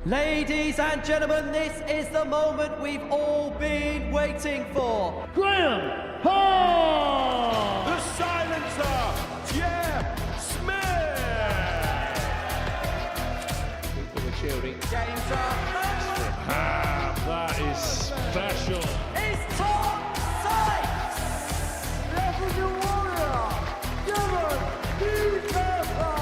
Ladies and gentlemen, this is the moment we've all been waiting for. Graham Hall! The silencer, Jeff Smith! People were cheering. Games up. That is special. It's Tom Sykes! Level warrior, Dylan Pepper!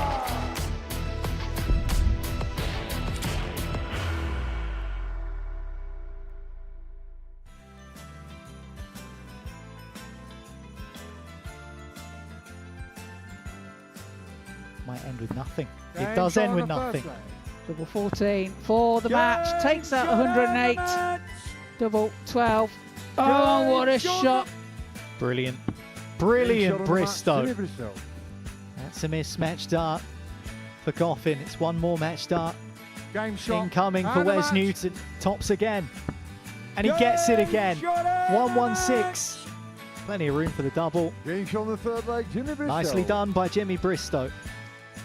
Might end with nothing. It does end with nothing. Double 14 for the match. Takes out 108. Double 12. Oh, what a shot. Brilliant. Brilliant, Bristo. That's a mismatch dart for Goffin. It's one more match dart. Game shot. Incoming for Wes Newton. Tops again. And he gets it again. 1-1-6. Plenty of room for the double. Game shot on the third leg, Jimmy Bristo. Nicely done by Jimmy Bristo.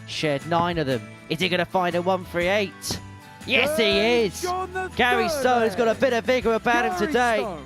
Shared 9 of them. Is he going to find a 138? Yes, he is. Gary Stone's got a bit of vigour about him today. Stone.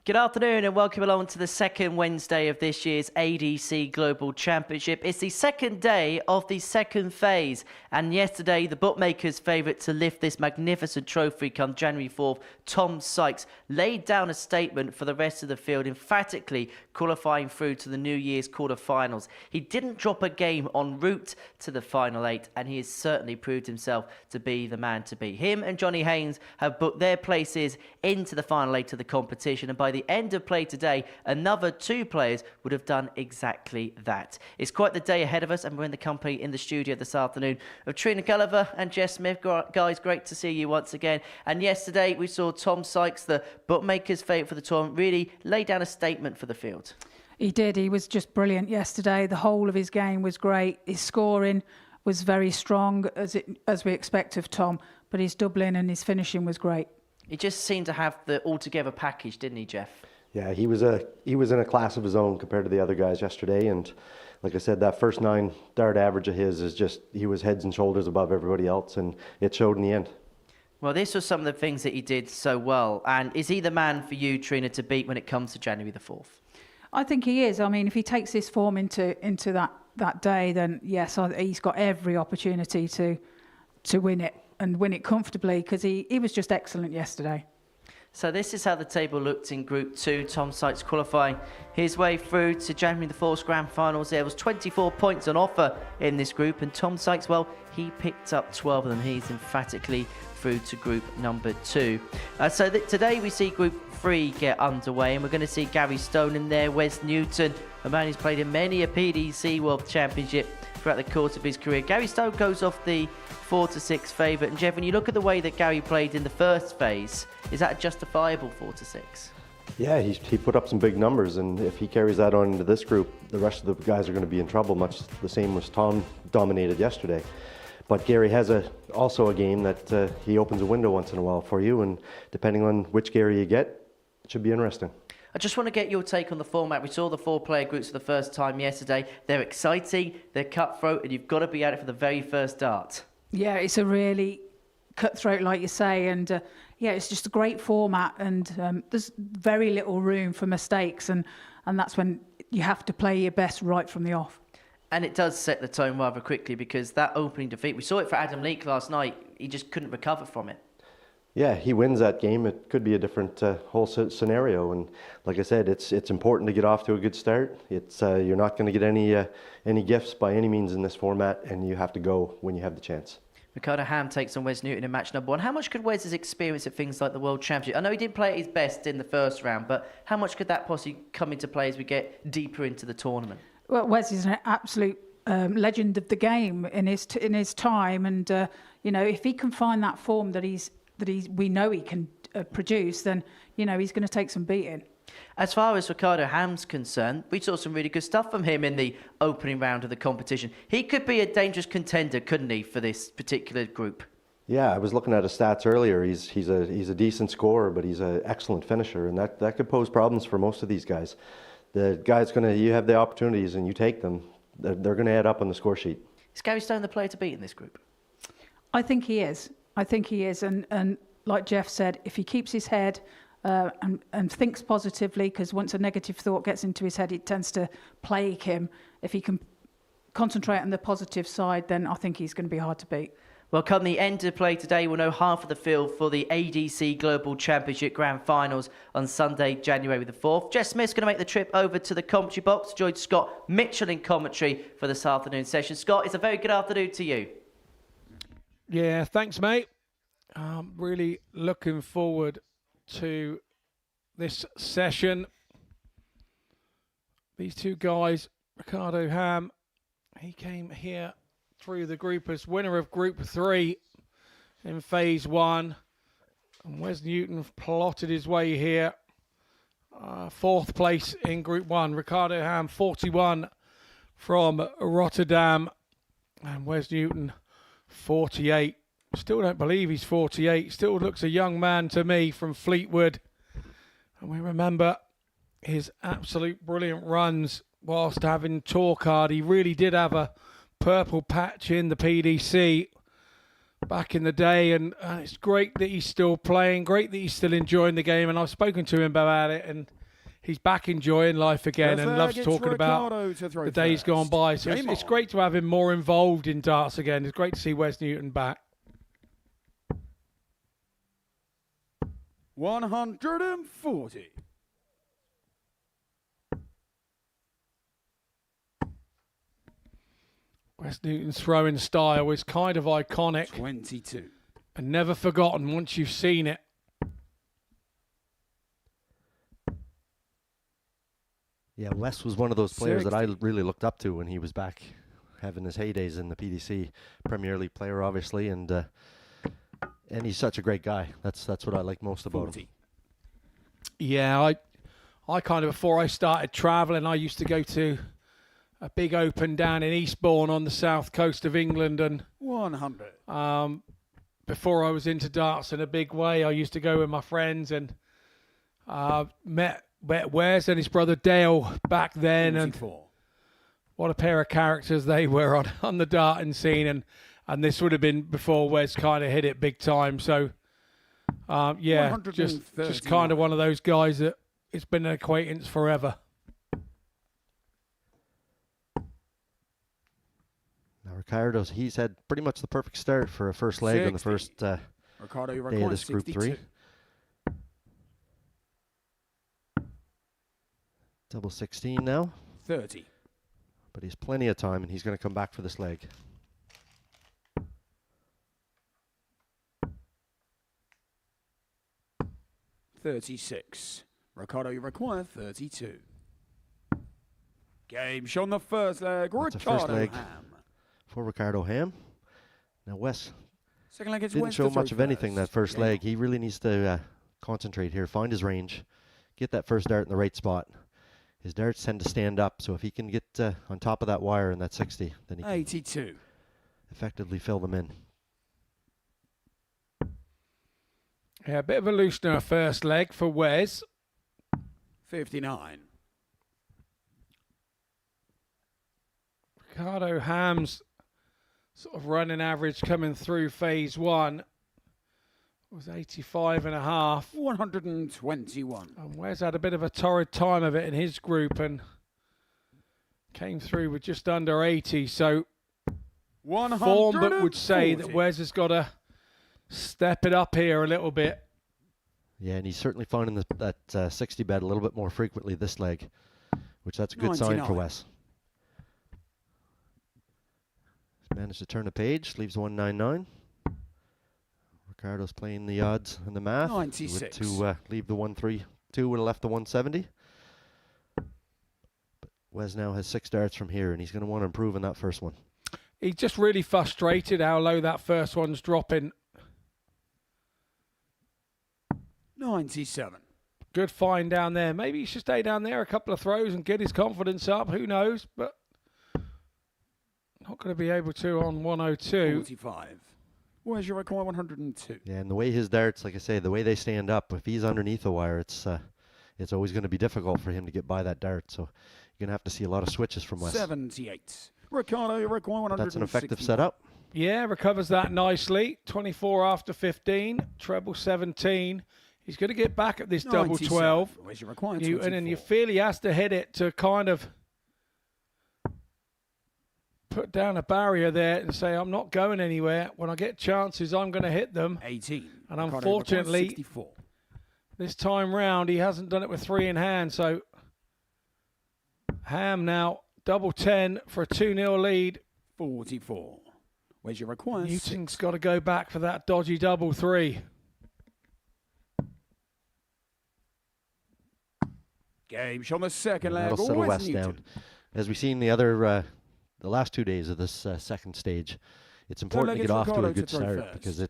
Good afternoon and welcome along to the second Wednesday of this year's ADC Global Championship. It's the second day of the second phase, and yesterday the bookmakers' favourite to lift this magnificent trophy come January 4th, Tom Sykes, laid down a statement for the rest of the field, emphatically qualifying through to the New Year's quarter-finals. He didn't drop a game en route to the final 8, and he has certainly proved himself to be the man to beat. Him and Johnny Haynes have booked their places into the final 8 of the competition, and by the end of play today, another 2 players would have done exactly that. It's quite the day ahead of us, and we're in the company in the studio this afternoon of Trina Gulliver and Jess Smith. Guys, great to see you once again. And yesterday we saw Tom Sykes, the bookmaker's favourite for the tournament, really lay down a statement for the field. He did. He was just brilliant yesterday. The whole of his game was great. His scoring was very strong, as we expect of Tom, but his doubling and his finishing was great. He just seemed to have the altogether package, didn't he, Jeff? Yeah, he was in a class of his own compared to the other guys yesterday, and like I said, that first 9 dart average of his is just, he was heads and shoulders above everybody else, and it showed in the end. Well, this was some of the things that he did so well, and is he the man for you, Trina, to beat when it comes to January the 4th? I think he is. I mean, if he takes this form into that day, then yes, he's got every opportunity to win it and win it comfortably, because he was just excellent yesterday. So this is how the table looked in Group 2. Tom Sykes qualifying his way through to January the 4th Grand Finals. There was 24 points on offer in this group, and Tom Sykes, well, he picked up 12 of them. He's emphatically through to Group number 2. Today we see Group 3 get underway, and we're going to see Gary Stone in there, Wes Newton, a man who's played in many a PDC World Championship throughout the course of his career. Gary Stone goes off the 4-6 favourite. And Jeff, when you look at the way that Gary played in the first phase, is that a justifiable 4-6? Yeah, he put up some big numbers, and if he carries that on into this group, the rest of the guys are going to be in trouble, much the same as Tom dominated yesterday. But Gary has also a game that he opens a window once in a while for you, and depending on which Gary you get, it should be interesting. I just want to get your take on the format. We saw the 4-player groups for the first time yesterday. They're exciting, they're cutthroat, and you've got to be at it for the very first dart. Yeah, it's a really cutthroat, like you say, and yeah, it's just a great format, and there's very little room for mistakes, and that's when you have to play your best right from the off. And it does set the tone rather quickly, because that opening defeat, we saw it for Adam Leake last night, he just couldn't recover from it. Yeah, he wins that game. It could be a different whole scenario, and like I said, it's important to get off to a good start. You're not going to get any gifts by any means in this format, and you have to go when you have the chance. Ricardo Ham takes on Wes Newton in match number 1. How much could Wes's experience at things like the World Championship? I know he didn't play at his best in the first round, but how much could that possibly come into play as we get deeper into the tournament? Well, Wes is an absolute legend of the game in his time, and if he can find that form that we know he can produce, then he's going to take some beating. As far as Ricardo Ham's concerned, we saw some really good stuff from him in the opening round of the competition. He could be a dangerous contender, couldn't he, for this particular group? Yeah, I was looking at his stats earlier. He's a decent scorer, but he's an excellent finisher, and that could pose problems for most of these guys. the guy's you have the opportunities and you take them, they're going to add up on the score sheet. Is Gary Stone the player to beat in this group? I think he is. I think he is. And like Jeff said, if he keeps his head and thinks positively, because once a negative thought gets into his head, it tends to plague him. If he can concentrate on the positive side, then I think he's going to be hard to beat. Well, come the end of play today, we'll know half of the field for the ADC Global Championship Grand Finals on Sunday, January the 4th. Jess Smith's going to make the trip over to the commentary box, join Scott Mitchell in commentary for this afternoon session. Scott, it's a very good afternoon to you. Yeah, thanks, mate. Really looking forward to this session. These two guys, Ricardo Ham, he came here through the group as winner of Group 3 in Phase 1. And Wes Newton plotted his way here. 4th place in Group 1. Ricardo Ham, 41 from Rotterdam. And Wes Newton, 48. Still don't believe he's 48. Still looks a young man to me from Fleetwood. And we remember his absolute brilliant runs whilst having tour card. He really did have a purple patch in the PDC back in the day, and it's great that he's still playing, great that he's still enjoying the game, and I've spoken to him about it, and he's back enjoying life again and loves talking about the days gone by. So it's great to have him more involved in darts again. It's great to see Wes Newton back. 140. Wes Newton's throwing style is kind of iconic 22. and never forgotten once you've seen it. Yeah, Wes was one of those players that I really looked up to when he was back having his heydays in the PDC. Premier League player, obviously, and he's such a great guy. That's what I like most about him. Yeah, I kind of, before I started travelling, I used to go to a big open down in Eastbourne on the south coast of England, and 100. Before I was into darts in a big way, I used to go with my friends and met Wes and his brother Dale back then, 44. and what a pair of characters they were on the darting scene, and this would have been before Wes kind of hit it big time. So yeah, just kind of one of those guys that it's been an acquaintance forever. Now Ricardo's, he's had pretty much the perfect start for a first leg on the first day of this Group 3. Double 16 now. 30. But he's plenty of time, and he's going to come back for this leg. $36. Ricardo, you require 32. Game shot on the first leg. That's the first leg for Ricardo Ham. Now Wes Second leg, didn't show much of anything that first leg. He really needs to concentrate here, find his range, get that first dart in the right spot. His darts tend to stand up, so if he can get on top of that wire in that 60, then he can 82. effectively fill them in. Yeah, a bit of a loosener first leg for Wes. 59. Ricardo Ham's sort of running average coming through Phase 1 was 85.5. 121. And Wes had a bit of a torrid time of it in his group and came through with just under 80. So form book would say that Wes has got to step it up here a little bit. Yeah, and he's certainly finding that 60 bed a little bit more frequently this leg, which that's a good sign for Wes. He's managed to turn a page, leaves 199. Ricardo's playing the odds and the math. 96. To leave the 132 would have left the 170. But Wes now has 6 darts from here, and he's going to want to improve on that first one. He's just really frustrated how low that first one's dropping. 97. Good find down there. Maybe he should stay down there a couple of throws and get his confidence up. Who knows? But not going to be able to on 102. 45. Where's your require 102? Yeah, and the way his darts, like I say, the way they stand up, if he's underneath the wire, it's it's always going to be difficult for him to get by that dart. So you're going to have to see a lot of switches from Wes. 78. Ricardo, you require 160. That's an effective setup. Yeah, recovers that nicely. 24 after 15, treble 17. He's going to get back at this double 12. Where's your required Newton, and you feel he has to hit it to kind of put down a barrier there and say, I'm not going anywhere. When I get chances, I'm going to hit them. 18. And Ricardo unfortunately, 64. this time round, he hasn't done it with 3 in hand. So Ham now double 10 for a 2-0 lead. 44. Where's your required? Newton's got to go back for that dodgy double 3. Game on the second leg. That'll settle Wes Wes Newton. down. As we've seen the last 2 days of this second stage, it's important to get off to a good start because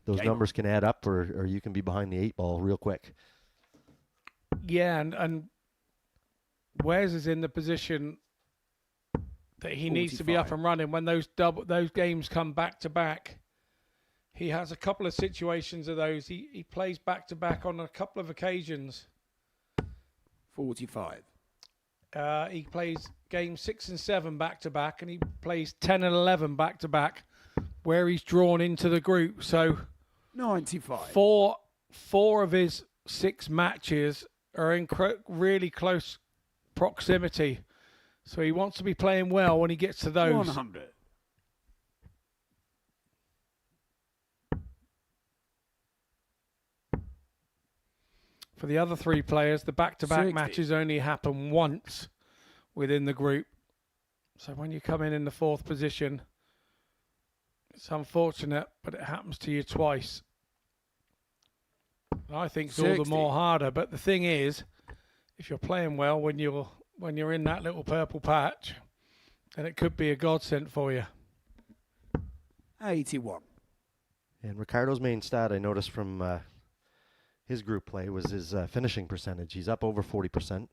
those numbers can add up, or you can be behind the 8 ball real quick. Yeah, and Wes is in the position that he needs to be up and running when those games come back to back. He has a couple of situations of those. He plays back to back on a couple of occasions. 45. He plays games 6 and 7 back to back, and he plays 10 and 11 back to back, where he's drawn into the group. So 95. Four of his 6 matches are in really close proximity. So he wants to be playing well when he gets to those. 100. For the other 3 players, the back-to-back 60. matches only happen once within the group. So when you come in the 4th position, it's unfortunate, but it happens to you twice. And I think it's all the 60. more harder. But the thing is, if you're playing well when you're in that little purple patch, then it could be a godsend for you. 81. And Ricardo's main stat I noticed from his group play was his finishing percentage. He's up over 40%,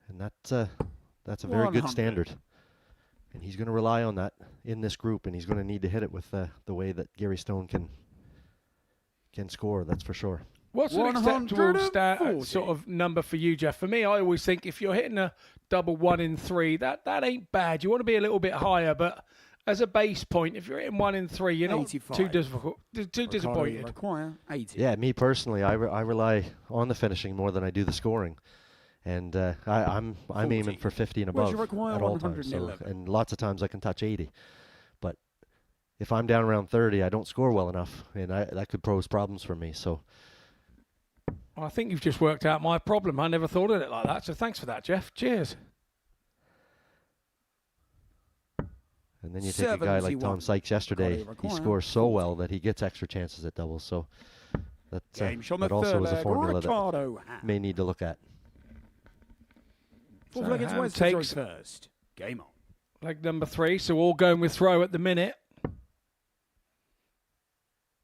and that's a very 100. good standard. And he's going to rely on that in this group, and he's going to need to hit it with the way that Gary Stone can score. That's for sure. What's an acceptable sort of number for you, Jeff? For me, I always think if you're hitting a double 1 in 3, that ain't bad. You want to be a little bit higher, but as a base point, if you're hitting 1 in 3, you're not 85. too disappointed. Require 80. Yeah, me personally, I rely on the finishing more than I do the scoring, and I'm 40. aiming for 50 and Where's above your required at all times. So, 111? and lots of times I can touch 80, but if I'm down around 30, I don't score well enough, and that could pose problems for me. So. I think you've just worked out my problem. I never thought of it like that. So thanks for that, Jeff. Cheers. And then you take a guy like Tom Sykes yesterday. He scores so well that he gets extra chances at doubles. So that also is a formula that may need to look at. So Ham takes first. Game on. Leg number 3. So all going with throw at the minute.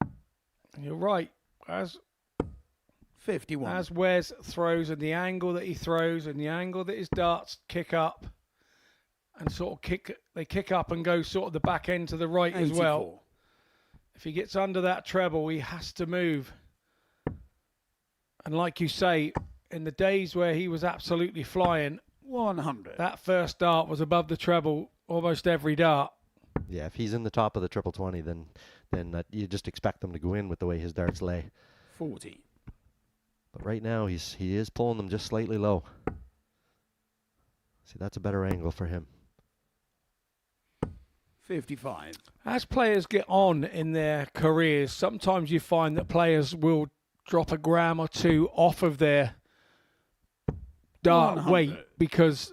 And you're right. As 51. As Wes throws, and the angle that he throws, and the angle that his darts kick up, and sort of kick up and go sort of the back end to the right 84. as well. If he gets under that treble, he has to move. And like you say, in the days where he was absolutely flying, 100. that first dart was above the treble almost every dart. Yeah, if he's in the top of the triple 20, then you just expect them to go in with the way his darts lay. 40. But right now, he is pulling them just slightly low. See, that's a better angle for him. 55. As players get on in their careers, sometimes you find that players will drop a gram or 2 off of their dart 100. weight because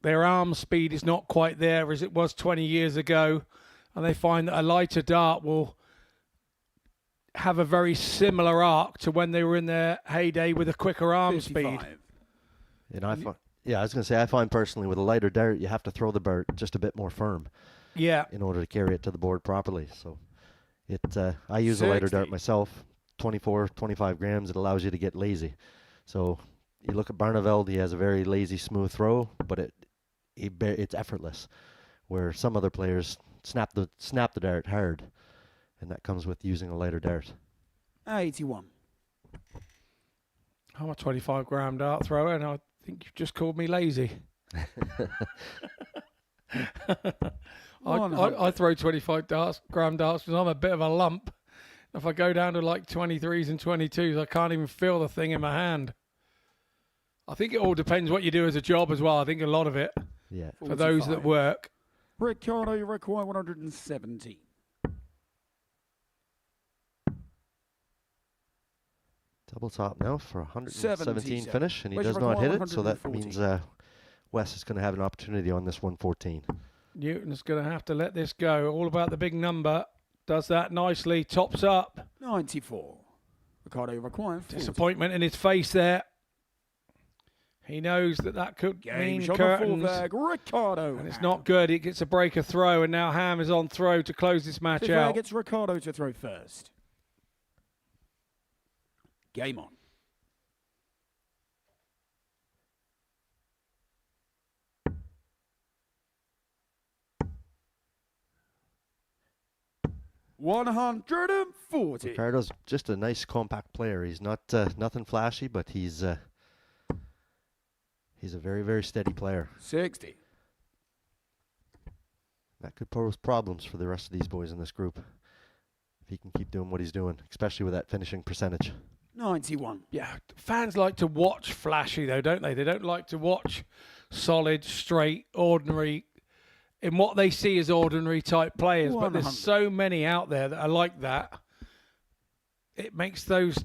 their arm speed is not quite there as it was 20 years ago, and they find that a lighter dart will have a very similar arc to when they were in their heyday with a quicker arm 55. speed. And I was going to say, I find personally with a lighter dart, you have to throw the dart just a bit more firm. Yeah. In order to carry it to the board properly. So I use a lighter dart myself, 24, 25 grams. It allows you to get lazy. So you look at Barneveld, he has a very lazy, smooth throw, but it's effortless. Where some other players snap the dart hard, and that comes with using a lighter dart. 81. I'm a 25-gram dart thrower, and I think you've just called me lazy. I throw 25-gram darts because I'm a bit of a lump. If I go down to like 23s and 22s, I can't even feel the thing in my hand. I think it all depends what you do as a job as well. I think a lot of it, Yeah. for those that work. Ricardo, you require 170. Double top now for 117 77. finish, and he Where's does your not hit record? it, so that 140. means Wes is going to have an opportunity on this 114. Newton's going to have to let this go. All about the big number. Does that nicely. Tops up. 94. Ricardo, you require 40. Disappointment in his face there. He knows that could Game mean shot on full curtains. bag. Ricardo. And it's not good. He gets a breaker throw, and now Ham is on throw to close this match Fifth out. flag, it's Ricardo to throw first. Game on. $140. Ricardo's just a nice compact player. He's not nothing flashy, but he's a very, very steady player. 60. That could pose problems for the rest of these boys in this group if he can keep doing what he's doing, especially with that finishing percentage. 91. Yeah, fans like to watch flashy, though, don't they? They don't like to watch solid, straight, ordinary, in what they see as ordinary type players. But 100. there's so many out there that are like that. It makes those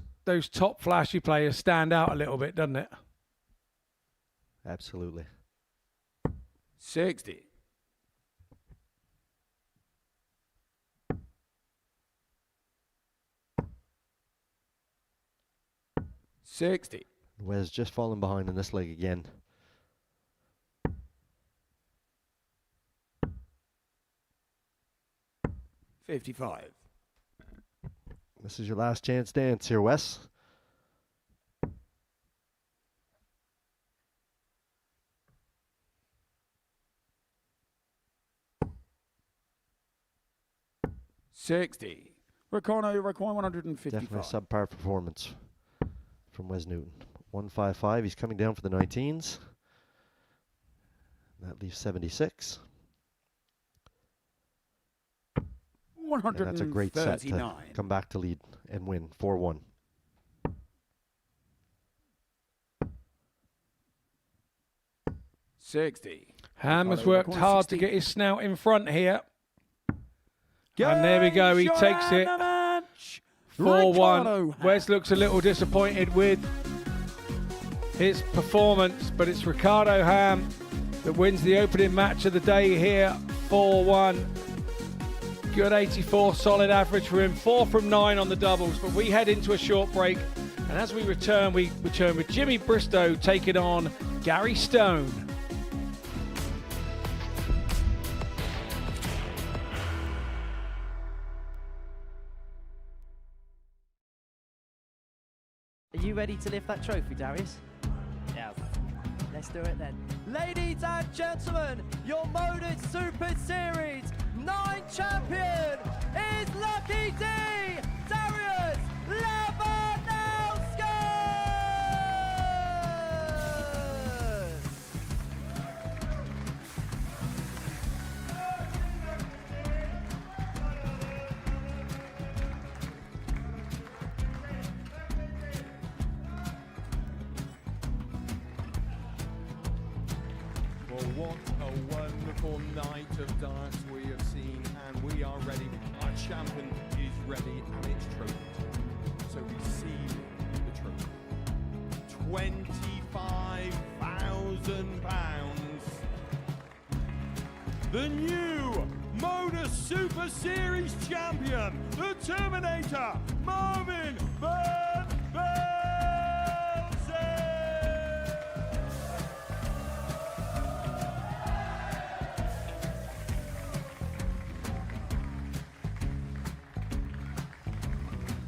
top flashy players stand out a little bit, doesn't it? Absolutely. 60. $60. Wes just falling behind in this leg again. $55. This is your last chance dance here, Wes. $60. Ricardo, you require 155. Definitely a subpar performance from Wes Newton. 155. He's coming down for the 19s. That leaves 76. And that's a great set to come back to lead and win 4-1. $60. Ham has worked hard to get his snout in front here. And there we go, he takes it. 4-1. Wes looks a little disappointed with his performance, but it's Ricardo Ham that wins the opening match of the day here, 4-1. Good 84, solid average for him, 4 from 9 on the doubles, but we head into a short break, and as we return with Jimmy Bristo taking on Gary Stone. Are you ready to lift that trophy, Darius? Yes. Let's do it then. Ladies and gentlemen, your Modus Super Series 9 champion is Lucky D, Darius Lewandowski! Well, what a wonderful night of darts we have seen, and we are ready. Our champion is ready, and it's trophy. So receive the trophy. £25,000. The new Modus Super Series champion, the Terminator, Marvin Van Velzen.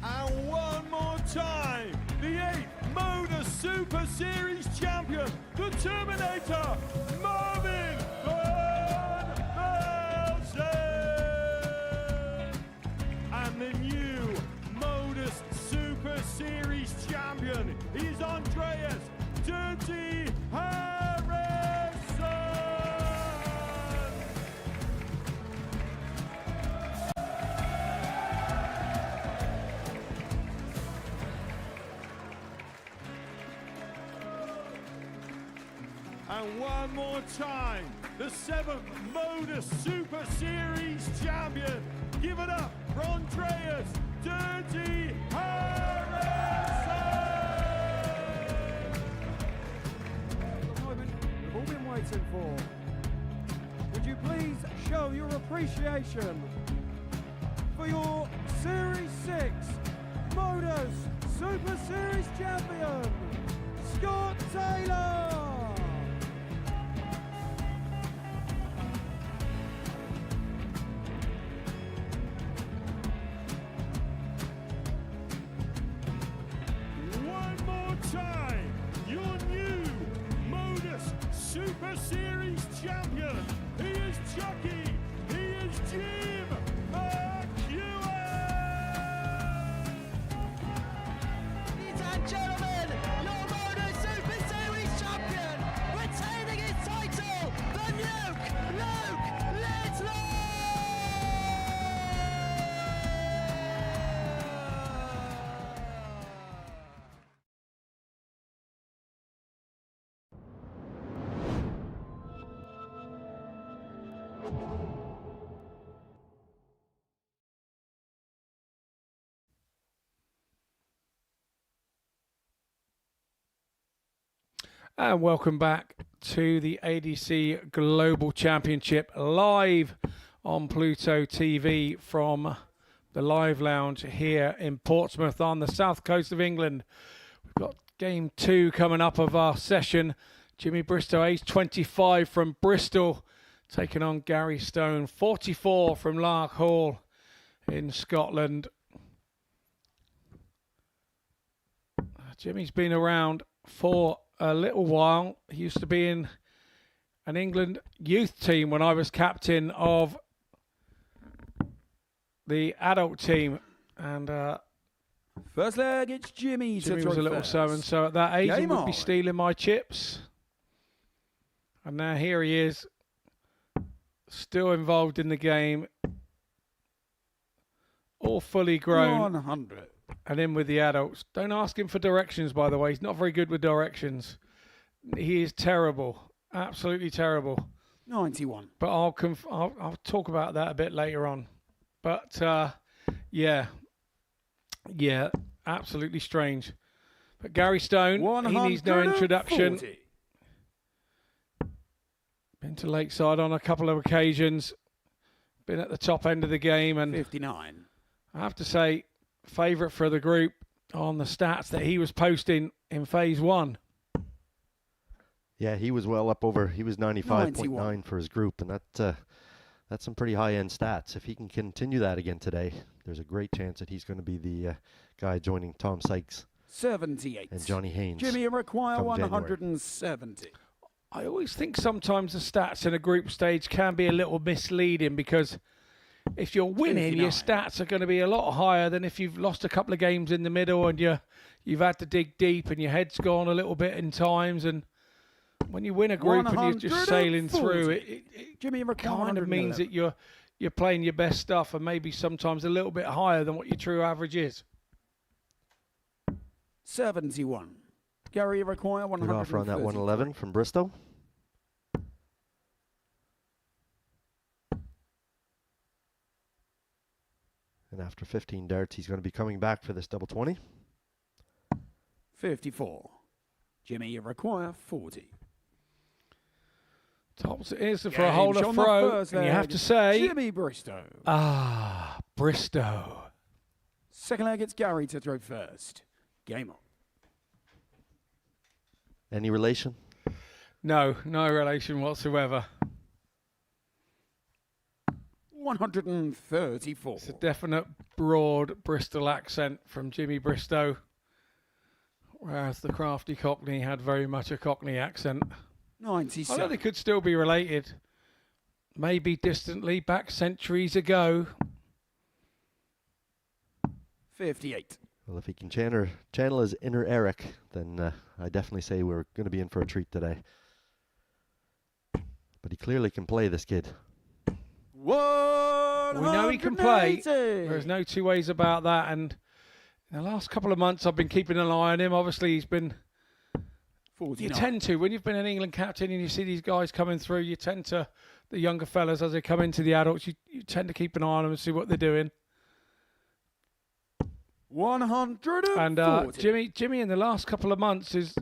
And one more time, the 8th Modus Super Series champion, the Terminator, Marvin Van Velzen. And the new Modus Super Series champion is Andre And one more time, the 7th Modus Super Series champion. Give it up for Andreas Dirty Harrison! The moment we've all been waiting for. Would you please show your appreciation for your Series 6 Modus Super Series champion, Scott Taylor! One more time, your new Modus Super Series champion. He is Chucky. He is Jim McEwen. Ladies and gentlemen, your Modus Super Series champion, retaining his title, the Luke Littler! And welcome back to the ADC Global Championship live on Pluto TV from the live lounge here in Portsmouth on the south coast of England. We've got game 2 coming up of our session. Jimmy Bristo, age 25 from Bristol, taking on Gary Stone, 44 from Lark Hall in Scotland. Jimmy's been around for a little while. He used to be in an England youth team when I was captain of the adult team, and First leg, it's Jimmy. Jimmy was a little so at that age he would be stealing my chips, and now here he is, still involved in the game, all fully grown 100. and in with the adults. Don't ask him for directions, by the way. He's not very good with directions. He is terrible, absolutely terrible. 91. But I'll talk about that a bit later on. But yeah, absolutely strange. But Gary Stone, he needs no introduction. Been to Lakeside on a couple of occasions. Been at the top end of the game, and 59. I have to say, favourite for the group on the stats that he was posting in phase 1. Yeah, he was well up over. He was 95.9 for his group, and that's some pretty high-end stats. If he can continue that again today, there's a great chance that he's going to be the guy joining Tom Sykes 78. and Johnny Haynes. Jimmy require come 170. I always think sometimes the stats in a group stage can be a little misleading, because if you're winning, 59. your stats are going to be a lot higher than if you've lost a couple of games in the middle and you've had to dig deep and your head's gone a little bit in times. And when you win a group and you're just sailing through, it Jimmy kind of means that you're playing your best stuff, and maybe sometimes a little bit higher than what your true average is. 71. Gary require Good 100. offer on that 111 from Bristo. And after 15 darts, he's going to be coming back for this double 20. 54. Jimmy, you require 40. Tops it is for a holder throw, and you have to say, Jimmy Bristo. Bristo. Second leg, it's Gary to throw first. Game on. Any relation? No relation whatsoever. 134. It's a definite broad Bristol accent from Jimmy Bristo, whereas the crafty Cockney had very much a Cockney accent. 97. I know they could still be related, maybe distantly, back centuries ago. 58. Well, if he can channel his inner Eric, then I definitely say we're going to be in for a treat today. But he clearly can play, this kid. We know he can play. There's no two ways about that. And in the last couple of months, I've been keeping an eye on him. Obviously, he's been You tend to, when you've been an England captain and you see these guys coming through, you tend to, the younger fellas, as they come into the adults, you tend to keep an eye on them and see what they're doing. 140. And Jimmy in the last couple of months has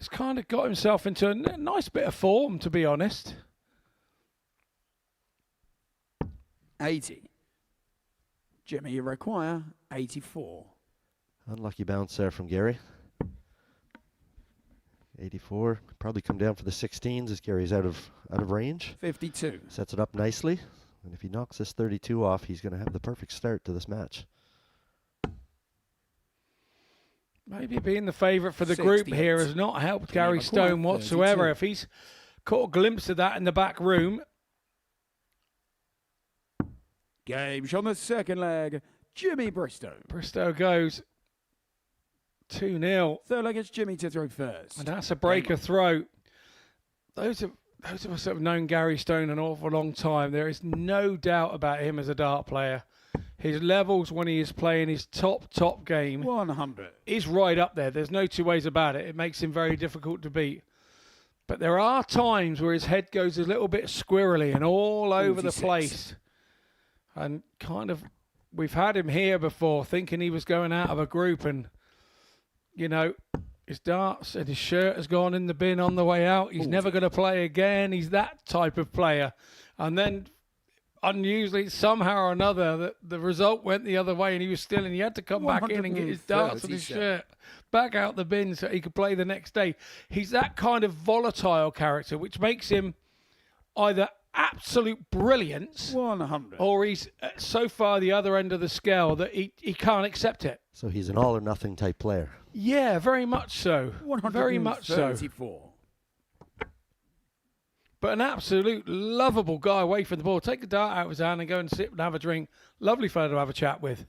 kind of got himself into a nice bit of form, to be honest. 80. Jimmy, you require 84. Unlucky bounce there from Gary. 84. Probably come down for the 16s as Gary's out of range. 52. Sets it up nicely. And if he knocks this 32 off, he's going to have the perfect start to this match. Maybe being the favourite for the group here has not helped Gary Stone whatsoever. If he's caught a glimpse of that in the back room. Game on the second leg. Jimmy Bristo. Bristo goes 2-0. Third leg, it's Jimmy to throw first. And that's a breaker throw. Those of us that have known Gary Stone an awful long time, there is no doubt about him as a dart player. His levels when he is playing his top game 100 is right up there. There's no two ways about it. It makes him very difficult to beat. But there are times where his head goes a little bit squirrely and all over the place. And kind of, we've had him here before thinking he was going out of a group and, you know, his darts and his shirt has gone in the bin on the way out. He's never going to play again. He's that type of player. And then unusually, somehow or another, the result went the other way and he was still in. He had to come back in and get his darts and his shirt back out the bin so he could play the next day. He's that kind of volatile character, which makes him either absolute brilliance 100 or he's so far the other end of the scale that he can't accept it. So he's an all or nothing type player. Yeah, very much so. Very much so. But an absolute lovable guy away from the ball. Take the dart out of his hand and go and sit and have a drink. Lovely fellow to have a chat with.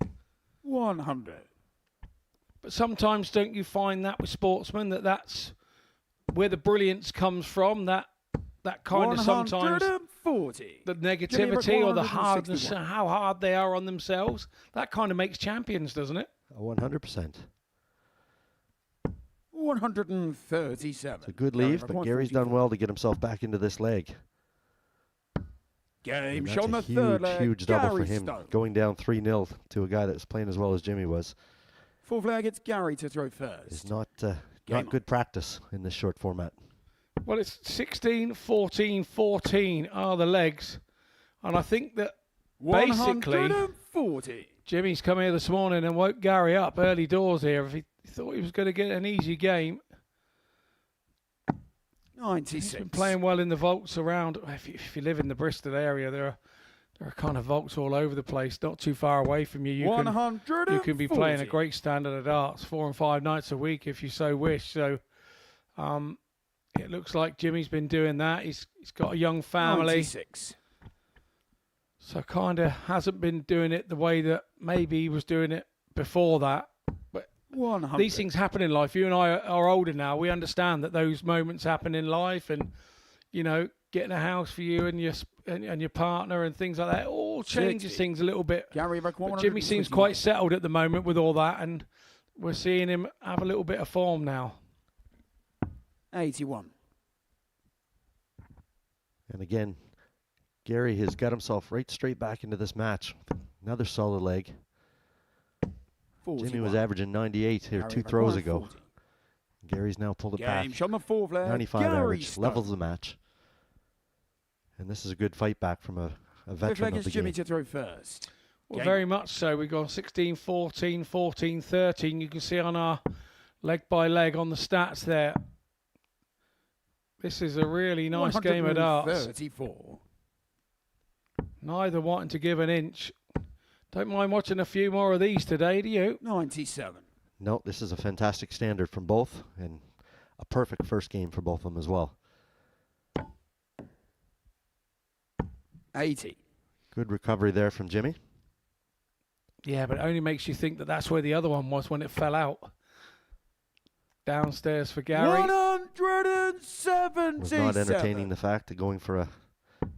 100. But sometimes don't you find that with sportsmen that's where the brilliance comes from, that kind of sometimes 140. the negativity or the hardness, how hard they are on themselves, that kind of makes champions, doesn't it? 100%. 137. It's a good leave, but Gary's done well to get himself back into this leg. Game That's on the a third leg. huge double for Gary him, Stone. going down 3-0 to a guy that was playing as well as Jimmy was. Fourth leg, it's Gary to throw first. It's not good practice in this short format. Well, it's 16, 14, 14 are the legs. And I think that basically 140. Jimmy's come here this morning and woke Gary up early doors here. If he thought he was going to get an easy game. 96. He's been playing well in the vaults around. If you live in the Bristol area, there are kind of vaults all over the place, not too far away from you. You can be playing a great standard of darts 4 and 5 nights a week if you so wish. So it looks like Jimmy's been doing that. He's got a young family. 96. So kind of hasn't been doing it the way that maybe he was doing it before that. But 100. these things happen in life. You and I are older now. We understand that those moments happen in life, and you know, getting a house for you and your partner and things like that all changes 60. things a little bit. Gary, but Jimmy seems quite settled at the moment with all that, and we're seeing him have a little bit of form now. 81. And again, Gary has got himself right straight back into this match. Another solid leg. 41. Jimmy was averaging 98 here Gary 2 throws 40. ago. Gary's now pulled it back. Game on the fourth leg. 95 Gary average, Stone. levels the match. And this is a good fight back from a Fifth veteran leg of is the Jimmy game. to throw first. Well, Game very on. much so. We've gone 16, 14, 14, 13. You can see on our leg by leg on the stats there. This is a really nice game of darts. 34. Neither wanting to give an inch. Don't mind watching a few more of these today, do you? 97. No, this is a fantastic standard from both, and a perfect first game for both of them as well. 80. Good recovery there from Jimmy. Yeah, but it only makes you think that that's where the other one was when it fell out. Downstairs for Gary. 177. Was not entertaining the fact of going for a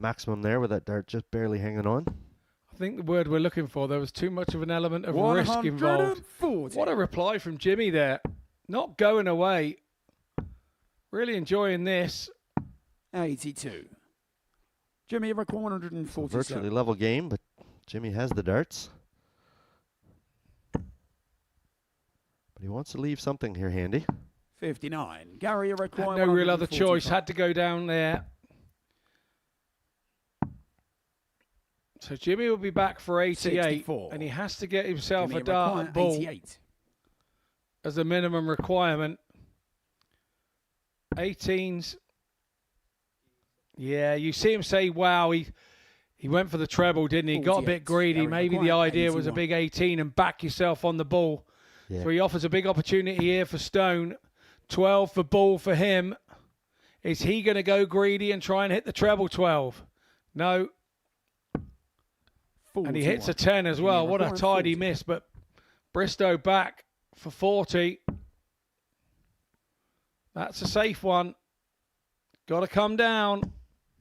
maximum there with that dart just barely hanging on. I think the word we're looking for, there was too much of an element of risk involved. 140. What a reply from Jimmy there. Not going away. Really enjoying this. 82. Jimmy, you require 147. Virtually level game, but Jimmy has the darts. But he wants to leave something here handy. 59. Gary, you require No real other 145. choice. Had to go down there. So Jimmy will be back for 88. 64. And he has to get himself Jimmy, a dart require and ball 88. as a minimum requirement. 18s. Yeah, you see him say, wow, he went for the treble, didn't he? Got a 48. bit greedy. Gary, Maybe the require idea was a 81. big 18 and back yourself on the ball. Yeah. So he offers a big opportunity here for Stone. 12 for ball for him. Is he going to go greedy and try and hit the treble 12? No. And he hits a 10 as well. What a tidy miss. But Bristo back for 40. That's a safe one. Got to come down.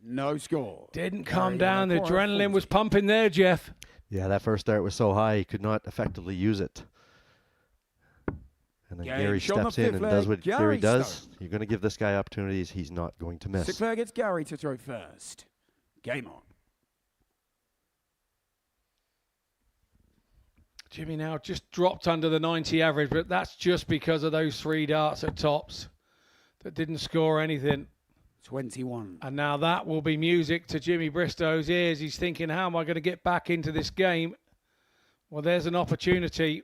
No score. Didn't Gary, come you down. The require adrenaline 40. was pumping there, Jeff. Yeah, that first dart was so high he could not effectively use it. And then Game Gary shot on the steps in fifth and does leg. what Gary Gary does. Stone. You're going to give this guy opportunities he's not going to miss. Sixth leg, it's Gary to throw first. Game on. Jimmy now just dropped under the 90 average, but that's just because of those 3 darts at tops that didn't score anything. 21. And now that will be music to Jimmy Bristo's ears. He's thinking, how am I going to get back into this game? Well, there's an opportunity,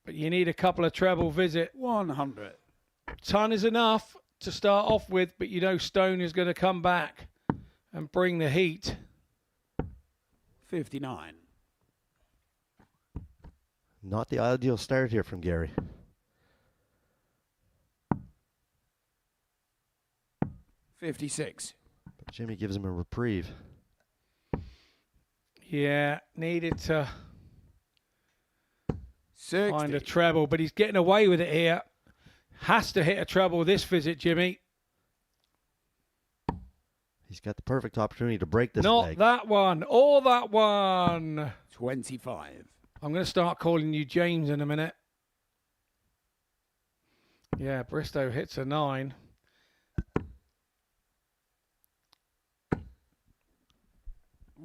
but you need a couple of treble visit. 100. Ton is enough to start off with, but you know Stone is going to come back and bring the heat. 59. Not the ideal start here from Gary. 56. But Jimmy gives him a reprieve. Yeah, needed to 60. find a treble, but he's getting away with it here. Has to hit a treble this visit, Jimmy. He's got the perfect opportunity to break this Not leg. that one, or that one. 25. I'm going to start calling you James in a minute. Yeah, Bristo hits a 9.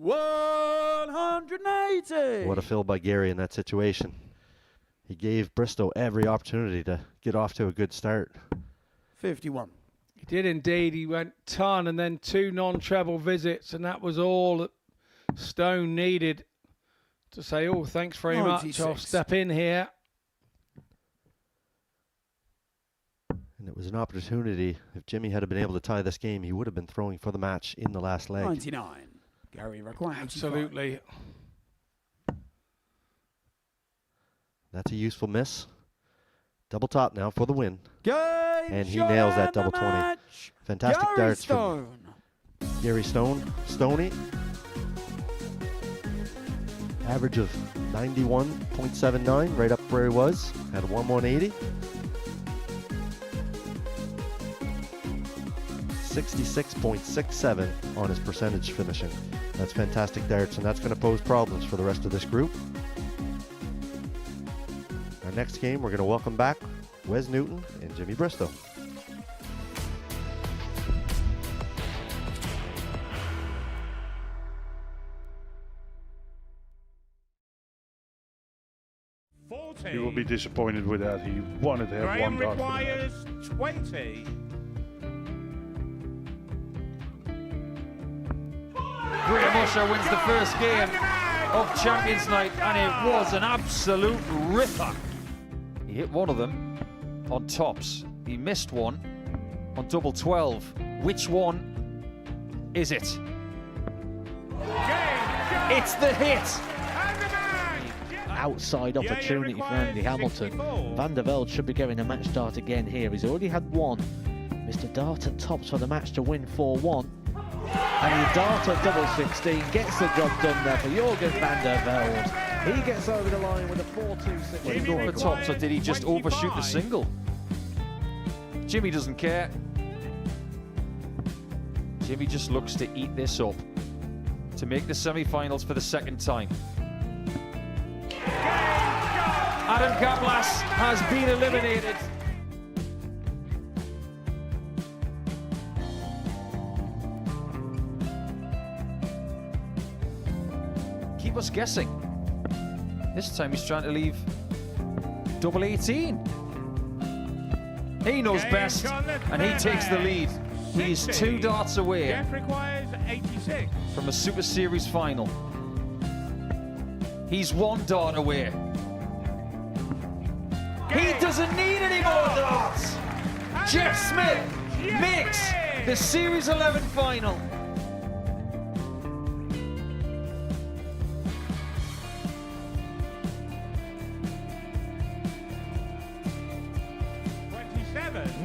$180. What a fill by Gary in that situation. He gave Bristo every opportunity to get off to a good start. 51. He did indeed. He went ton and then 2 non-treble visits, and that was all that Stone needed to say, oh, thanks very much. 96. I'll step in here. And it was an opportunity. If Jimmy had been able to tie this game, he would have been throwing for the match in the last leg. 99. Gary requires 85. Absolutely. That's a useful miss. Double top now for the win. Game And he shot nails that and the double 20. match. Fantastic Gary darts Stone. from Gary Stone. Stoney. Average of 91.79, right up where he was. Had 180. 66.67 on his percentage finishing. That's fantastic darts, and that's going to pose problems for the rest of this group. Our next game, we're going to welcome back Wes Newton and Jimmy Bristo. Forty. You will be disappointed with that. He wanted to have Graham one dart. for the match. requires 20. Graham Usher wins the first game of Champions Night, and it was an absolute ripper. He hit one of them on tops. He missed one on double 12. Which one is it? It's the hit. Outside opportunity for Andy Hamilton. Van der Velde should be getting a match start again here. He's already had one. Mr. Dart at tops for the match to win 4-1. And the Dart at double 16 gets the job done there for Jurgen van der Velde. He gets over the line with a 4-2-6. Did he go for tops, or did he just overshoot the single? Jimmy doesn't care. Jimmy just looks to eat this up to make the semi-finals for the second time. Adam Kaplas has been eliminated. us guessing. This time he's trying to leave double 18. He knows best, and he takes the lead. He is 2 darts away Jeff requires 86. from a Super Series final. He's 1 dart away. He doesn't need any more darts. Jeff Smith makes the Series 11 final.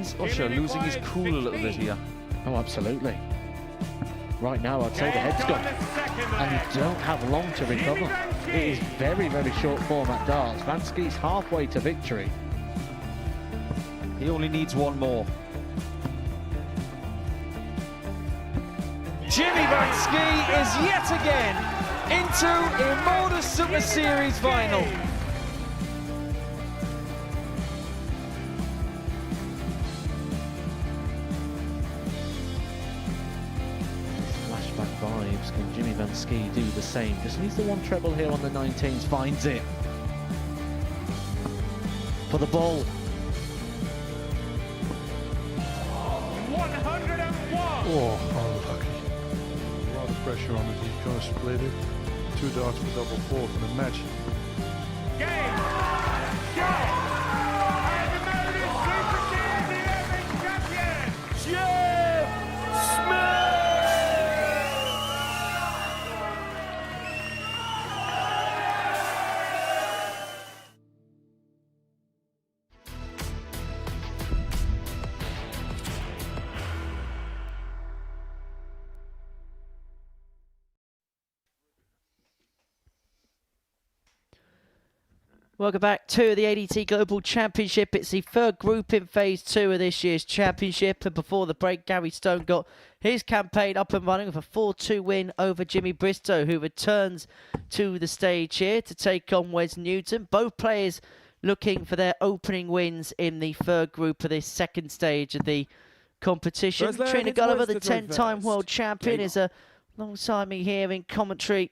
Is Usher losing his cool a little bit here? Oh, absolutely. Right now, I'd say the head's gone. And you don't have long to recover. It is very, very short form at darts. Vansky's halfway to victory. He only needs 1 more. Jimmy Vansky is yet again into a Modus Super Series final. Flashback vibes. Can Jimmy Vansky do the same? Just needs the 1 treble here on the 19s. Finds it. For the ball. 101. Oh, unlucky. A lot of pressure on it. He's going to split it. 2 darts for double 4 for the match. Game. Shot. And the Modus Super Series 11 champion, Jeff Smith. Welcome back to the ADC Global Championship. It's the 3rd group in Phase 2 of this year's championship. And before the break, Gary Stone got his campaign up and running with a 4-2 win over Jimmy Bristo, who returns to the stage here to take on Wes Newton. Both players looking for their opening wins in the 3rd group of this 2nd stage of the competition. Trina Gulliver, the 10-time world champion, is alongside me here in commentary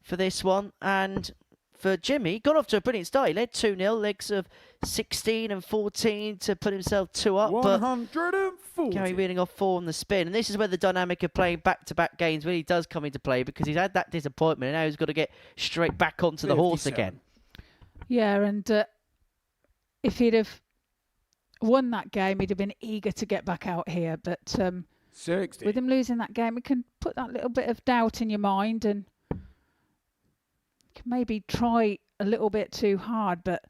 for this one. And for Jimmy, got off to a brilliant start. He led 2-0, legs of 16 and 14 to put himself 2 up. 140. Gary reading off 4 on the spin. And this is where the dynamic of playing back-to-back games really does come into play, because he's had that disappointment and now he's got to get straight back onto the horse again. Yeah, and if he'd have won that game, he'd have been eager to get back out here. But 60. with him losing that game, it can put that little bit of doubt in your mind, and can maybe try a little bit too hard. But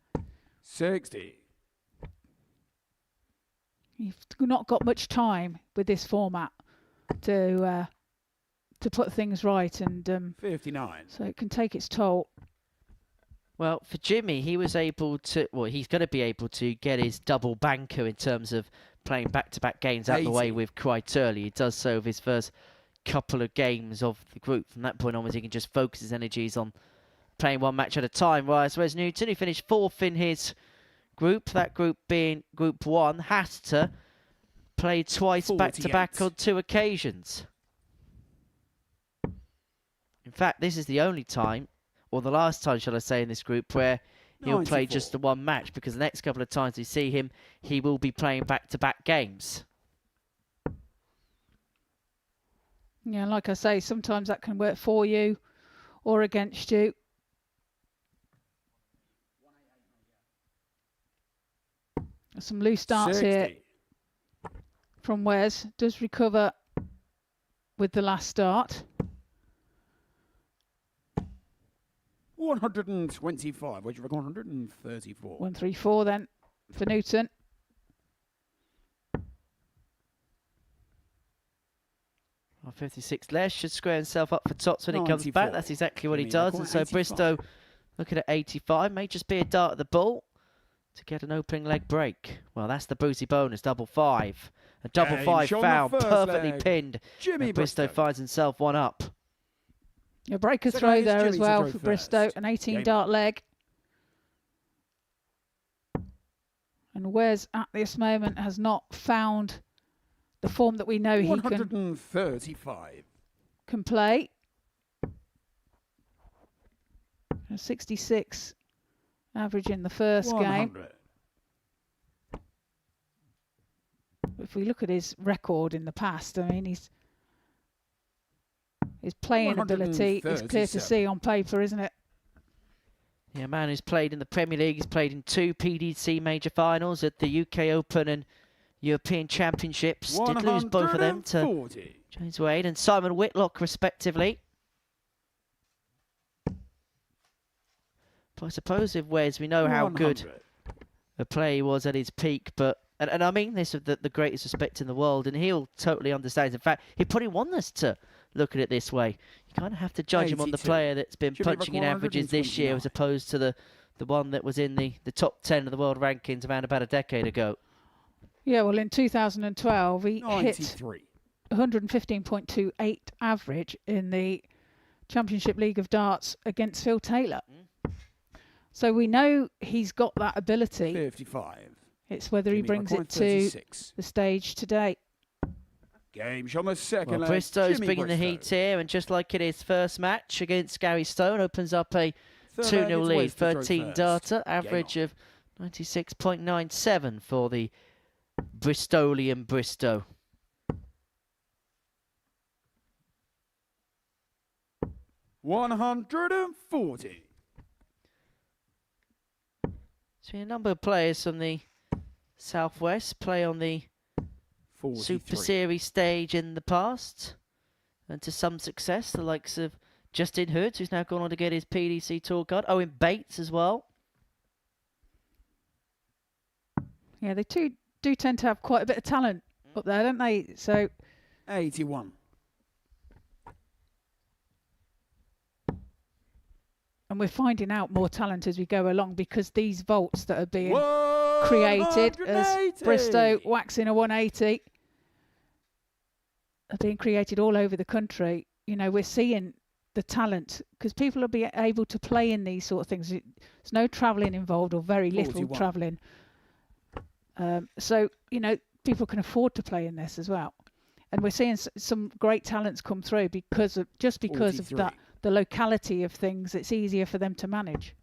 60. You've not got much time with this format to put things right, and 59. so it can take its toll. Well, for Jimmy, he was able to, well, he's going to be able to get his double banker in terms of playing back-to-back games out of the way with quite early. He does so with his first couple of games of the group. From that point onwards, he can just focus his energies on playing 1 match at a time. Whereas Wes Newton, who finished 4th in his group, that group being Group 1, has to play twice back-to-back on 2 occasions. In fact, this is the only time, or the last time, shall I say, in this group where he'll play just the 1 match, because the next couple of times we see him, he will be playing back-to-back games. Yeah, like I say, sometimes that can work for you or against you. Some loose darts here from Wes. Does recover with the last start. 125. What do you reckon? 134. 134 then for Newton. Well, 56 less, should square himself up for tops when he comes 94. back. That's exactly what he does. And so 85. Bristo looking at 85. May just be a dart at the ball to get an opening leg break. Well, that's the Brucey bonus, double 5. A double 5 found, perfectly pinned. Jimmy Bristo finds himself 1 up. A breaker throw there as well for Bristo, an 18 dart leg. And Wes at this moment has not found the form that we know he 135. can play. A 66 average in the first game. 100. If we look at his record in the past, I mean, his playing ability is clear to 137. see on paper, isn't it? Yeah, man who's played in the Premier League. He's played in 2 PDC major finals at the UK Open and European Championships. Did lose both of them to 140. James Wade and Simon Whitlock, respectively. But I suppose with Wes, we know how 100. good a player he was at his peak, but and I mean this with the greatest respect in the world, and he'll totally understand. In fact, he probably want us to look at it this way. You kind of have to judge him on the 82. player that's been Should be punching in averages this year 129. as opposed to the one that was in the top 10 of the world rankings around about a decade ago. Yeah, well, in 2012, he hit 93. 115.28 average in the Championship League of Darts against Phil Taylor. So we know he's got that ability. 55. It's whether he Jimmy brings Requine, it to 36. the stage today. Game shot on the second Well, leg. Bristo's Jimmy bringing the Bristo. heat here, and just like in his first match against Gary Stone, opens up a Third 2-0 leg, it's lead. Wes to throw 13 first. darter, Game average on. of 96.97 for the Bristolian Bristo. $140. So a number of players from the Southwest play on the 43. Super Series stage in the past, and to some success, the likes of Justin Hoods, who's now gone on to get his PDC Tour card. Owen Bates as well. Yeah, they do tend to have quite a bit of talent up there, don't they? So 81. and we're finding out more talent as we go along because these vaults that are being created as 180. Bristo waxing a 180 are being created all over the country. You know, we're seeing the talent because people will be able to play in these sort of things. There's no travelling involved or very little 41. travelling. So, you know, people can afford to play in this as well. And we're seeing some great talents come through because of because of 43. that, the locality of things. It's easier for them to manage.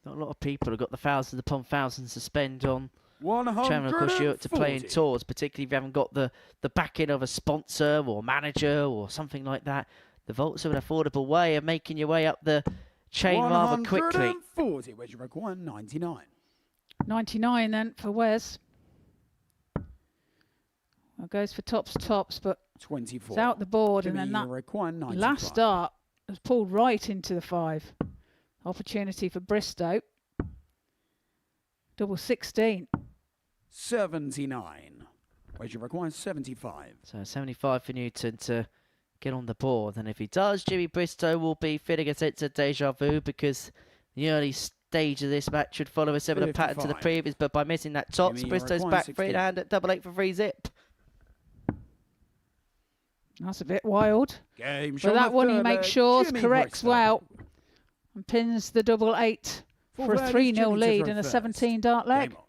Not a lot of people have got the thousands upon thousands to spend on 140. traveling across Europe to play in tours, particularly if you haven't got the backing of a sponsor or manager or something like that. The vaults are an affordable way of making your way up the chain rather quickly. 140. Where's your record? 99. 99 then for Wes. Well, goes for tops, but 24. it's out the board, Jimmy, and then you that require 95. last start was pulled right into the 5. Opportunity for Bristo. Double 16. 79. Where's your require? 75. So 75 for Newton to get on the board. And if he does, Jimmy Bristo will be feeling a sense of deja vu because the early stage of this match should follow a similar pattern to the 55. previous, but by missing that tops, Jimmy, you Bristo's require back 16. free in hand at 8 for free zip. That's a bit wild. Game But shot that on one the he third makes leg. sure, Jimmy corrects Bristo. well, and pins the double 8 for Fourth a leg, 3-0 Jimmy to lead throw in a first. 17 dart leg. Game on.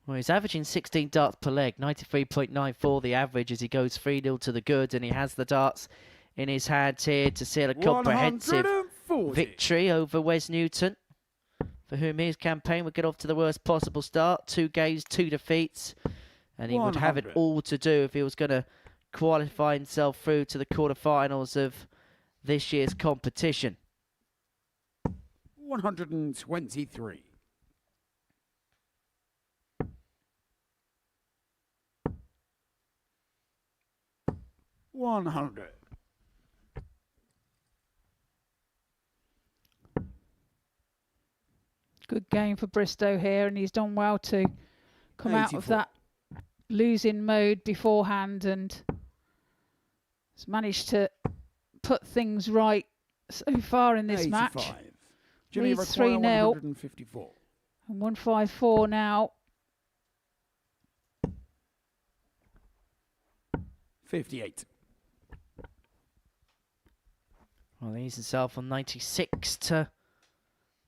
Well, he's averaging 16 darts per leg, 93.94 the average as he goes 3-0 to the good, and he has the darts in his hands here to seal a comprehensive 140. victory over Wes Newton, for whom his campaign would get off to the worst possible start. 2 games, 2 defeats, and he would have it 100. all to do if he was going to qualify himself through to the quarterfinals of this year's competition. 123. $100. Good game for Bristo here, and he's done well to come out of 84. that losing mode beforehand and has managed to put things right so far in this 85. match. Jimmy Leads require 3-0. 154. And 154 now. 58. Well, he's himself on 96 to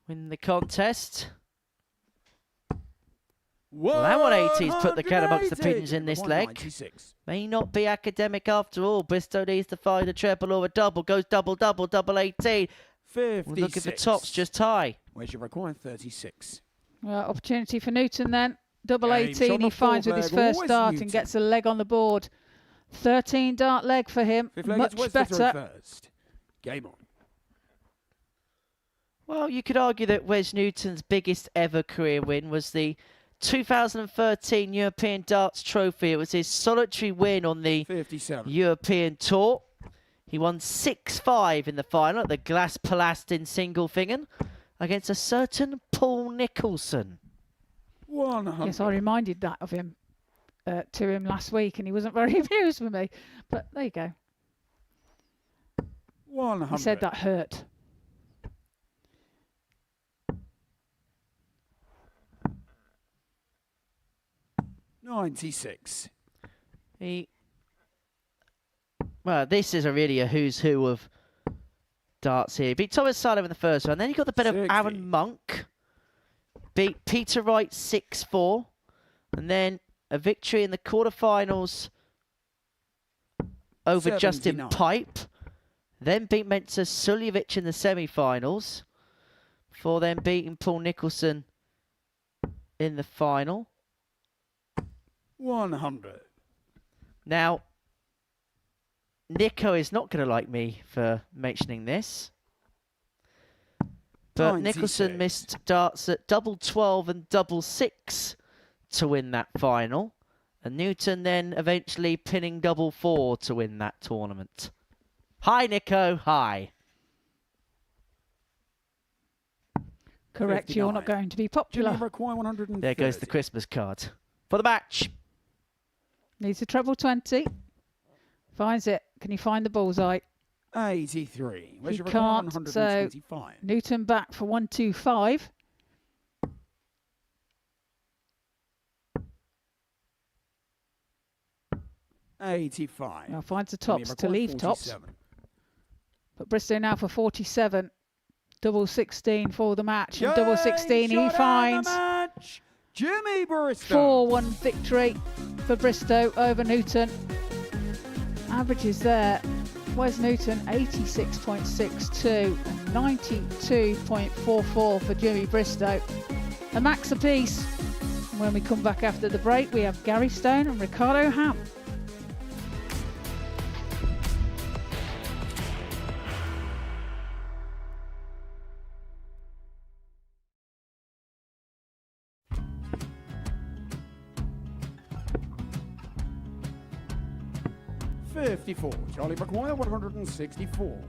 win the contest. Well, that 180's put the cat amongst the pigeons in this leg. 96. May not be academic after all. Bristo needs to find a treble or a double. Goes double, double, double 18. 56. Look at the tops, just high. Where's your require 36? Well, opportunity for Newton then. Double Game 18 shot he on finds full with his leg. first Always dart Newton. and gets a leg on the board. 13 dart leg for him. Fifth leg, Much it's Wes to throw better. first. Game on. Well, you could argue that Wes Newton's biggest ever career win was the 2013 European Darts Trophy. It was his solitary win on the 57. European Tour. He won 6-5 in the final at the Glass Palast in Singlefingen against a certain Paul Nicholson. 100. Yes, I reminded that of him to him last week, and he wasn't very amused with me. But there you go. 100. He said that hurt. $96. Well, this is really a who's who of darts here. Beat Thomas Sullivan in the first round. Then he got the better of 60. Aaron Monk. Beat Peter Wright 6-4. And then a victory in the quarterfinals over Justin 79. Pipe. Then beat Mensa Suljevic in the semi-finals. Before then beating Paul Nicholson in the final. 100. Now, Nico is not going to like me for mentioning this. But 96. Nicholson missed darts at double 12 and double 6 to win that final. And Newton then eventually pinning double 4 to win that tournament. Hi, Nico. Hi. Correct, you're not 59. going to be Jimmy popular. require 130. There goes the Christmas card for the match. Needs a treble 20. Finds it. Can you find the bullseye? 83. Where's He your require can't, so 125? Newton back for 125. $85. Now finds the Jimmy tops to require leave tops. 47. But Bristo now for 47. Double 16 for the match. And double Yay! 16 he Shot out the finds. match. Jimmy Bristo. 4-1 victory for Bristo over Newton. Averages there. Wes Newton 86.62 and 92.44 for Jimmy Bristo. A max apiece. When we come back after the break, we have Gary Stone and Ricardo Ham. $54. Charlie require 164.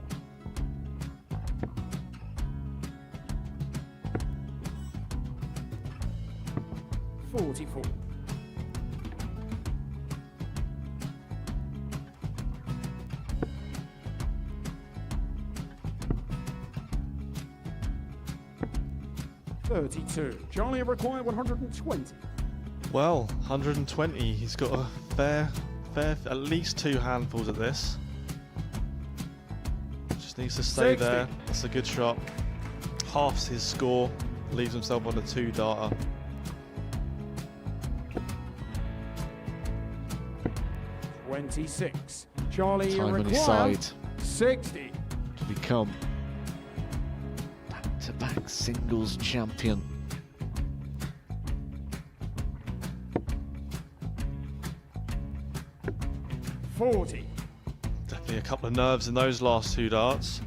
$44. $32. Charlie require 120. Well, 120. He's got a fair, at least 2 handfuls at this. Just needs to stay 60. there. That's a good shot. Halves his score. Leaves himself on a 2-darter. $26. Charlie Time on his require side 60. to become back-to-back singles champion. $40. Definitely a couple of nerves in those last 2 darts.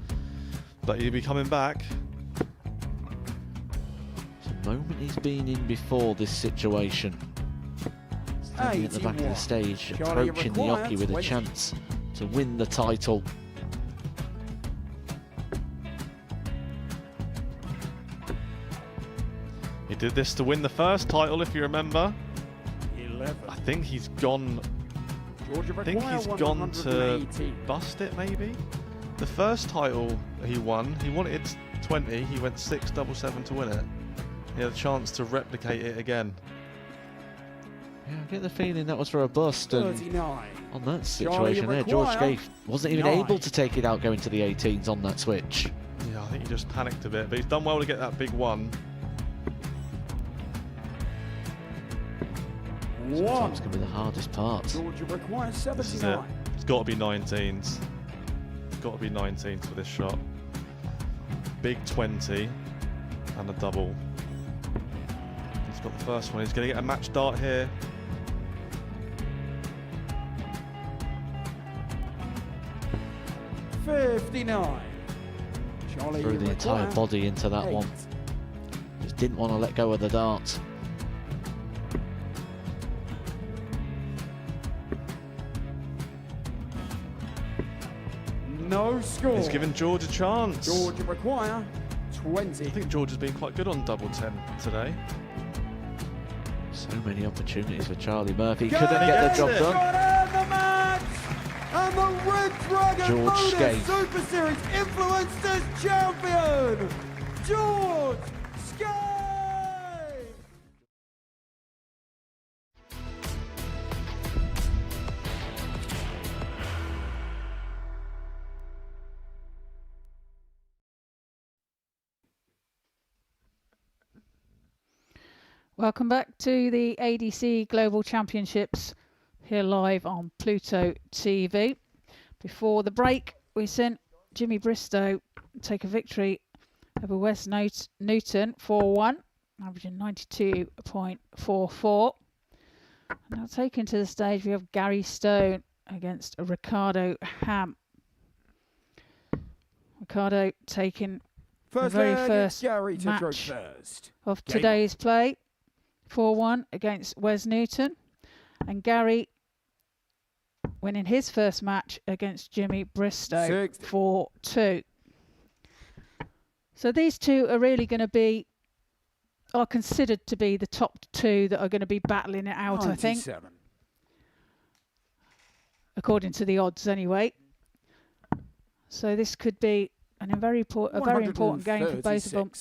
But he'll be coming back. The moment he's been in before this situation. Standing at the back of the 81. stage, Charlie approaching the required Yoki with a 20. chance to win the title. He did this to win the first title, if you remember. 11. I think he's gone. Georgia I think require he's gone to 118. bust it, maybe. The first title he wanted 20. He went 6-7-7 to win it. He had a chance to replicate it again. Yeah, I get the feeling that was for a bust, and 39. on that Charlie situation there, George require Scaife wasn't even 9. able to take it out going to the 18s on that switch. Yeah, I think he just panicked a bit, but he's done well to get that big one. Sometimes can be the hardest part. Georgia requires This is it. 79. It's got to be 19s. It's got to be 19s for this shot. big 20 and a double. He's got the first one. He's going to get a match dart here. $59. Charlie Threw the entire require body into that 8. one. Just didn't want to let go of the dart. No score. He's given George a chance. George require 20. I think George has been quite good on double 10 today. So many opportunities for Charlie Murphy. Go Couldn't get the job it. done. Got in the match. And the Red Dragon George Modus Skate. Super Series Influencers Champion, George Skate. Welcome back to the ADC Global Championships here live on Pluto TV. Before the break, we sent Jimmy Bristo take a victory over Wes Newton 4-1, averaging 92.44. Now taken to the stage, we have Gary Stone against Ricardo Ham. Ricardo taking the very first match of today's play. 4-1 against Wes Newton, and Gary winning his first match against Jimmy Bristo 4-2. So these two are really going to are considered to be the top two that are going to be battling it out, 97. I think. According to the odds anyway. So this could be a very important game for both of them.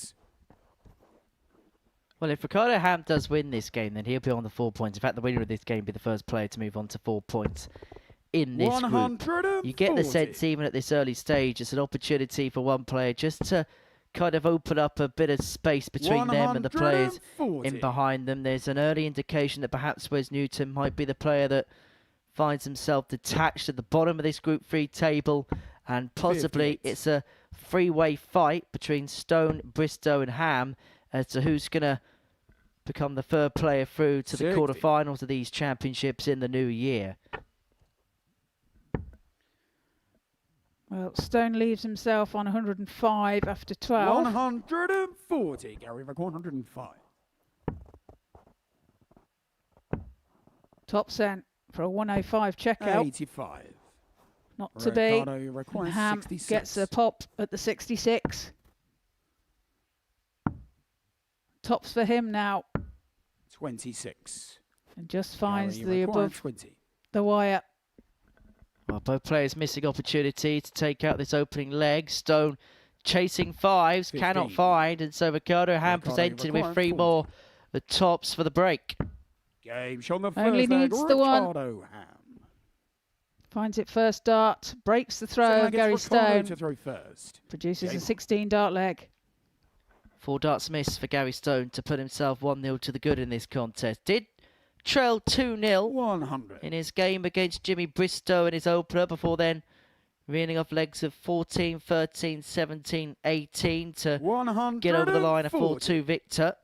Well, if Ricardo Ham does win this game, then he'll be on the 4 points. In fact, the winner of this game will be the first player to move on to 4 points in this group. You get the sense, even at this early stage, it's an opportunity for one player just to kind of open up a bit of space between them and the players in behind them. There's an early indication that perhaps Wes Newton might be the player that finds himself detached at the bottom of this Group 3 table, and possibly it's a three-way fight between Stone, Bristo and Ham as to who's going to become the third player through to the quarterfinals of these championships in the new year. Well, Stone leaves himself on 105 after 12. 140. Gary Rick 105. Top cent for a 105 checkout. 85. Not to be. And Ham 66. gets a pop at the 66. Tops for him now. 26. And just finds the above 20. The wire. Well, both players missing opportunity to take out this opening leg. Stone chasing fives, 15. Cannot find, and so Ricardo Ham presented with 3 more the tops for the break. Game shown the first Only needs the one. Ham. Finds it first dart, breaks the throw. Gary Stone to throw first. Produces a 16 dart leg. 4 darts missed for Gary Stone to put himself 1-0 to the good in this contest. Did trail 2-0 in his game against Jimmy Bristo in his opener, before then reeling off legs of 14, 13, 17, 18 to get over the line, a 4-2 victor.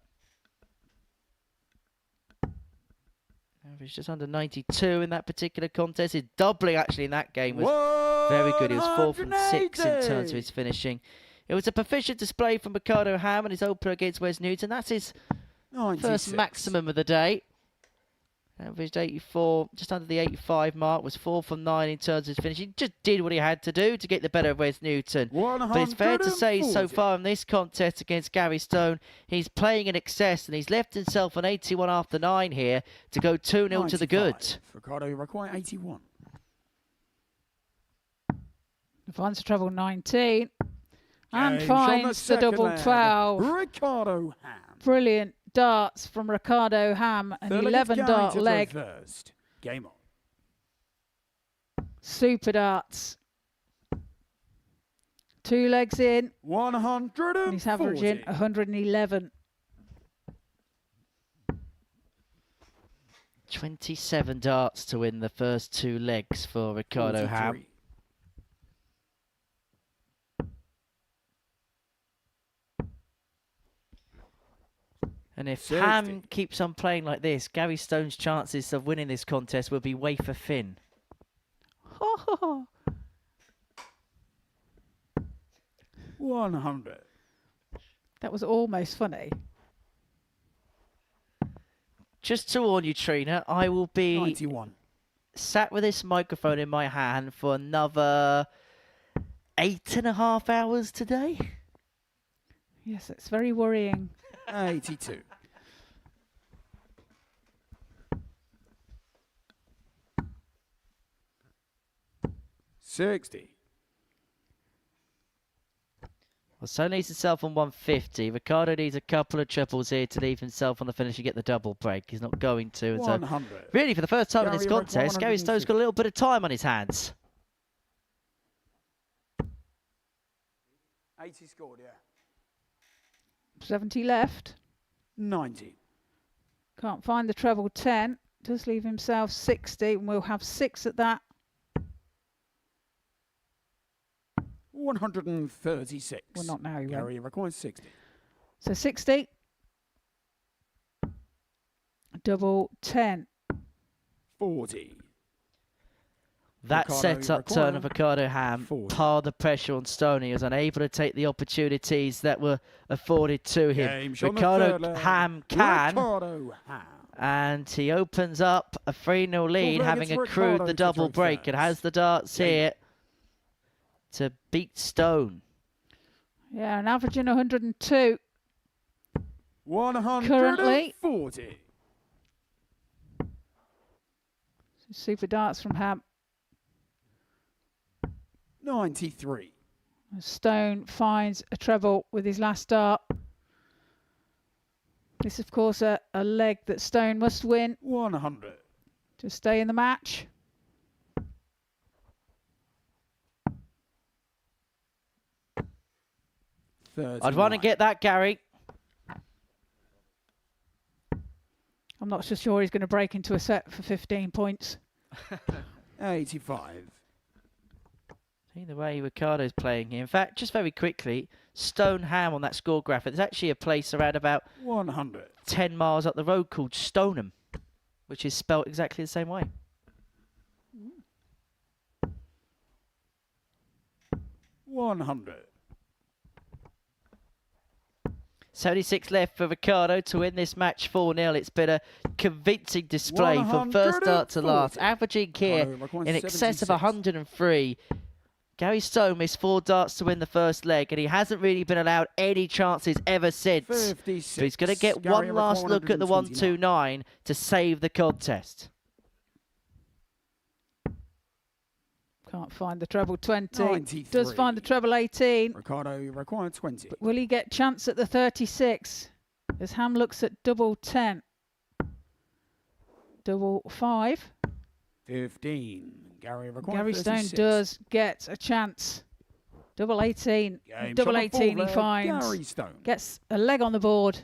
Average just under 92 in that particular contest. His doubling actually in that game was very good. He was 4 from 6 in terms of his finishing. It was a proficient display from Ricardo Ham and his opener against Wes Newton. That's his 96. First maximum of the day. Averaged 84, just under the 85 mark, was 4 from 9 in terms of his finish. He just did what he had to do to get the better of Wes Newton. But it's fair to say so far in this contest against Gary Stone, he's playing in excess and he's left himself an 81 after 9 here to go 2-0 to the good. Ricardo require 81. Finds the treble 19 and finds the double 12. Ricardo Ham. Brilliant darts from Ricardo Ham, an 11 dart leg. First. Game on. Super darts. 2 legs in. 140. And he's averaging 111. 27 darts to win the first 2 legs for Ricardo Ham. And if 60. Ham keeps on playing like this, Gary Stone's chances of winning this contest will be wafer thin. 100. That was almost funny. Just to warn you, Trina, I will be 91. sat with this microphone in my hand for another 8.5 hours today. Yes, it's very worrying. 82. $60. Well, Stone needs himself on 150. Ricardo needs a couple of triples here to leave himself on the finish and get the double break. He's not going to. And so, 100. really, for the first time in this Gary contest, Gary Stone's got a little bit of time on his hands. 80 scored, yeah. 70 left. 90. Can't find the treble 10. Does leave himself 60, and we'll have 6 at that. 136. Well, not now, he won't. Gary requires 60. So 60. Double 10. 40. That Ricardo set up turn of require Ricardo Ham 40. piled the pressure on Stoney. He was unable to take the opportunities that were afforded to him. Game shot on the Ricardo third leg. Ham can. Ricardo Ham. And he opens up a 3-0 lead, leg, having it's accrued Ricardo the to double throw break. And first. has the darts Game. here to beat Stone. Yeah, and averaging 102. 140. Super darts from Ham. 93. Stone finds a treble with his last dart. This, of course, a leg that Stone must win 100. to stay in the match. I'd want to get that, Gary. I'm not so sure he's going to break into a set for 15 points. 85. See the way Ricardo's playing here. In fact, just very quickly, Stone Ham on that score graphic. There's actually a place around about 100. 10 miles up the road called Stoneham, which is spelt exactly the same way. 100. 76 left for Ricardo to win this match 4-0. It's been a convincing display from first start to last. 140. Averaging here in excess of 103. Gary Stone missed 4 darts to win the first leg, and he hasn't really been allowed any chances ever since. 56. So he's going to get one last look at the 129 to save the contest. Can't find the treble 20. 93. Does find the treble 18. Ricardo required 20. But will he get chance at the 36? As Ham looks at double 10. Double 5. 15. Gary required Gary 36. Stone does get a chance. Double 18. Game Double shot on 18 he fourth leg, finds. Gary Stone. Gets a leg on the board.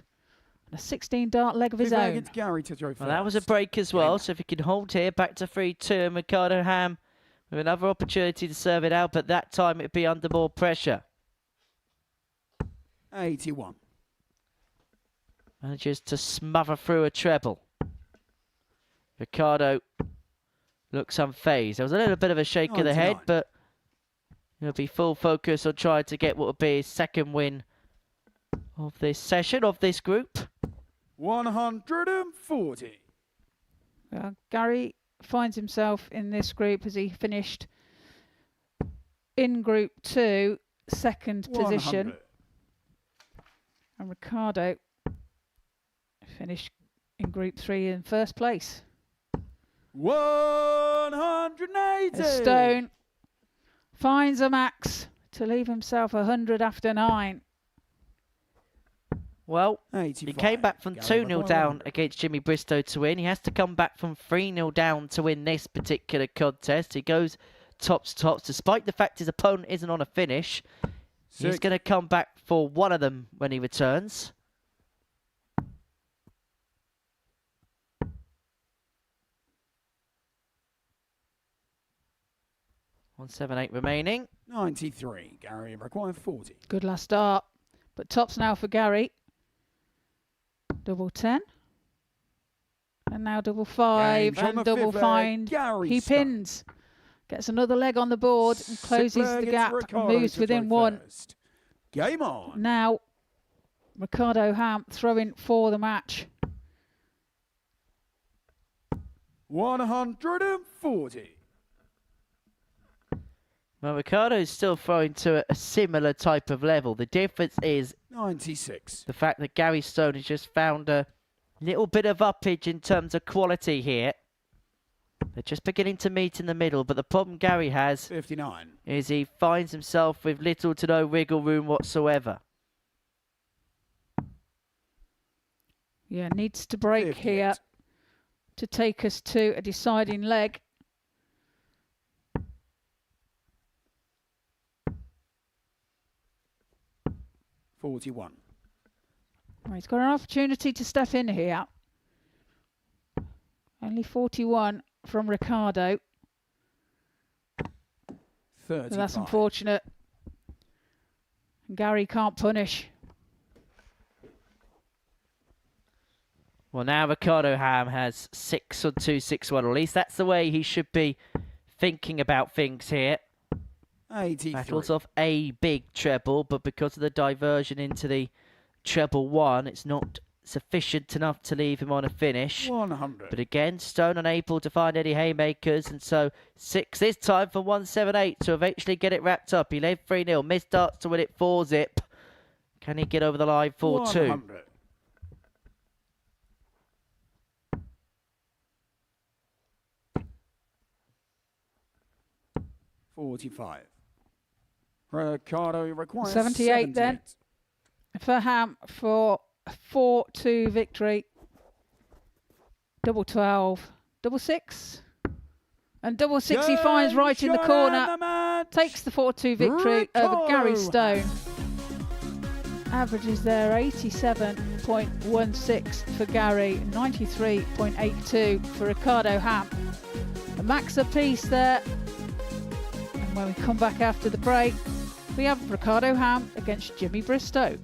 And a 16 dart leg of his Fifth leg own. against Gary to throw Well, that was a first. break as well, so if he can hold here, back to 3-2, and Ricardo Ham with another opportunity to serve it out, but that time it'd be under more pressure. 81. Manages to smother through a treble. Ricardo looks unfazed. There was a little bit of a shake of the head, 99. but he'll be full focus on trying to get what will be his second win of this session, of this group. 140. Gary finds himself in this group as he finished in group 2, second position. 100. And Ricardo finished in group 3 in first place. 180. As Stone finds a max to leave himself 100 after 9. Well, 85. he came back from Gary 2-0 required down 100. against Jimmy Bristo to win. He has to come back from 3-0 down to win this particular contest. He goes tops, despite the fact his opponent isn't on a finish. He's 6. going to come back for one of them when he returns. $178 remaining. 93. Gary required 40. Good last start. But tops now for Gary. Double 10. And now double 5 Games on and the double fifth leg, find. Gary He Stone. pins. Gets another leg on the board and closes Sixth leg, the it's gap. Ricardo Moves to within throw one. first. Game on. Now, Ricardo Ham throwing for the match. 140. Well, Ricardo's still throwing to a similar type of level. The difference is 96. the fact that Gary Stone has just found a little bit of uppage in terms of quality here. They're just beginning to meet in the middle, but the problem Gary has 59. is he finds himself with little to no wiggle room whatsoever. Yeah, needs to break 58. here to take us to a deciding leg. $41. Well, he's got an opportunity to step in here. Only 41 from Ricardo. 35. So that's unfortunate. Gary can't punish. Well, now Ricardo Ham has 6 on 2, 6-1. At least that's the way he should be thinking about things here. 83. Battles off a big treble, but because of the diversion into the treble 1, it's not sufficient enough to leave him on a finish. 100. But again, Stone unable to find any haymakers, and so 6 this time for 178 to eventually get it wrapped up. He led 3-0, missed darts to win it 4-zip. Can he get over the line 4-2? 100. $45. Ricardo requires 78 then for Ham for a 4-2 victory. Double 12, double 6, and double 6 he finds right in the corner. Takes the 4-2 victory over Gary Stone. Averages there 87.16 for Gary, 93.82 for Ricardo Ham. A max apiece there. And when we come back after the break, we have Ricardo Ham against Jimmy Bristo.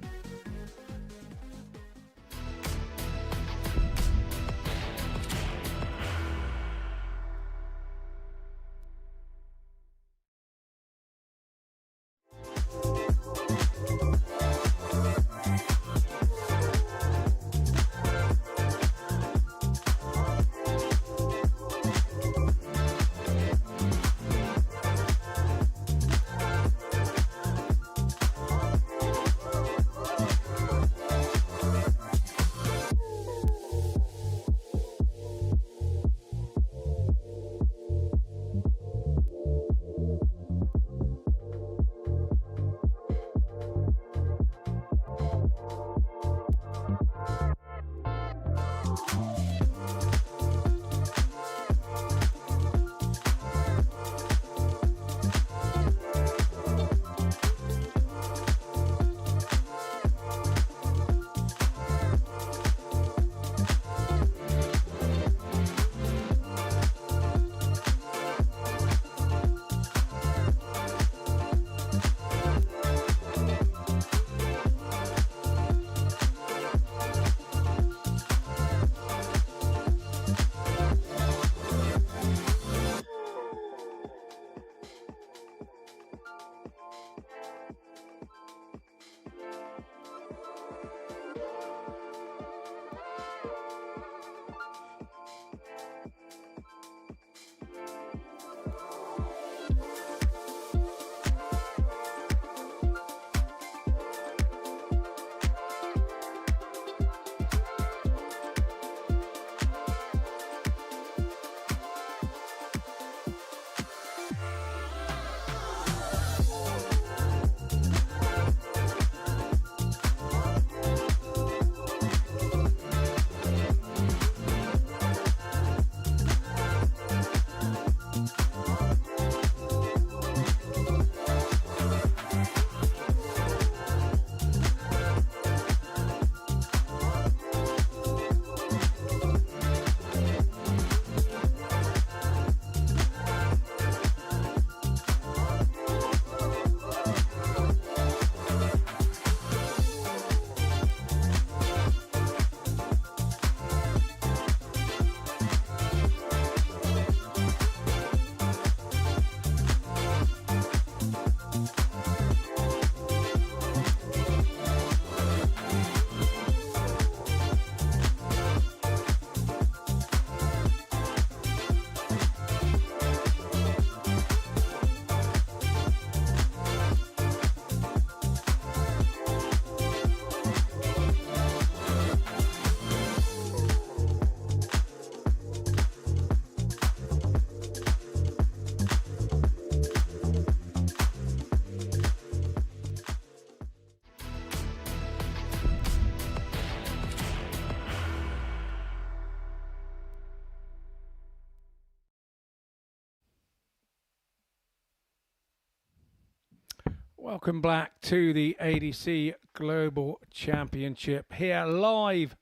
Welcome back to the ADC Global Championship here live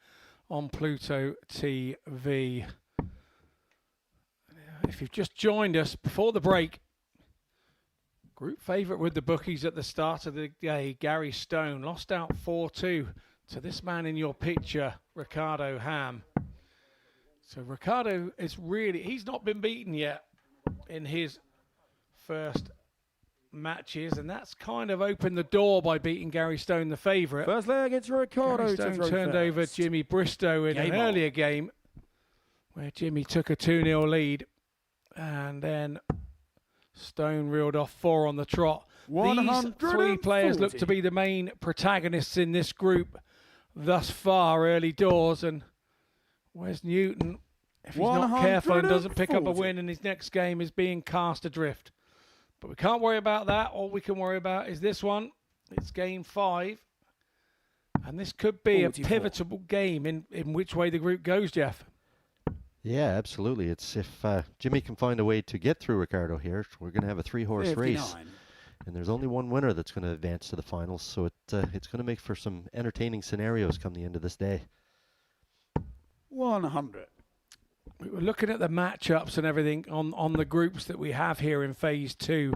on Pluto TV. If you've just joined us before the break, group favourite with the bookies at the start of the day, Gary Stone, lost out 4-2 to this man in your picture, Ricardo Ham. So Ricardo is really, he's not been beaten yet in his first matches, and that's kind of opened the door by beating Gary Stone, the favourite. First leg, it's Ricardo. Gary Stone turned over Jimmy Bristo in an earlier game where Jimmy took a 2-0 lead, and then Stone reeled off 4 on the trot. These 3 players look to be the main protagonists in this group thus far, early doors, and Wes Newton, if he's not careful and doesn't pick up a win in his next game, is being cast adrift. But we can't worry about that. All we can worry about is this one. It's game 5. And this could be 44. A pivotal game in which way the group goes, Jeff. Yeah, absolutely. It's if Jimmy can find a way to get through Ricardo here, we're going to have a 3-horse race. And there's only one winner that's going to advance to the finals. So it's going to make for some entertaining scenarios come the end of this day. 100. We were looking at the matchups and everything on the groups that we have here in phase 2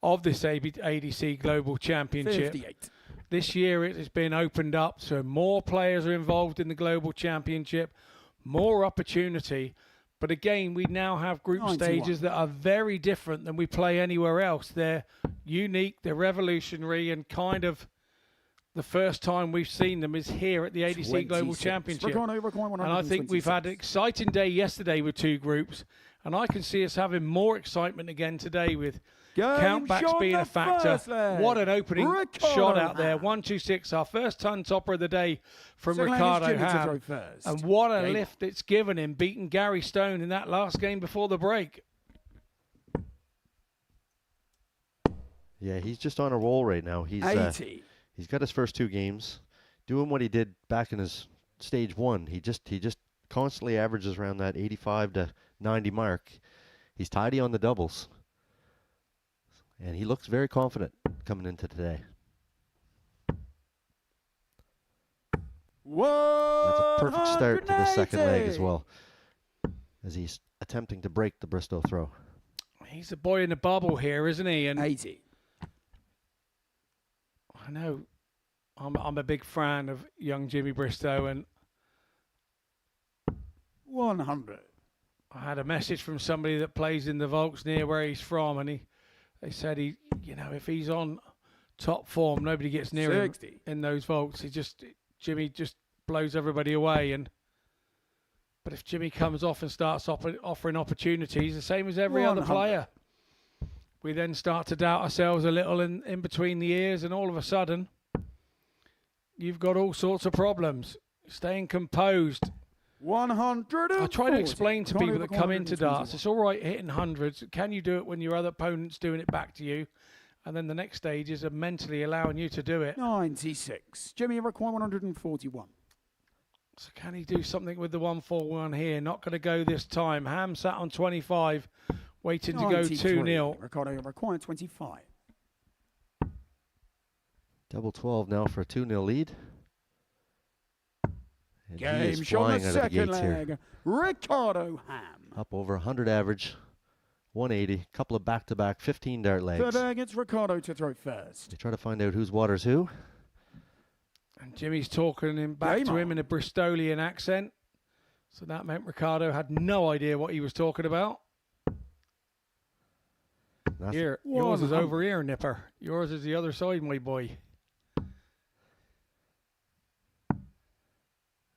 of this ADC Global Championship. 58. This year it has been opened up, so more players are involved in the Global Championship, more opportunity. But again, we now have group 91 stages that are very different than we play anywhere else. They're unique, they're revolutionary, and kind of the first time we've seen them is here at the ADC Global Championship. And I think we've had an exciting day yesterday with 2 groups, and I can see us having more excitement again today with countbacks being a factor. What an opening shot out there. 1-2-6, our first ton topper of the day from Ricardo Ham. And what a lift it's given him, beating Gary Stone in that last game before the break. Yeah, he's just on a roll right now. He's 80. He's got his first 2 games doing what he did back in his stage 1. He just constantly averages around that 85 to 90 mark. He's tidy on the doubles. And he looks very confident coming into today. Whoa! That's a perfect start to the second leg as well, as he's attempting to break the Bristo throw. He's a boy in the bubble here, isn't he? And 80. I know I'm a big fan of young Jimmy Bristo, and 100. I had a message from somebody that plays in the Volks near where he's from, and they said if he's on top form, nobody gets near 60. Him in those Volks. Jimmy just blows everybody away. But if Jimmy comes off and starts offering opportunities, the same as every 100. Other player, we then start to doubt ourselves a little in between the ears, and all of a sudden, you've got all sorts of problems. Staying composed. 100. I try to explain to people that come into darts, it's all right hitting hundreds. Can you do it when your other opponent's doing it back to you? And then the next stage is mentally allowing you to do it. 96. Jimmy require 141. So can he do something with the 141 here? Not going to go this time. Ham sat on 25. Waiting to go 2-0. Ricardo required 25. Double 12 now for a 2-0 lead. And game shot the second leg. Here. Ricardo Ham. Up over 100 average. 180. Couple of back-to-back 15 dart legs. Third leg, it's Ricardo to throw first. They try to find out whose water's who. And Jimmy's talking him back to him in a Bristolian accent. So that meant Ricardo had no idea what he was talking about. Here, yours is over here, Nipper. Yours is the other side, my boy.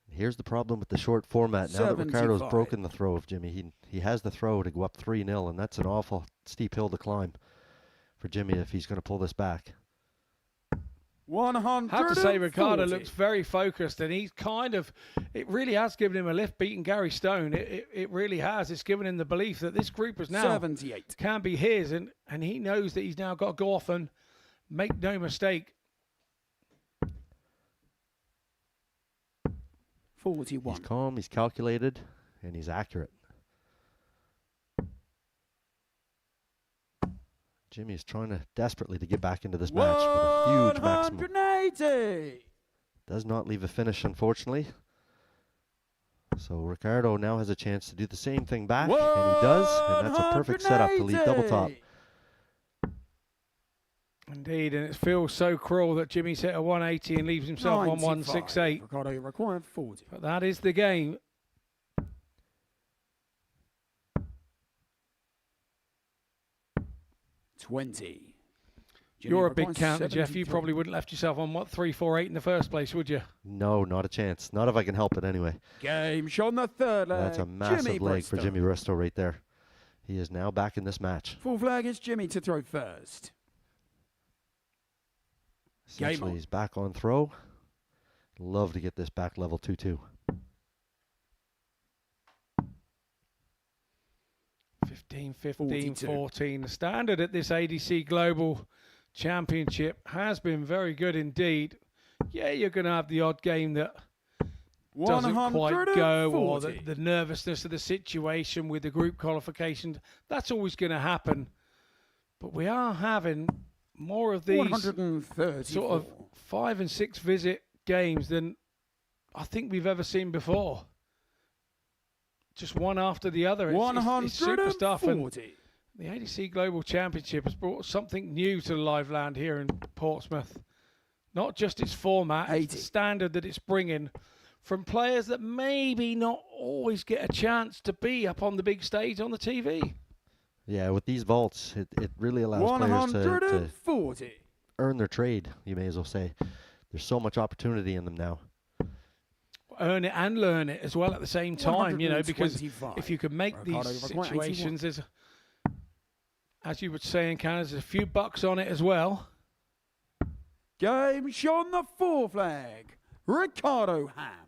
Here's the problem with the short format. Now that Ricardo's broken the throw of Jimmy, he has the throw to go up 3-0, and that's an awful steep hill to climb for Jimmy if he's going to pull this back. 100. I have to say, Ricardo looks very focused, and he's it really has given him a lift beating Gary Stone. It really has. It's given him the belief that this group is now 78. Can be his, and he knows that he's now got to go off and make no mistake. 41. He's calm, he's calculated, and he's accurate. Jimmy is trying desperately to get back into this match with a huge maximum. 180. Does not leave a finish, unfortunately. So Ricardo now has a chance to do the same thing back, and he does, and that's a perfect setup to lead double top. Indeed, and it feels so cruel that Jimmy's hit a 180 and leaves himself on 168. Ricardo required 40. But that is the game. Jimmy You're a big requires counter, Jeff. You 73. probably wouldn't left yourself on, what, 348 in the first place, would you? No, not a chance. Not if I can help it anyway. Game shot on the third leg. That's a massive Jimmy leg for Bristo. Jimmy Bristo right there. He is now back in this match. Full flag is Jimmy to throw first. Essentially, on. he's back on throw. Love to get this back level 2-2. 15, 15, 14. The standard at this ADC Global Championship has been very good indeed. Yeah, you're going to have the odd game that doesn't quite go, or the nervousness of the situation with the group qualifications. That's always going to happen. But we are having more of these 134. sort of 5 and 6 visit games than I think we've ever seen before. Just one after the other. It's super stuff. And the ADC Global Championship has brought something new to the live land here in Portsmouth. Not just its format, it's the standard that it's bringing from players that maybe not always get a chance to be up on the big stage on the TV. Yeah, with these vaults, it really allows players to earn their trade, you may as well say. There's so much opportunity in them now. Earn it and learn it as well at the same time, you know, because if you could make these situations, there's, as you would say in Canada, there's a few bucks on it as well. Game shot on the full flag. Ricardo Ham.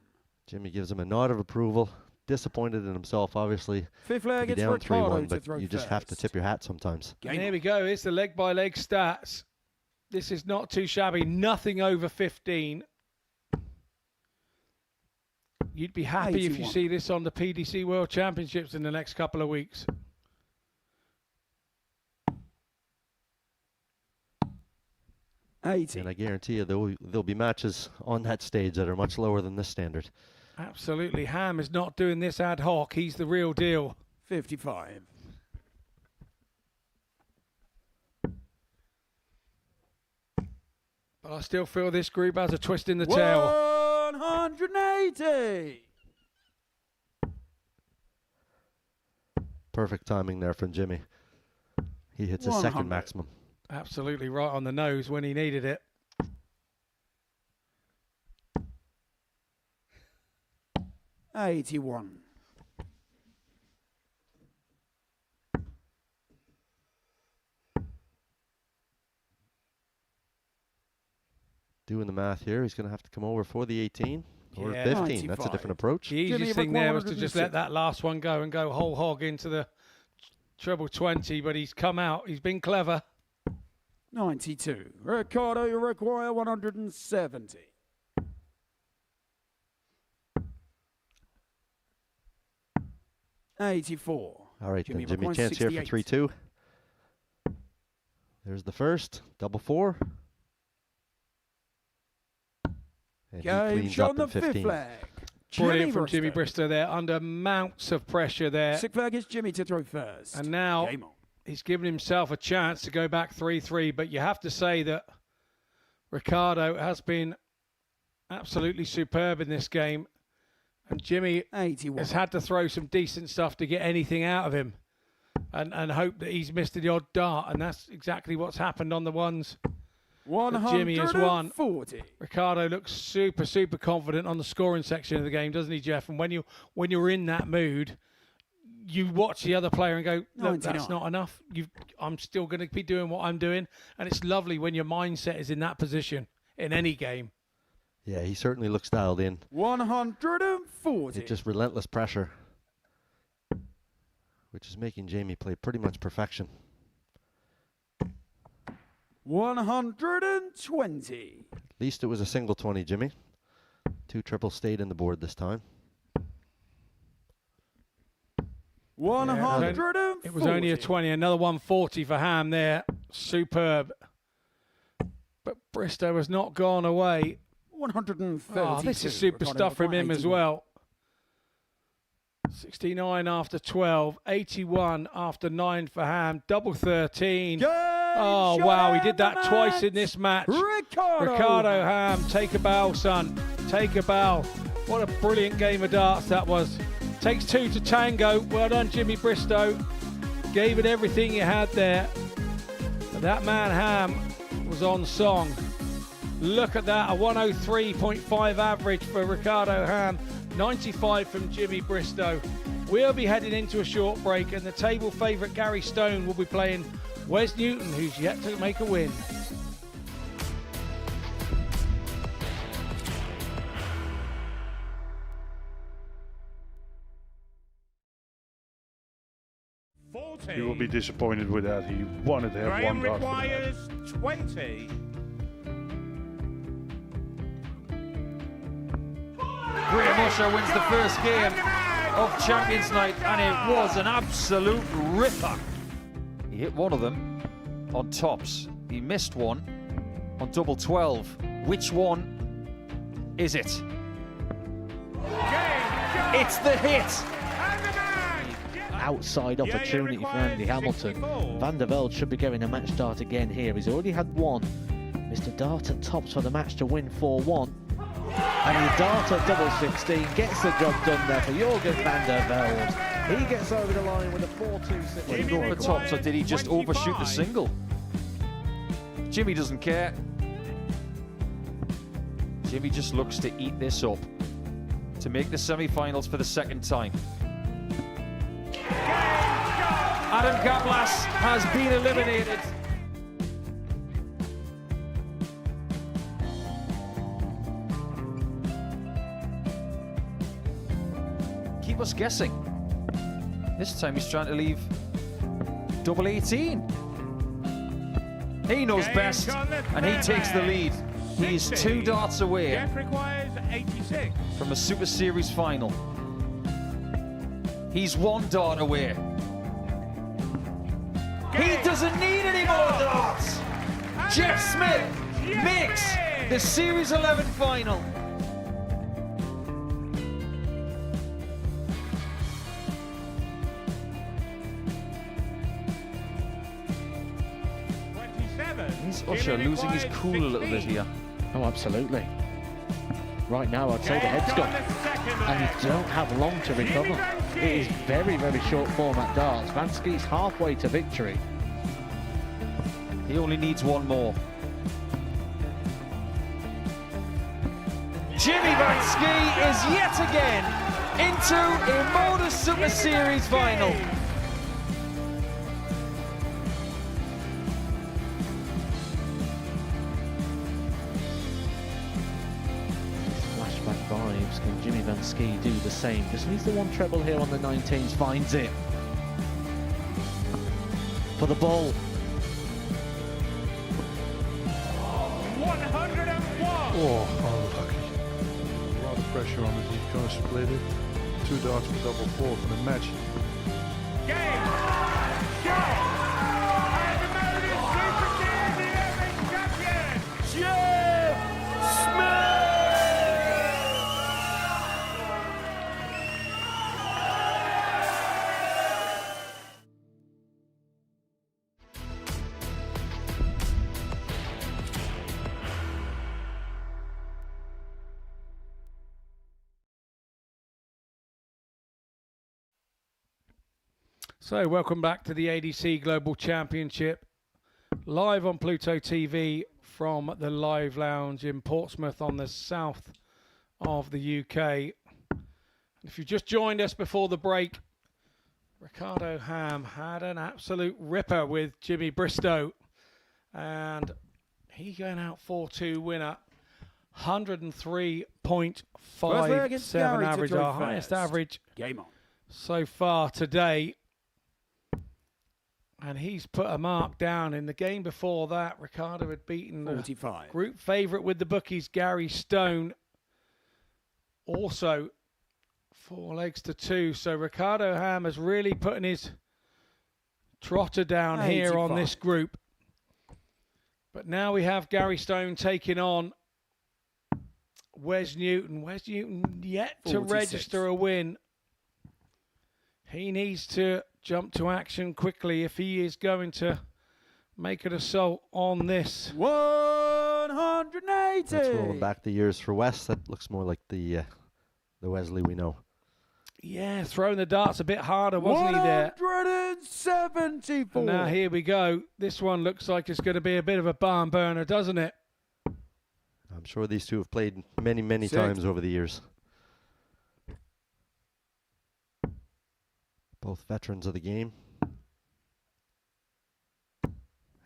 Jimmy gives him a nod of approval. Disappointed in himself, obviously. Fifth leg, to be it's down Ricardo 3-1, but you just have to tip your hat sometimes. And here we go. Here's the leg-by-leg stats. This is not too shabby. Nothing over 15. You'd be happy if you see this on the PDC World Championships in the next couple of weeks. And I guarantee you there'll be matches on that stage that are much lower than this standard. Absolutely. Ham is not doing this ad hoc. He's the real deal. 55. But I still feel this group has a twist in the tail. 180. Perfect timing there from Jimmy. He hits his second maximum. Absolutely right on the nose when he needed it. $81. Doing the math here, he's going to have to come over for the 18 or 15. 95. That's a different approach. The easiest thing there was to just let that last one go and go whole hog into the treble 20, but he's come out. He's been clever. 92. Ricardo, you require 170. $84. All right, Jimmy then Jimmy, requires chance here for 68. 3-2. There's the first, double 4. And he Game cleans shot up on the in fifth 15. flag. Brilliant from Jimmy Bristo there, under mounts of pressure there. Sixth flag is Jimmy to throw first. And now Game on. he's given himself a chance to go back 3-3, but you have to say that Ricardo has been absolutely superb in this game. And Jimmy 81. has had to throw some decent stuff to get anything out of him and hope that he's missed the odd dart. And that's exactly what's happened on the ones that Jimmy has won. 140. Ricardo looks super, super confident on the scoring section of the game, doesn't he, Jeff? And when you're in that mood, you watch the other player and go, look, that's not enough. I'm still going to be doing what I'm doing. And it's lovely when your mindset is in that position in any game. Yeah, he certainly looks dialed in. 140. It's just relentless pressure, which is making Jamie play pretty much perfection. 120. At least it was a single 20, Jimmy. 2 triples stayed in the board this time. 140. It was only a 20, another 140 for Ham there. superb. But Bristo has not gone away. 130. Oh, this is super stuff from him as well. 69 after 12, 81 after 9 for Ham, double 13. Oh, wow, he did that twice in this match. Ricardo Ham, take a bow, son. Take a bow. What a brilliant game of darts that was. Takes two to tango. Well done, Jimmy Bristo. Gave it everything you had there. But that man Ham was on song. Look at that, a 103.5 average for Ricardo Ham, 95 from Jimmy Bristo. We'll be heading into a short break, and the table favourite Gary Stone will be playing Wes Newton, who's yet to make a win. You will be disappointed with that. He wanted to have Graham one dart for the match. requires 20. Graham Usher wins the first game of Champions Night, and it was an absolute ripper. He hit one of them on tops. He missed one on double 12. Which one is it? It's the hit. Outside opportunity for Andy Hamilton. Van der Velde should be getting a match start again here. He's already had one. Mr. Dart at tops for the match to win 4-1. And the Dart at double 16 gets the job done there for Jurgen van der Velde. He gets over the line with a 4-2. Did he go for tops, or did he just overshoot the single? Jimmy doesn't care. Jimmy just looks to eat this up to make the semi-finals for the second time. Adam Kaplas has been eliminated. Keep us guessing. This time he's trying to leave double 18. He knows best, and he takes the lead. He is 2 darts away Requires 86. from a Super Series final. He's 1 dart away. He doesn't need any more darts. Jeff Smith makes the Series 11 final. Is Usher losing his cool a little bit here? Oh, absolutely. Right now, I'd say the head's gone. And you don't have long to recover. It is very, very short format darts. Vansky's halfway to victory. He only needs one more. Jimmy Vansky is yet again into a Modus Super Series final. Flashback vibes. Can Jimmy Vansky do the same? Just needs the one treble here on the 19s. Finds it. For the ball. 101. Oh, unlucky. A lot of pressure on it. He's going to split it. 2 darts for double 4 for the match. Game. Shot. And the Modus Super Series 11 champion, Jeff Smith. So, welcome back to the ADC Global Championship, live on Pluto TV from the Live Lounge in Portsmouth on the south of the UK. If you just joined us before the break, Ricardo Ham had an absolute ripper with Jimmy Bristo, and he going out 4-2 winner, 103.57 average, our highest average Game on. so far today. And he's put a mark down. In the game before that, Ricardo had beaten 45. the group favourite with the bookies, Gary Stone. Also, 4 legs to 2. So Ricardo Ham has really putting his trotter down here on this group. But now we have Gary Stone taking on Wes Newton. Wes Newton yet to 46. register a win. He needs to jump to action quickly if he is going to make an assault on this. 180. That's rolling back the years for Wes. That looks more like the Wesley we know. Yeah, throwing the darts a bit harder, wasn't he there? 174. And now here we go. This one looks like it's going to be a bit of a barn burner, doesn't it? I'm sure these two have played many, many times over the years. Both veterans of the game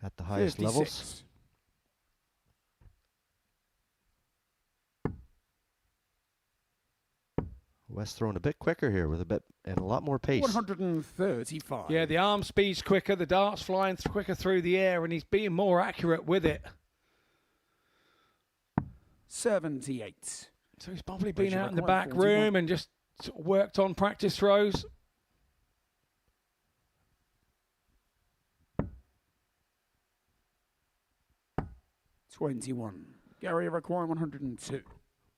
at the highest 56. levels. West throwing a bit quicker here with a bit and a lot more pace. 135. Yeah, the arm speed's quicker, the dart's flying quicker through the air, and he's being more accurate with it. 78. So he's probably been Richard out in the McQuarrie, back 41. room and just sort of worked on practice throws. $21. Gary requiring 102.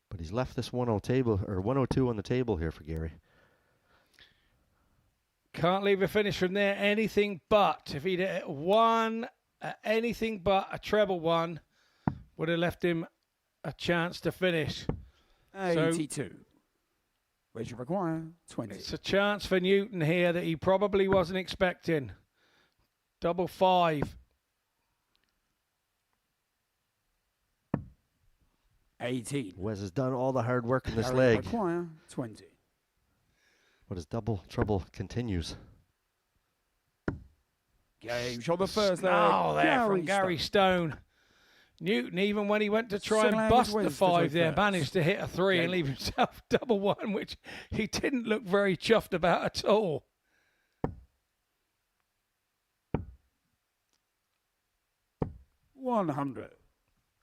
But he's left this 102 on the table here for Gary. Can't leave a finish from there. Anything but. If he'd won anything but a treble one, would have left him a chance to finish. 82. Where's your require? 20. It's a chance for Newton here that he probably wasn't expecting. Double five. 18. Wes has done all the hard work in this Gary leg, require 20. but his double trouble continues. Game shot the first leg. Oh, there from Gary Stone. Newton, even when he went to try and bust the five there, managed to hit a three and leave himself double one, which he didn't look very chuffed about at all. $100.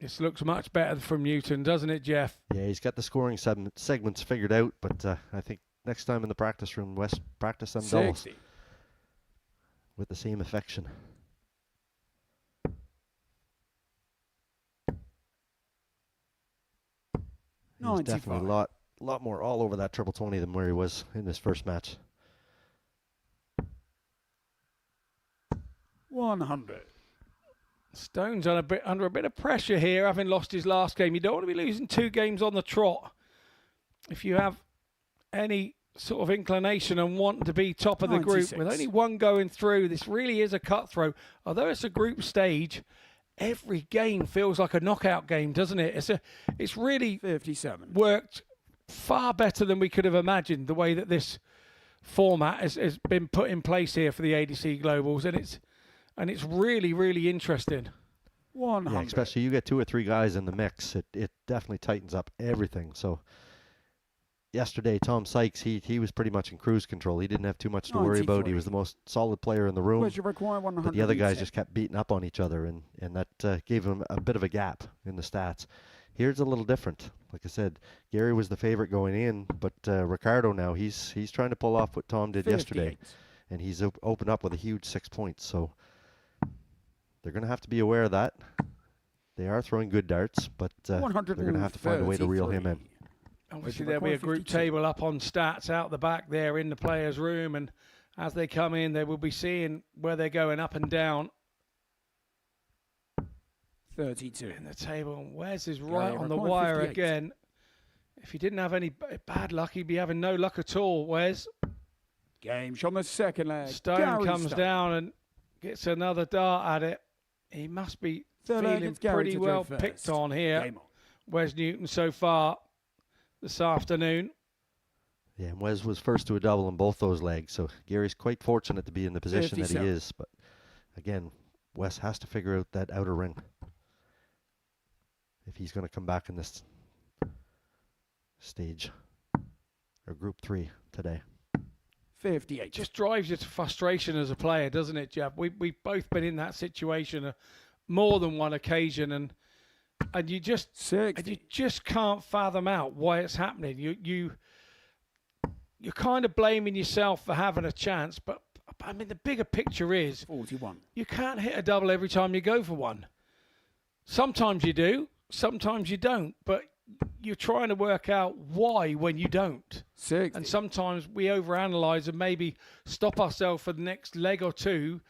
This looks much better from Newton, doesn't it, Jeff? Yeah, he's got the scoring segments figured out, but I think next time in the practice room, Wes practice them doubles 60. with the same affection. He's definitely a lot more all over that triple 20 than where he was in his first match. 100. Stone's under a bit of pressure here, having lost his last game. You don't want to be losing 2 games on the trot. If you have any sort of inclination and want to be top of the group, with only one going through, this really is a cutthroat. Although it's a group stage, every game feels like a knockout game, doesn't it? It's really 57. Worked far better than we could have imagined, the way that this format has been put in place here for the ADC Globals, and it's really, really interesting. 100. Yeah, especially you get 2 or 3 guys in the mix, it definitely tightens up everything. So yesterday, Tom Sykes, he was pretty much in cruise control. He didn't have too much to worry about. He was the most solid player in the room. But the other guys just kept beating up on each other, and that gave him a bit of a gap in the stats. Here's a little different. Like I said, Gary was the favorite going in, but Ricardo now, he's trying to pull off what Tom did 58. yesterday, and he's opened up with a huge 6 points. So they're going to have to be aware of that. They are throwing good darts, but they're going to have to find a way to reel him in. Obviously, there'll be a group table up on stats out the back there in the players' room, and as they come in, they will be seeing where they're going up and down 32. in the table. And Wes is right on the wire 58. again. If he didn't have any bad luck, he'd be having no luck at all, Wes. Game shot on the second leg. Stone Gary comes Stone. down and gets another dart at it. He must be Third leg, feeling it's Gary pretty to well go picked first. on here. Game on. Wes Newton so far this afternoon. Yeah, and Wes was first to a double in both those legs, so Gary's quite fortunate to be in the position that he 57. is. But again, Wes has to figure out that outer ring if he's going to come back in this stage, or group 3 today. 58. Just drives you to frustration as a player, doesn't it, Jeff? We've both been in that situation more than one occasion, and you just can't fathom out why it's happening. You're kind of blaming yourself for having a chance, but I mean the bigger picture is 41. you can't hit a double every time you go for one. Sometimes you do, sometimes you don't, but you're trying to work out why when you don't. 60. And sometimes we overanalyze and maybe stop ourselves for the next leg or two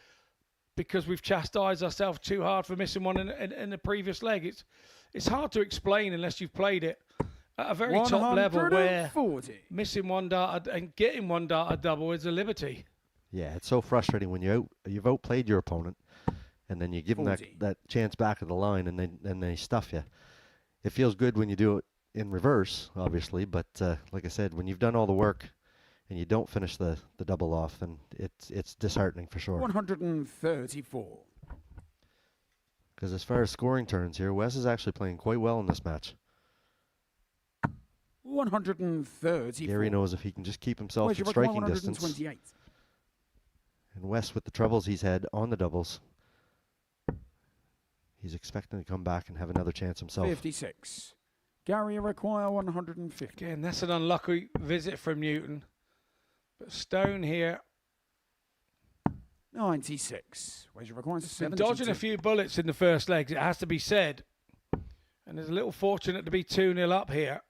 because we've chastised ourselves too hard for missing one in the previous leg. It's hard to explain unless you've played it at a very top level where missing one dart and getting one dart double is a liberty. Yeah, it's so frustrating when you've outplayed your opponent, and then you give them that chance back at the line, and they stuff you. It feels good when you do it in reverse, obviously, but like I said, when you've done all the work and you don't finish the double off, then it's disheartening for sure. 134. Because as far as scoring turns here, Wes is actually playing quite well in this match. 134. Gary knows if he can just keep himself in striking distance. And Wes, with the troubles he's had on the doubles, he's expecting to come back and have another chance himself. 56. Gary require 150. Again, that's an unlucky visit from Newton. But Stone here 96. Where's your requirement? been dodging a few bullets in the first legs, it has to be said. And it's a little fortunate to be 2-0 up here.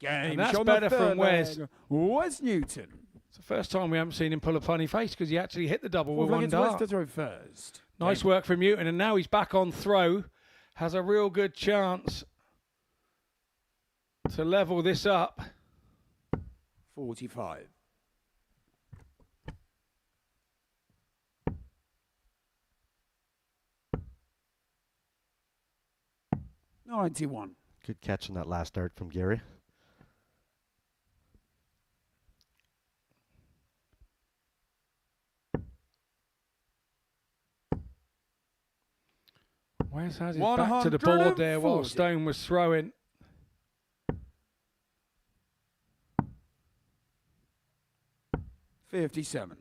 And that's better from Wes. Wes Newton. It's the first time we haven't seen him pull a punny face because he actually hit the double with one dart. Wes to throw first. Nice work from Newton, and now he's back on throw. Has a real good chance to level this up. 45. $91. Good catch on that last dart from Gary. Wes has his back to the board there while Stone was throwing. $57.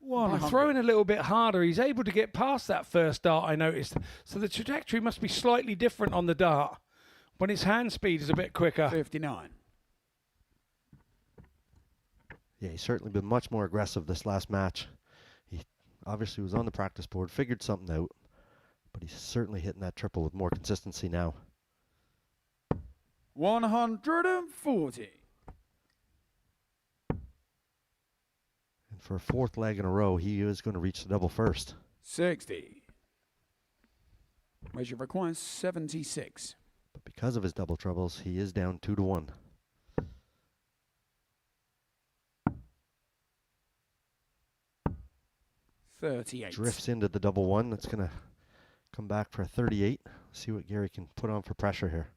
By throwing a little bit harder, he's able to get past that first dart, I noticed. So the trajectory must be slightly different on the dart when his hand speed is a bit quicker. 59. Yeah, he's certainly been much more aggressive this last match. He obviously was on the practice board, figured something out, but he's certainly hitting that triple with more consistency now. 140. And for a fourth leg in a row, he is going to reach the double first. 60. Measure requires 76. But because of his double troubles, he is down 2-1. $38. Drifts into the double one. That's going to come back for a 38. See what Gary can put on for pressure here.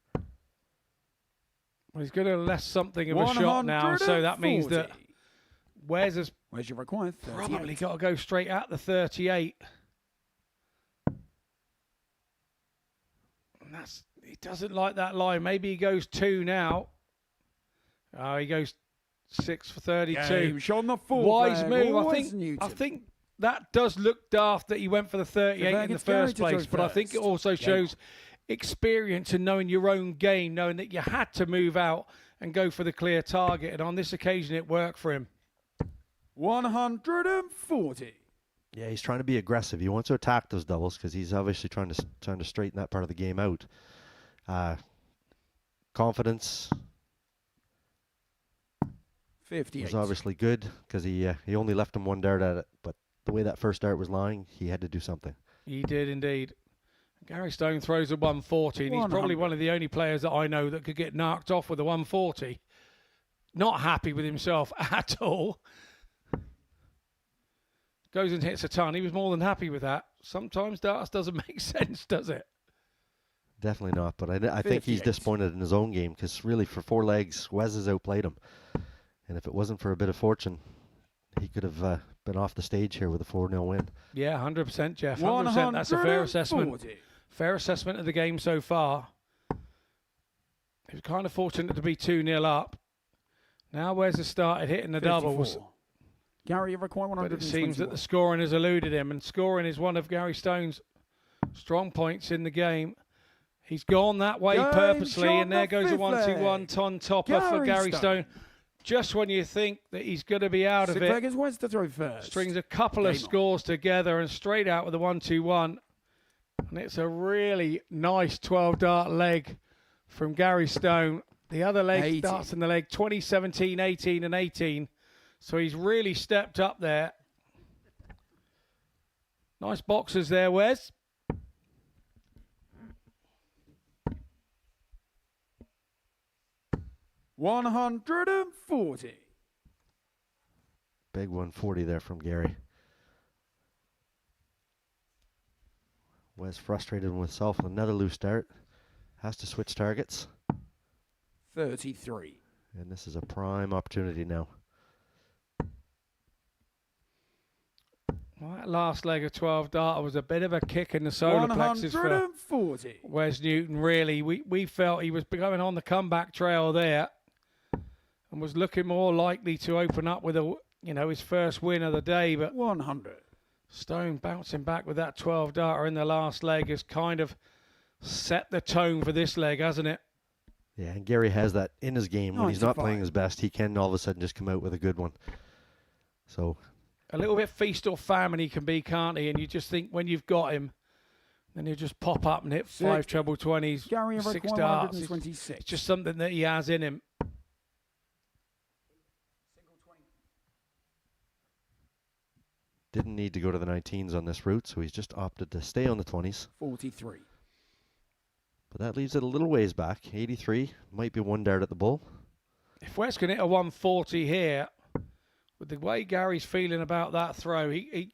Well, he's going to less something of a shot now, so that means that Wes has probably got to go straight at the 38. And he doesn't like that line. Maybe he goes 2 now. Oh, he goes 6 for 32. Wise move. I think that does look daft that he went for the 38 in the first place, but I think it also shows experience and knowing your own game, knowing that you had to move out and go for the clear target, and on this occasion it worked for him. 140. Yeah, he's trying to be aggressive. He wants to attack those doubles because he's obviously trying to straighten that part of the game out. Confidence 58. was obviously good because he only left him one dart at it, but the way that first dart was lying, he had to do something. He did indeed. Gary Stone throws a 140, and he's probably one of the only players that I know that could get knocked off with a 140. Not happy with himself at all. Goes and hits a ton. He was more than happy with that. Sometimes darts doesn't make sense, does it? Definitely not, but I think he's disappointed in his own game because really for 4 legs, Wes has outplayed him. And if it wasn't for a bit of fortune, he could have been off the stage here with a 4-0 win. Yeah, 100%, Jeff. 100%. That's a fair assessment. Fair assessment of the game so far. He was kind of fortunate to be 2-0 up. Now Wes has started hitting the 54. doubles. Gary, you require 121. But it seems that the scoring has eluded him, and scoring is one of Gary Stone's strong points in the game. He's gone that way Game purposely, shot and there the goes a fifth 1-2-1 leg. ton topper for Gary Stone. Just when you think that he's going to be out of Six it, leggers West to throw first. strings a couple of Game on. scores together and straight out with a 1-2-1. And it's a really nice 12-dart leg from Gary Stone. The other leg 80. starts in the leg 20, 17, 18, and 18. So he's really stepped up there. Nice boxes there, Wes. $140. Big 140 there from Gary. Wes frustrated with himself with another loose dart. Has to switch targets. 33. And this is a prime opportunity now. Well, that last leg of 12-dart was a bit of a kick in the solar plexus for 140. Wes Newton, really. We felt he was going on the comeback trail there and was looking more likely to open up with his first win of the day. But 100. Stone bouncing back with that 12-darter in the last leg has kind of set the tone for this leg, hasn't it? Yeah, and Gary has that in his game. When he's not 95. playing his best, he can all of a sudden just come out with a good one. So A little bit feast or famine he can be, can't he? And you just think when you've got him, then he'll just pop up and hit 5 treble 20s, Gary 6 darts. 126. It's just something that he has in him. didn't need to go to the 19s on this route, so he's just opted to stay on the 20s. 43. But that leaves it a little ways back. 83 might be one dart at the bull. If West can hit a 140 here, with the way Gary's feeling about that throw, he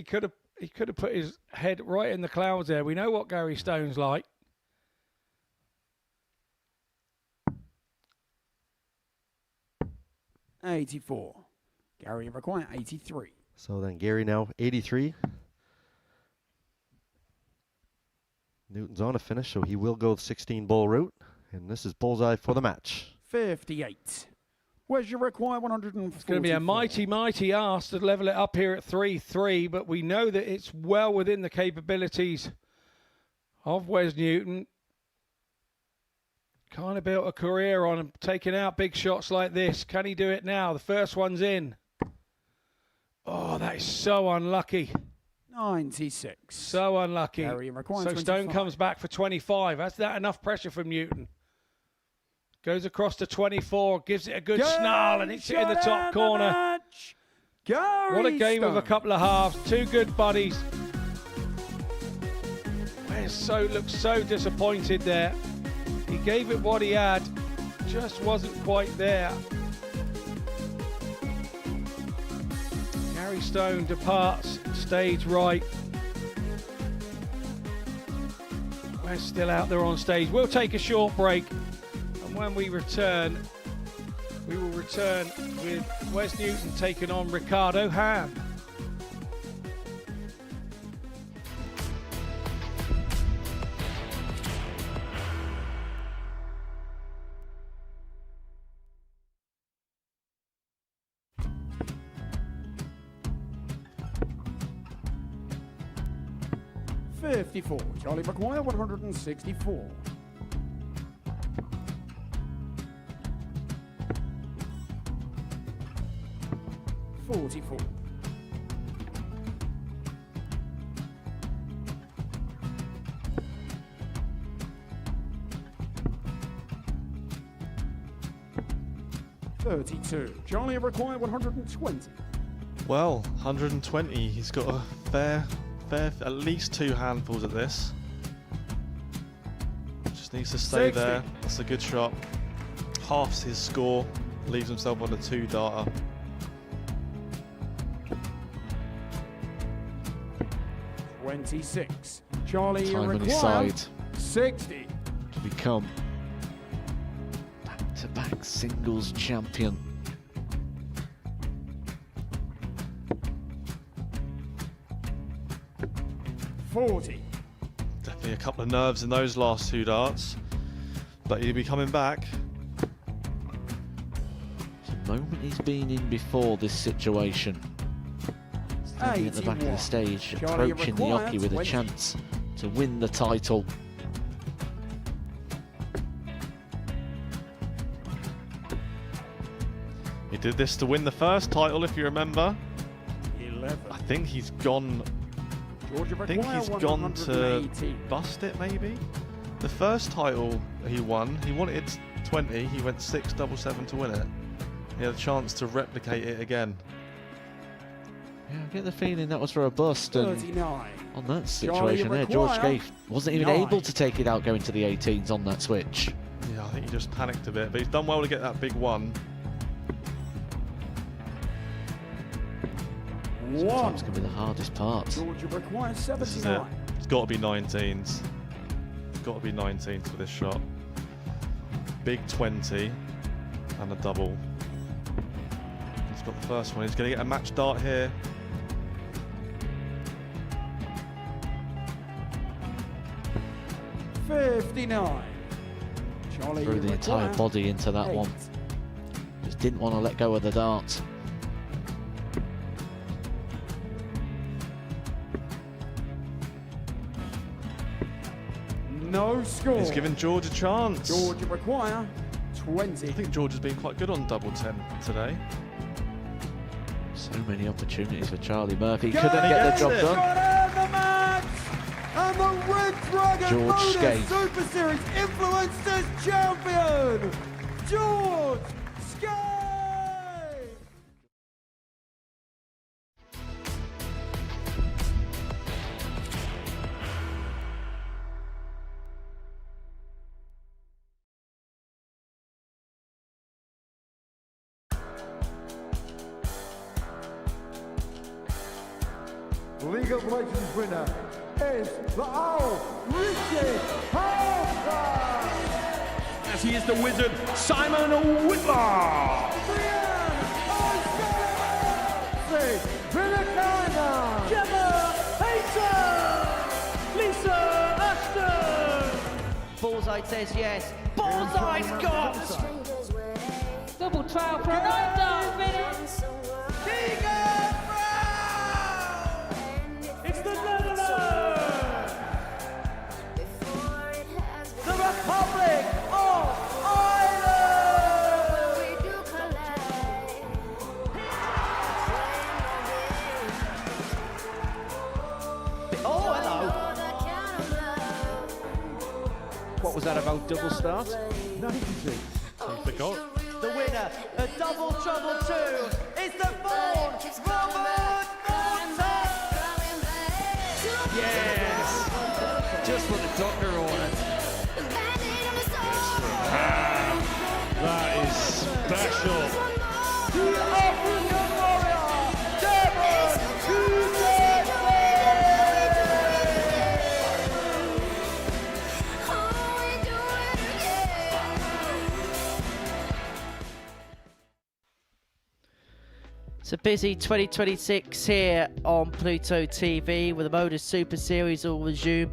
could have put his head right in the clouds there. We know what Gary Stone's like. $84. Gary require 83. So then Gary now 83. Newton's on a finish, so he will go the 16 bull route. And this is bullseye for the match. 58. Where's your require 140? It's going to be a mighty ask to level it up here at 3-3, but we know that it's well within the capabilities of Wes Newton. Kind of built a career on him, taking out big shots like this. Can he do it now? The first one's in. Oh, that is so unlucky. 96. So unlucky. Gary require So 25. Stone comes back for 25. That's that enough pressure from Newton. Goes across to 24, gives it a good snarl, and it's in the top corner. What a game of a couple of halves. Two good buddies. Wes looks so disappointed there. He gave it what he had, just wasn't quite there. Gary Stone departs stage right. Wes still out there on stage. We'll take a short break. When we return, we will return with Wes Newton taking on Ricardo Ham. $54. Charlie require 164. $44. $32. Charlie require 120. Well, 120. He's got a fair, at least two handfuls at this. Just needs to stay 60. there. That's a good shot. Halves his score. Leaves himself on a 2-darter. $26. Charlie Time on his require side 60. to become back-to-back singles champion. $40. Definitely a couple of nerves in those last two darts. But he'll be coming back. The moment he's been in before this situation. Standing at the back of the stage, Charlie approaching the requires Yoki with a 20. chance to win the title. did this to win the first title, if you remember. 11. I think he's gone. Georgia I think he's gone to bust it, maybe. The first title he won it 20. He went 6-7-7 to win it. He had a chance to replicate it again. Yeah, I get the feeling that was for a bust. And 39. on that situation there, George Gage wasn't even able to take it out going to the 18s on that switch. Yeah, I think he just panicked a bit, but he's done well to get that big one. Sometimes can be the hardest part. Georgia requires This is it. 79. It's got to be 19s. It's got to be 19s for this shot. Big 20 and a double. He's got the first one. He's going to get a match dart here. $59. Charlie, Threw you the entire require body into that 8. one. Just didn't want to let go of the dart. No score. He's given George a chance. Georgia require 20. I think George has been quite good on double 10 today. So many opportunities for Charlie Murphy. Go Couldn't get the job done. The match! And the Red Dragon George Modus Skate. Super Series Influencers Champion, George Skate! League of Legends winner is the Owl, Richard Halford! As he is the wizard, Simon Whitlaw. Bullseye says yes. Bullseye's got! Double trial for a 9-dart minute. It's the Netherlands! The Republic of Ireland! Oh, hello. What was that about double start? 96. He forgot. The winner, a double trouble 2, is the born Robert Montage! Yes! Just what the doctor ordered. That is special. The African warrior, Devon Hussein! It's a busy 2026 here on Pluto TV, with the Modus Super Series will resume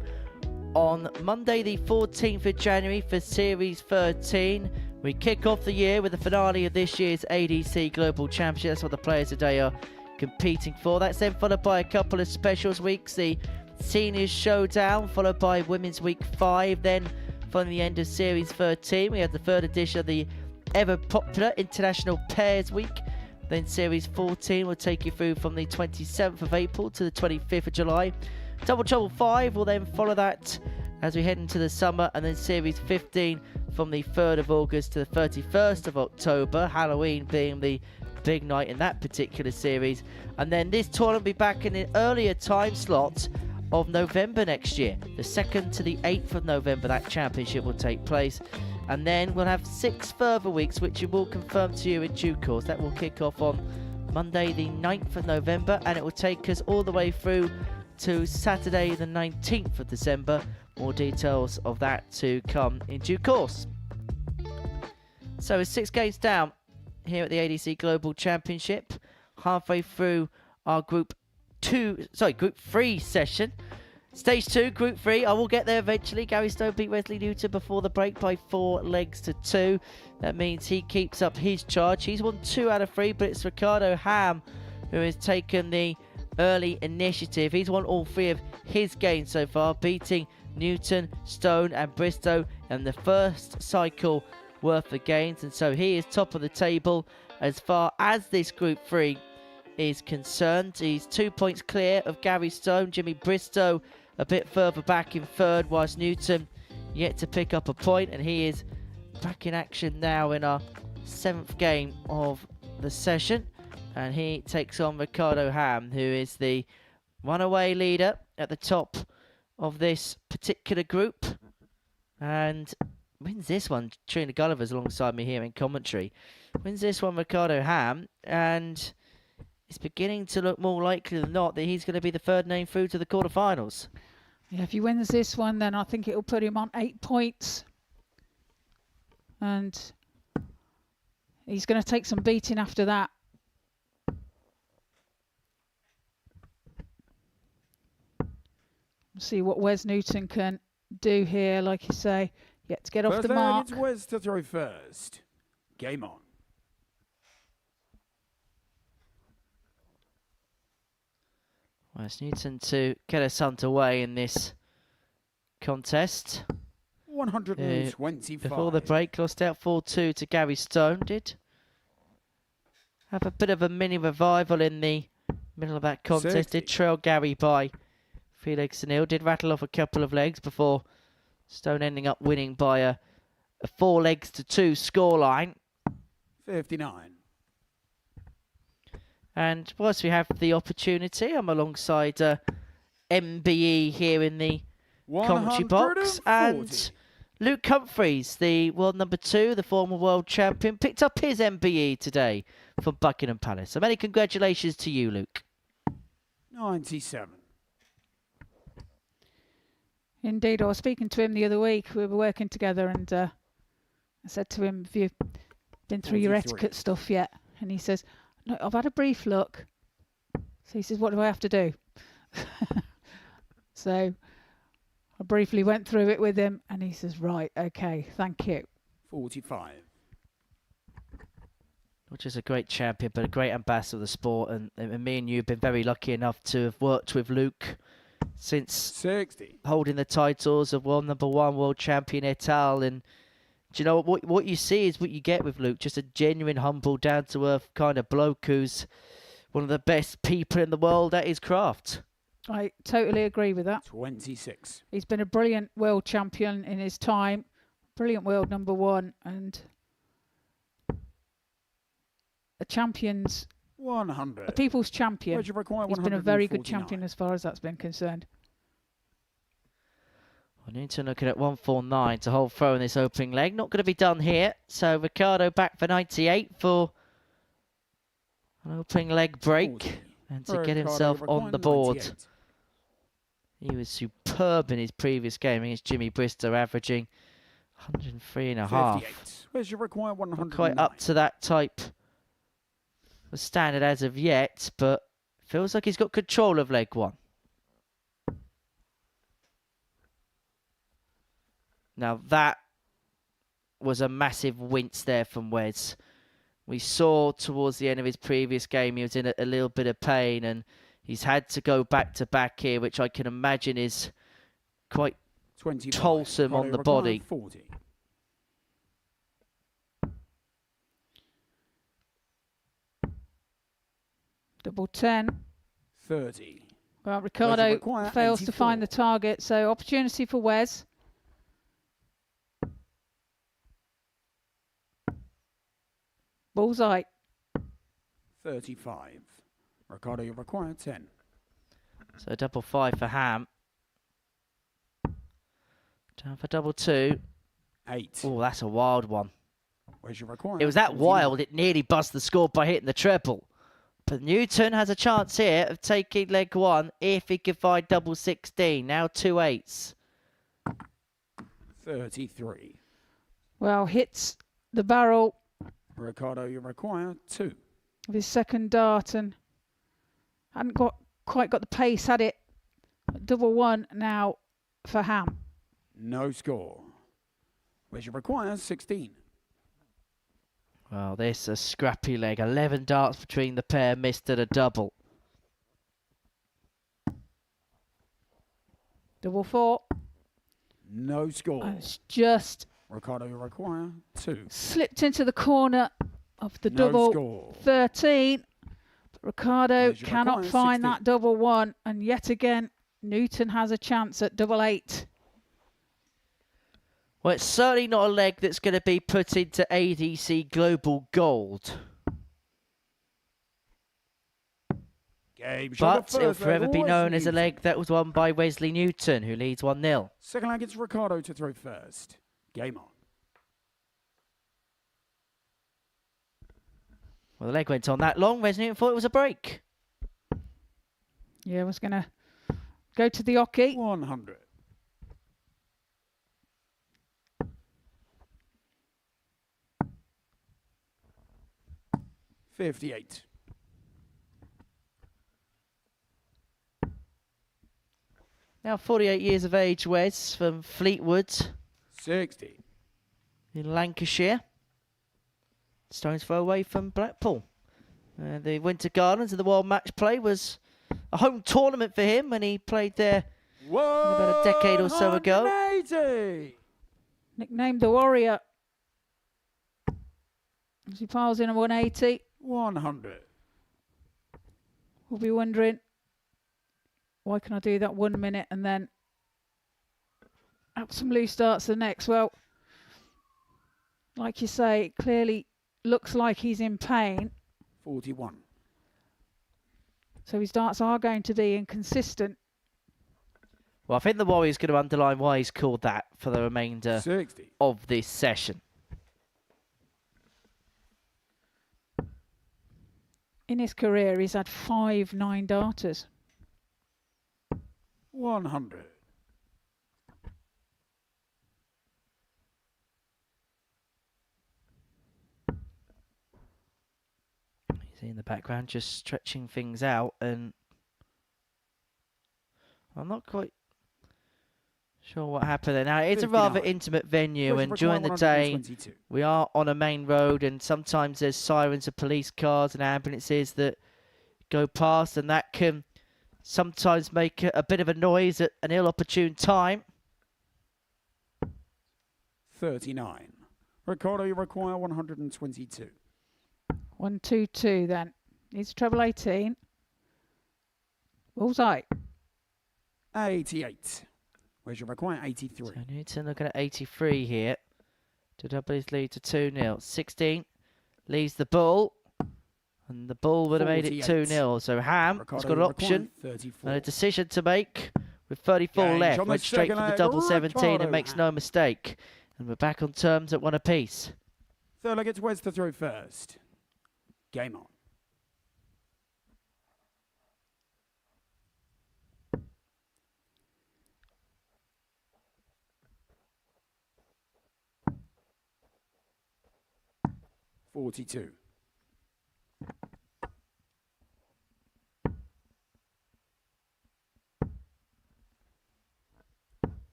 on Monday the 14th of January for Series 13. We kick off the year with the finale of this year's ADC Global Championship. That's what the players today are competing for. That's then followed by a couple of specials weeks, the Seniors Showdown, followed by Women's Week 5. Then from the end of Series 13, we have the third edition of the ever popular International Pairs Week. Then Series 14 will take you through from the 27th of April to the 25th of July. Double Trouble 5 will then follow that as we head into the summer. And then Series 15 from the 3rd of August to the 31st of October. Halloween being the big night in that particular series. And then this tournament will be back in an earlier time slot of November next year. The 2nd to the 8th of November, that championship will take place. And then we'll have 6 further weeks, which we will confirm to you in due course. That will kick off on Monday the 9th of November, and it will take us all the way through to Saturday the 19th of December. More details of that to come in due course. So it's 6 games down here at the ADC Global Championship. Halfway through our Group 3 session. Stage 2, Group 3, I will get there eventually. Gary Stone beat Wesley Newton before the break by 4 legs to 2. That means he keeps up his charge. He's won 2 out of 3, but it's Ricardo Ham who has taken the early initiative. He's won all 3 of his games so far, beating Newton, Stone and Bristo in the first cycle worth of gains. And so he is top of the table as far as this Group 3 is concerned. He's 2 points clear of Gary Stone. Jimmy Bristo a bit further back in third, whilst Newton yet to pick up a point, and he is back in action now in our 7th game of the session, and he takes on Ricardo Ham, who is the runaway leader at the top of this particular group, and wins this one. Trina Gulliver's alongside me here in commentary. Wins this one, Ricardo Ham, and it's beginning to look more likely than not that he's going to be the third name through to the quarterfinals. Yeah, if he wins this one, then I think it'll put him on 8 points. And he's going to take some beating after that. See what Wes Newton can do here, like you say. Yet to get off the mark. It's Wes to throw first. Game on. Wes Newton to get us underway in this contest. 125. Before the break, lost out 4-2 to Gary Stone. Did have a bit of a mini revival in the middle of that contest. 60. Did trail Gary by 3 legs to 0. Did rattle off a couple of legs before Stone ending up winning by a 4 legs to 2 scoreline. 59. And whilst we have the opportunity, I'm alongside MBE here in the commentary box. And Luke Humphreys, the world number 2, the former world champion, picked up his MBE today from Buckingham Palace. So many congratulations to you, Luke. 97. Indeed, I was speaking to him the other week. We were working together, and I said to him, have you been through your 43. etiquette stuff yet? And he says, no, I've had a brief look. So he says, what do I have to do? So I briefly went through it with him, and he says, right, okay, thank you. 45. Which is a great champion, but a great ambassador of the sport. And me and you have been very lucky enough to have worked with Luke since 60. holding the titles of world number 1, world champion et al. And do you know what you see is what you get with Luke? Just a genuine, humble, down-to-earth kind of bloke who's one of the best people in the world at his craft. I totally agree with that. 26. He's been a brilliant world champion in his time, brilliant world number 1, and a champion's 100. a people's champion. Where'd you require He's been a very good 149? champion as far as that's been concerned. Well, Newton looking at 149 to hold throw in this opening leg. Not going to be done here. So Ricardo back for 98 for an opening leg break. 40. And to get himself on the board. He was superb in his previous game against Jimmy Bristo, averaging 103.5. 58. Where's your require 109? Not quite up to that type of standard as of yet, but feels like he's got control of leg 1. Now that was a massive wince there from Wes. We saw towards the end of his previous game he was in a little bit of pain, and he's had to go back to back here, which I can imagine is quite 25. toilsome on the body. 40. Double 10. 30. Well, Wes Ricardo require fails to 84. find the target, so opportunity for Wes. Bullseye. 35. Ricardo, you require 10. So double 5 for Ham. Down for double 2. 8. Oh, that's a wild one. Where's your require? It was that 49. wild, it nearly buzzed the score by hitting the treble. But Newton has a chance here of taking leg 1 if he can find double 16. Now 2 8s. 33. Well, hits the barrel Ricardo, you require 2. of his second dart and hadn't quite got the pace, had it? Double 1 now for Ham. No score. Where's your require 16. Well, this is a scrappy leg. 11 darts between the pair, missed at a double. Double 4. No score. And it's just Ricardo, you require 2. slipped into the corner of the No double score. 13. But Ricardo Measure cannot required, find 16. that double 1. And yet again, Newton has a chance at double 8. Well, it's certainly not a leg that's going to be put into ADC Global Gold. Game shot But the it'll first leg, forever be Wesley known as a Newton. leg that was won by Wesley Newton, who leads 1-0. Second leg, it's Ricardo to throw first. Game on. Well, the leg went on that long. Wesley Newton thought it was a break. Yeah, I was going to go to the Oki. 100. $58. Now 48 years of age, Wes, from Fleetwood 60. in Lancashire. Stone's throw away from Blackpool. The Winter Gardens of the World Match Play was a home tournament for him when he played there about a decade or so ago. 180. Nicknamed the Warrior. As he piles in a 180. 100. We'll be wondering, why can I do that 1 minute and then have some loose darts the next? Well, like you say, it clearly looks like he's in pain. 41. So his darts are going to be inconsistent. Well, I think the Warrior's going to underline why he's called that for the remainder 60. of this session. In his career, he's had 5 9-darters. 100. He's in the background just stretching things out, and I'm not quite sure what happened there. Now, it's a rather 59. intimate venue, Push and for during the day, 122. we are on a main road, and sometimes there's sirens of police cars and ambulances that go past, and that can sometimes make a bit of a noise at an ill-opportune time. 39. Ricardo, you require 122. 122 then. Needs treble 18. Bullseye. 88. Where's your require 83? So Newton looking at 83 here to double his lead to 2-0. 16 leaves the bull, and the bull would have made it 2-0. So Ham has got an option 34. and a decision to make with 34 Gage left. on the Went straight for second the leg, double 17 Ricardo and makes Ham. no mistake. And we're back on terms at 1 apiece. Third leg, it's Wes to throw first. Game on. $42.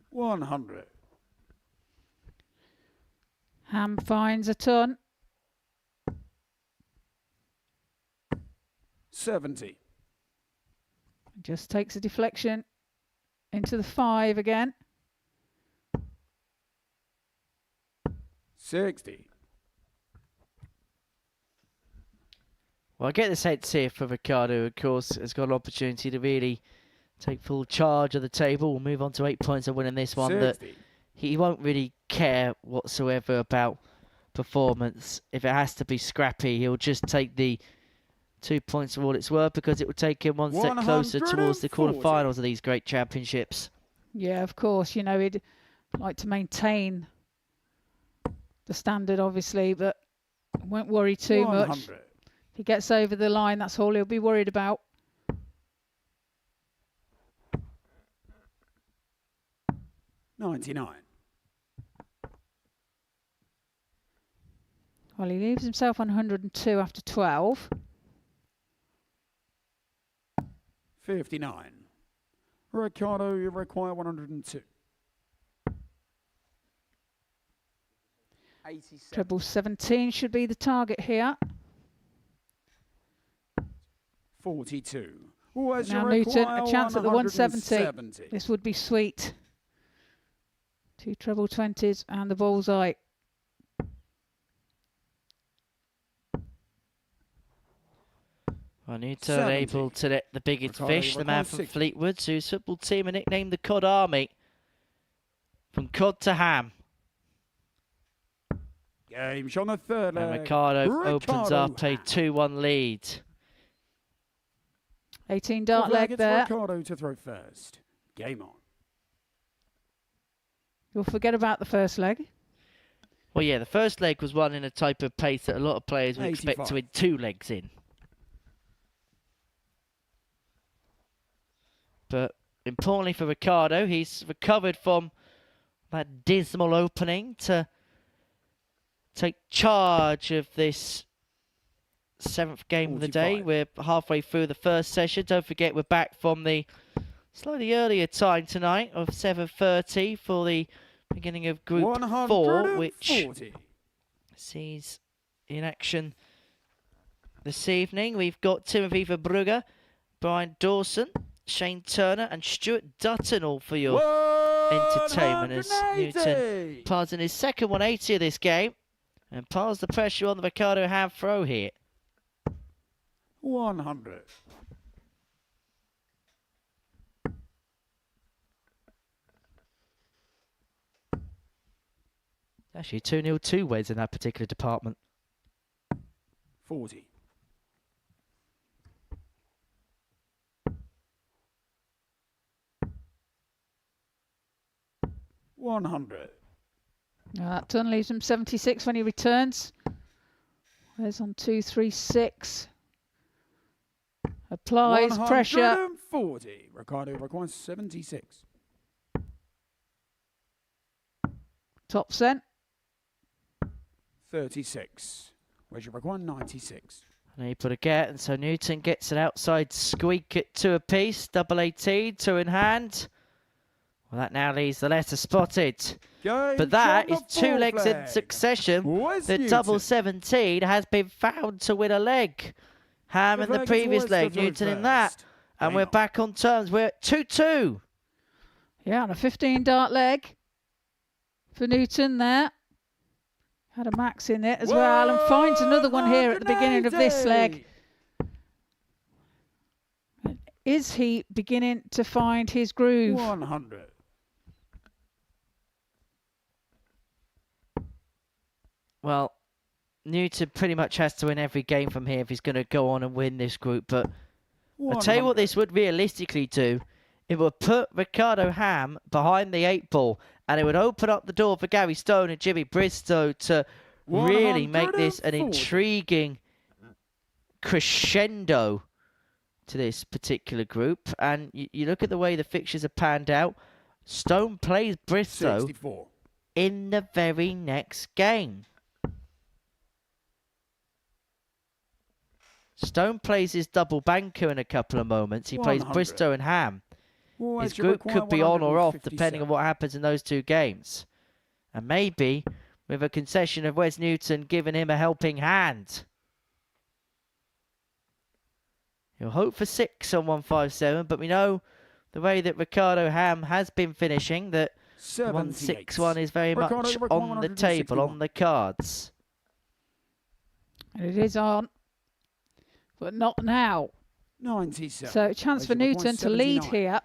100. Ham finds a ton. 70. Just takes a deflection into the 5 again. 60. Well, I get the sense here for Ricardo, of course, has got an opportunity to really take full charge of the table. We'll move on to 8 points of winning this one. 60. That he won't really care whatsoever about performance. If it has to be scrappy, he'll just take the 2 points for all it's worth, because it will take him one step closer towards the 140. quarterfinals of these great championships. Yeah, of course, you know, he'd like to maintain the standard, obviously, but won't worry too much. 100. If he gets over the line, that's all he'll be worried about. $99. Well, he leaves himself on 102 after 12. 59. Ricardo, you require 102. 87. Treble 17 should be the target here. 42. Where's Now your Newton, require a chance at the 170. 170. This would be sweet. 2 treble 20s and the bullseye. Well, Newton able to let the biggest fish, the man from Fleetwood, whose football team are nicknamed the Cod Army. From cod to ham. Game on the third leg. And Ricardo opens up a 2-1 lead. 18 dart leg there. Ricardo to throw first. Game on. You'll forget about the first leg. Well, yeah, the first leg was one in a type of pace that a lot of players would 85. expect to win 2 legs in. But importantly for Ricardo, he's recovered from that dismal opening to take charge of this 7th game 45. Of the day. We're halfway through the first session. Don't forget we're back from the slightly earlier time tonight of 7:30 for the beginning of Group 4, which sees in action this evening. We've got Timothy Verbrugge, Brian Dawson, Shane Turner and Stuart Dutton all for your entertainment as Newton piles in his second 180 of this game and piles the pressure on the Ricardo Ham throw here. 100. Actually 2-0 two ways in that particular department. 40. 100. That turn leaves him 76 when he returns. There's on 236. Applies pressure. 140. Ricardo requires 76. Top cent. 36. Where's your require 96. And he put a get, and so Newton gets an outside squeak at 2 apiece. Double 18, 2 in hand. Well, that now leaves the letter spotted. But that is 2 legs in succession. The double 17 has been found to win a leg. Ham in the previous leg, Newton in that. And we're back on terms. We're at 2-2. Yeah, on a 15 dart leg for Newton there. Had a max in it as well, and finds another one here at the beginning of this leg. Is he beginning to find his groove? 100. Well, Newton pretty much has to win every game from here if he's going to go on and win this group. But I'll tell you what this would realistically do. It would put Ricardo Ham behind the 8 ball, and it would open up the door for Gary Stone and Jimmy Bristo to really make this an intriguing crescendo to this particular group. And you look at the way the fixtures are panned out. Stone plays Bristo 64. in the very next game. Stone plays his double banker in a couple of moments. He plays Bristo and Ham. His group could be on or off depending on what happens in those 2 games. And maybe with a concession of Wes Newton giving him a helping hand. He'll hope for 6 on 157, but we know the way that Ricardo Ham has been finishing that 161 is very much on the table, on the cards. And it is on, but not now. 97. So a chance for Newton to lead here.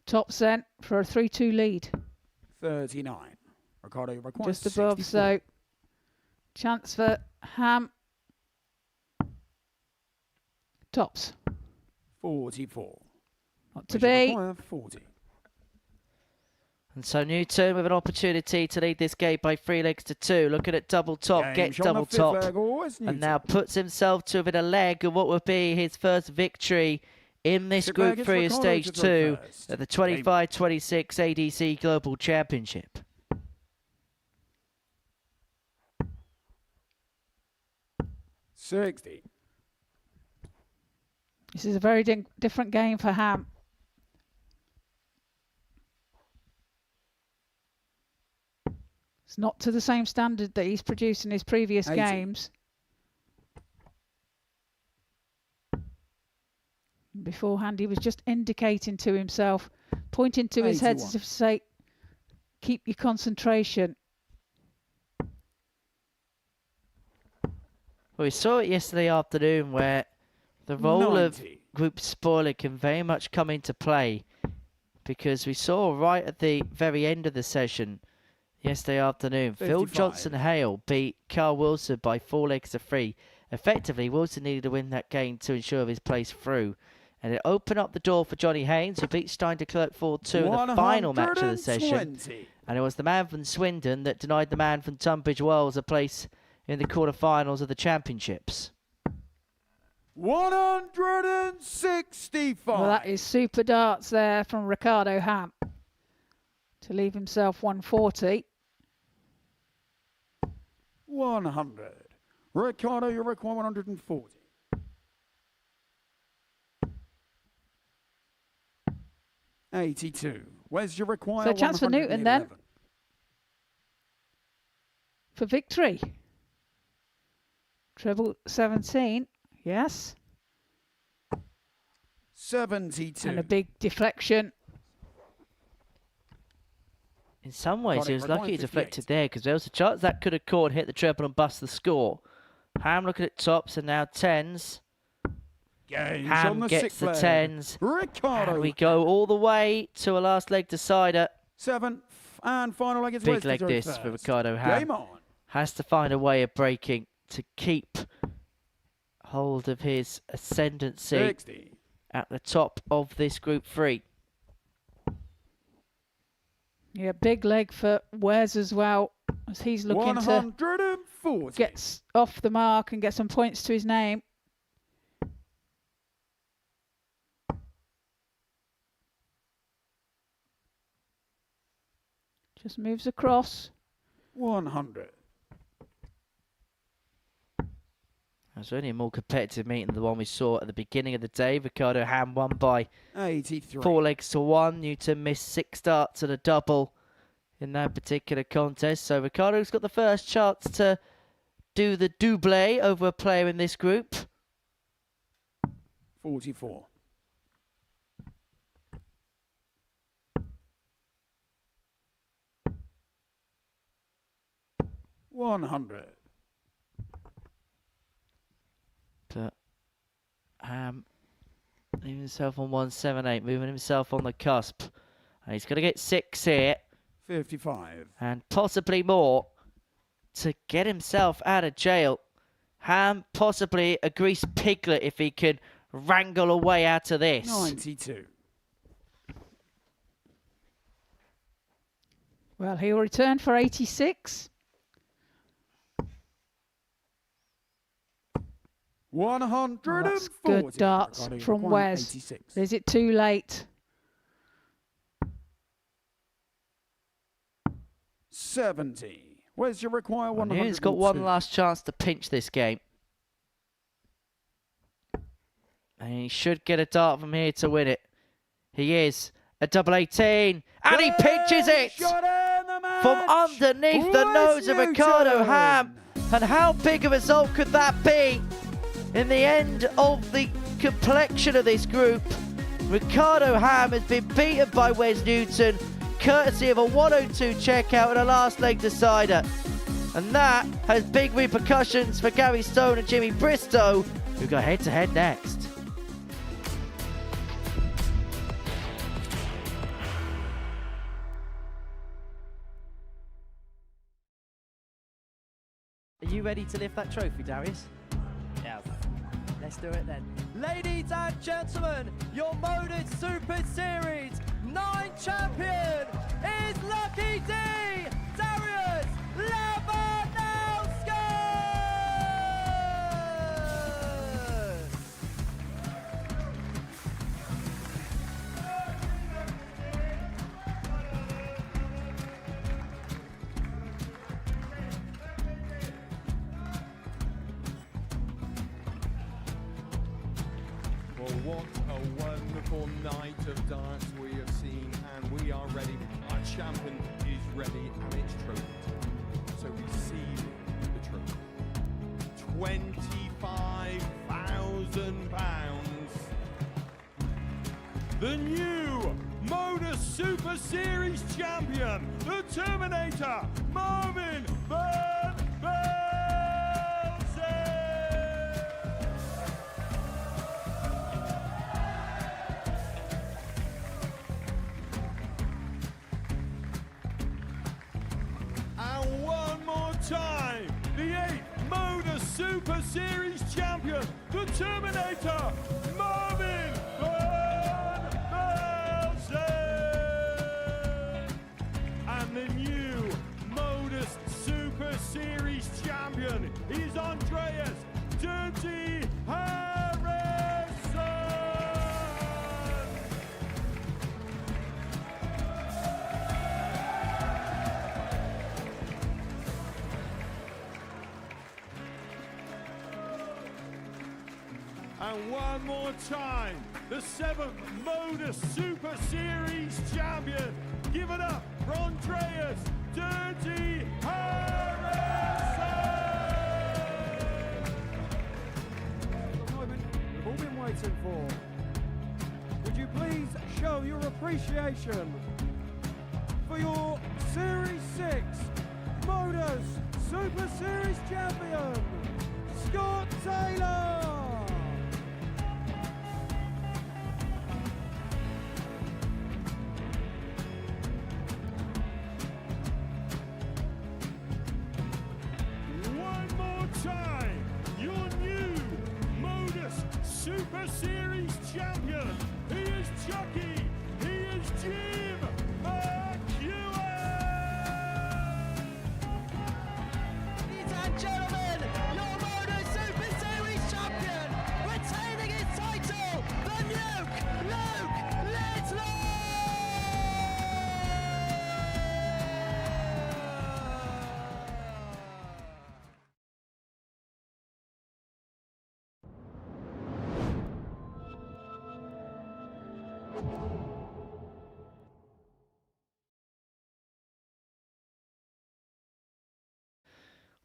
Top cent for a 3-2 lead. 39. Ricardo requires just above, 64. so chance for Ham. Tops. 44. Not to be. 40. And so Newton with an opportunity to lead this game by 3 legs to 2. Looking at double top, gets double top, and now puts himself to within a leg of what will be his first victory in this Group 3 of Stage 2 at the 25-26 ADC Global Championship. $60. This is a very different game for Ham. It's not to the same standard that he's produced in his previous 80. games. Beforehand, he was just indicating to himself, pointing to his head as if to say, keep your concentration. Well, we saw it yesterday afternoon where the role of 90. group spoiler can very much come into play, because we saw right at the very end of the session yesterday afternoon, Phil 55. Johnson-Hale beat Carl Wilson by 4 legs to 3. Effectively, Wilson needed to win that game to ensure his place through. And it opened up the door for Johnny Haynes, who beat Stein de Klerk 4-2 in the final match of the session. 120. And it was the man from Swindon that denied the man from Tunbridge Wells a place in the quarterfinals of the championships. 165. Well, that is super darts there from Ricardo Ham to leave himself 140. 100. Ricardo, you require 140. $82. Where's your require? So chance for Newton then for victory. Treble 17. Yes. 72. And a big deflection. In some ways, Got he it, was for lucky he 158. deflected there, because there was a chance that could have caught, hit the treble and bust the score. Ham looking at tops and now tens. Gains on Ham the gets sixth the leg. tens. Ricardo. And we go all the way to a last leg decider. 7th and final leg is Big West leg to this first. for Ricardo Ham. Game on. Has to find a way of breaking to keep hold of his ascendancy 60. at the top of this group 3. Yeah, big leg for Wes as well, as he's looking to 140. get off the mark and get some points to his name. Just moves across. 100. It was only a more competitive meeting than the one we saw at the beginning of the day. Ricardo Ham won by 83. 4 legs to 1. Newton missed 6 darts and a double in that particular contest. So Ricardo's got the first chance to do the double over a player in this group. 44. 100. But leaving himself on 178, moving himself on the cusp. And he's going to get 6 here. 55. And possibly more to get himself out of jail. Ham possibly a grease piglet if he can wrangle a way out of this. 92. Well, he'll return for 86. 140. That's good darts from Wes. 86. Is it too late? 70. Where's your require? 100. He's got one last chance to pinch this game. And he should get a dart from here to win it. He is a double 18. And he pinches it from underneath the nose of Ricardo Ham. And how big a result could that be? In the end of the complexion of this group, Ricardo Ham has been beaten by Wes Newton, courtesy of a 102 checkout and a last leg decider. And that has big repercussions for Gary Stone and Jimmy Bristo, who go head-to-head next. Are you ready to lift that trophy, Darius? Yeah. Let's do it then. Ladies and gentlemen, your Modus Super Series 9 champion is Lucky D, Darius Lewandowski! Well, what a wonderful night of darts we have seen, and we are ready. Our champion is ready, and it's trophy. So receive the trophy. £25,000. The new Modus Super Series champion, the Terminator, Marvin Van Velzen! Super Series champion, the Terminator, Marvin Van Velzen. And the new Modus Super Series champion is Andreas Dirty Harrison. And one more time, the 7th Modus Super Series champion. Give it up for Andreas Dirty Harrison. The moment we've all been waiting for. Would you please show your appreciation for your Series 6 Modus Super Series champion, Scott Taylor. One more time, your new Modus Super Series champion. He is Chucky. He is Jim McEwen. Ladies and gentlemen, your Modus Super Series champion, retaining his title, the Nuke, Luke Littler!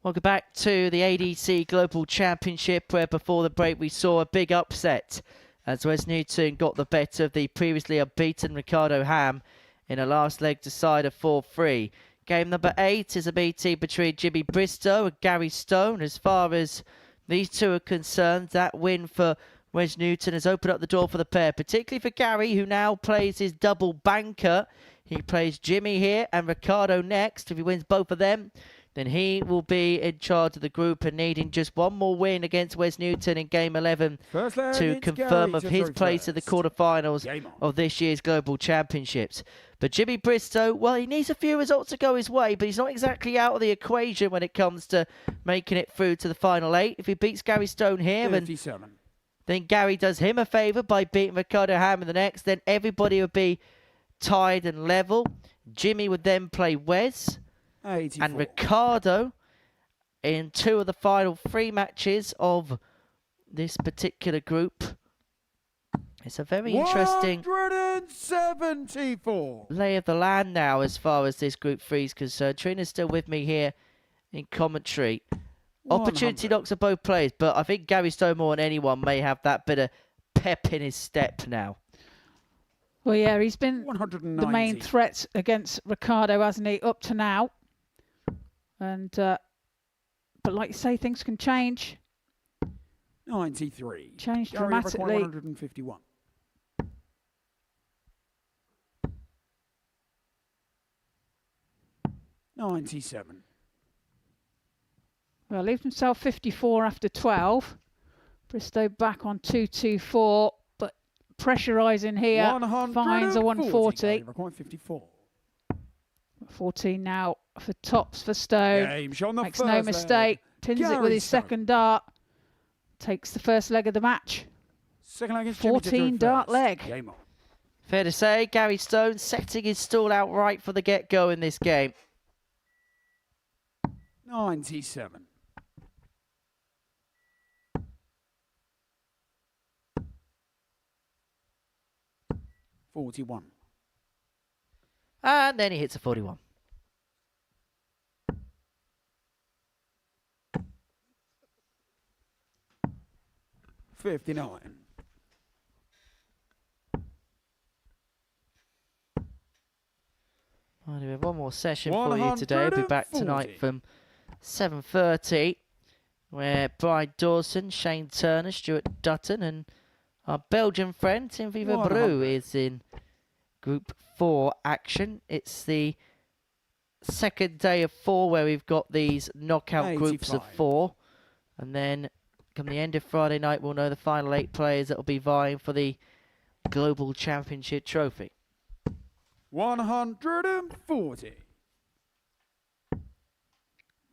Welcome back to the ADC Global Championship, where before the break we saw a big upset as Wes Newton got the better of the previously unbeaten Ricardo Ham in a last leg decider 4-3. Game number 8 is a meeting between Jimmy Bristo and Gary Stone. As far as these two are concerned, that win for Wes Newton has opened up the door for the pair, particularly for Gary, who now plays his double banker. He plays Jimmy here and Ricardo next. If he wins both of them, then he will be in charge of the group and needing just one more win against Wes Newton in Game 11 to confirm of his place in the quarterfinals of this year's Global Championships. But Jimmy Bristo, well, he needs a few results to go his way, but he's not exactly out of the equation when it comes to making it through to the final 8. If he beats Gary Stone here, then Gary does him a favour by beating Ricardo Ham in the next, then everybody would be tied and level. Jimmy would then play Wes. 84. And Ricardo in 2 of the final 3 matches of this particular group. It's a very interesting 174 lay of the land now as far as this group 3 is concerned. Trina's still with me here in commentary. 100. Opportunity knocks are both players, but I think Gary Stone more than anyone may have that bit of pep in his step now. Well, yeah, he's been 190. the main threat against Ricardo, hasn't he, up to now? And but like you say, things can change. 93. Change Gary dramatically. 151. $97. Well, leaves himself 54 after 12. Bristo back on 224, but pressurising here. Finds a 140. 154. 14 now for tops for Stone. Makes no mistake. Pins it with his second dart. Takes the first leg of the match. Second leg is 14 dart leg. Game on. Fair to say, Gary Stone setting his stall out right for the get-go in this game. 97. $41. And then he hits a 41. $59. Well, we have one more session for you today. We'll be back tonight from 7:30, where Brian Dawson, Shane Turner, Stuart Dutton, and our Belgian friend Tim Viva Bru is in Group 4 action. It's the second day of 4 where we've got these knockout groups of 4. And then come the end of Friday night, we'll know the final 8 players that will be vying for the Global Championship trophy. 140.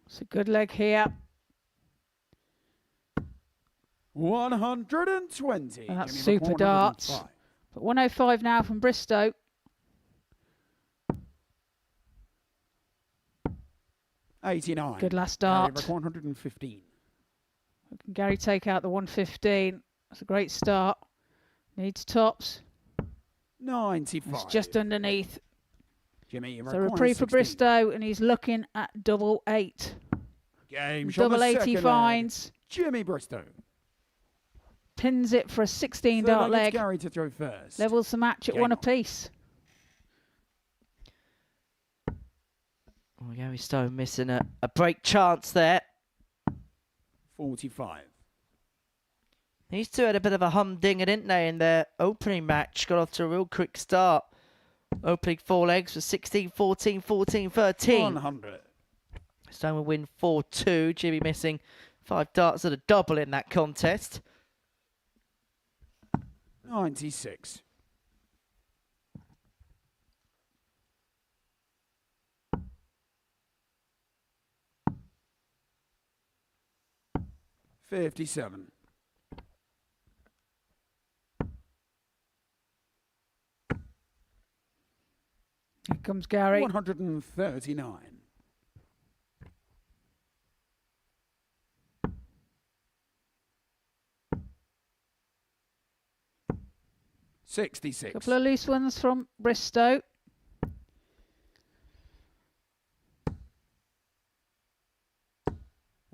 It's a good leg here. 120. And that's Jimmy, super darts. But 105 now from Bristo. 89. Good last Gary, dart. 115. Can Gary take out the 115? That's a great start. Needs tops. 95. It's just underneath. Jimmy, you So reprieve for Bristo, and he's looking at double 8. Game shot Double the 8 he second leg. finds. Jimmy Bristo. Pins it for a 16 Third dart leg, leg. it's Gary to throw first. Levels the match at Game 1 on. apiece. Oh, Gary Stone missing a break chance there. 45. These two had a bit of a humdinger, didn't they, in their opening match? Got off to a real quick start. Opening 4 legs was 16, 14, 14, 13. 100. Stone will win 4-2. Jimmy missing 5 darts at a double in that contest. 96. $57. Here comes Gary. 139. $66. Couple of loose ones from Bristo.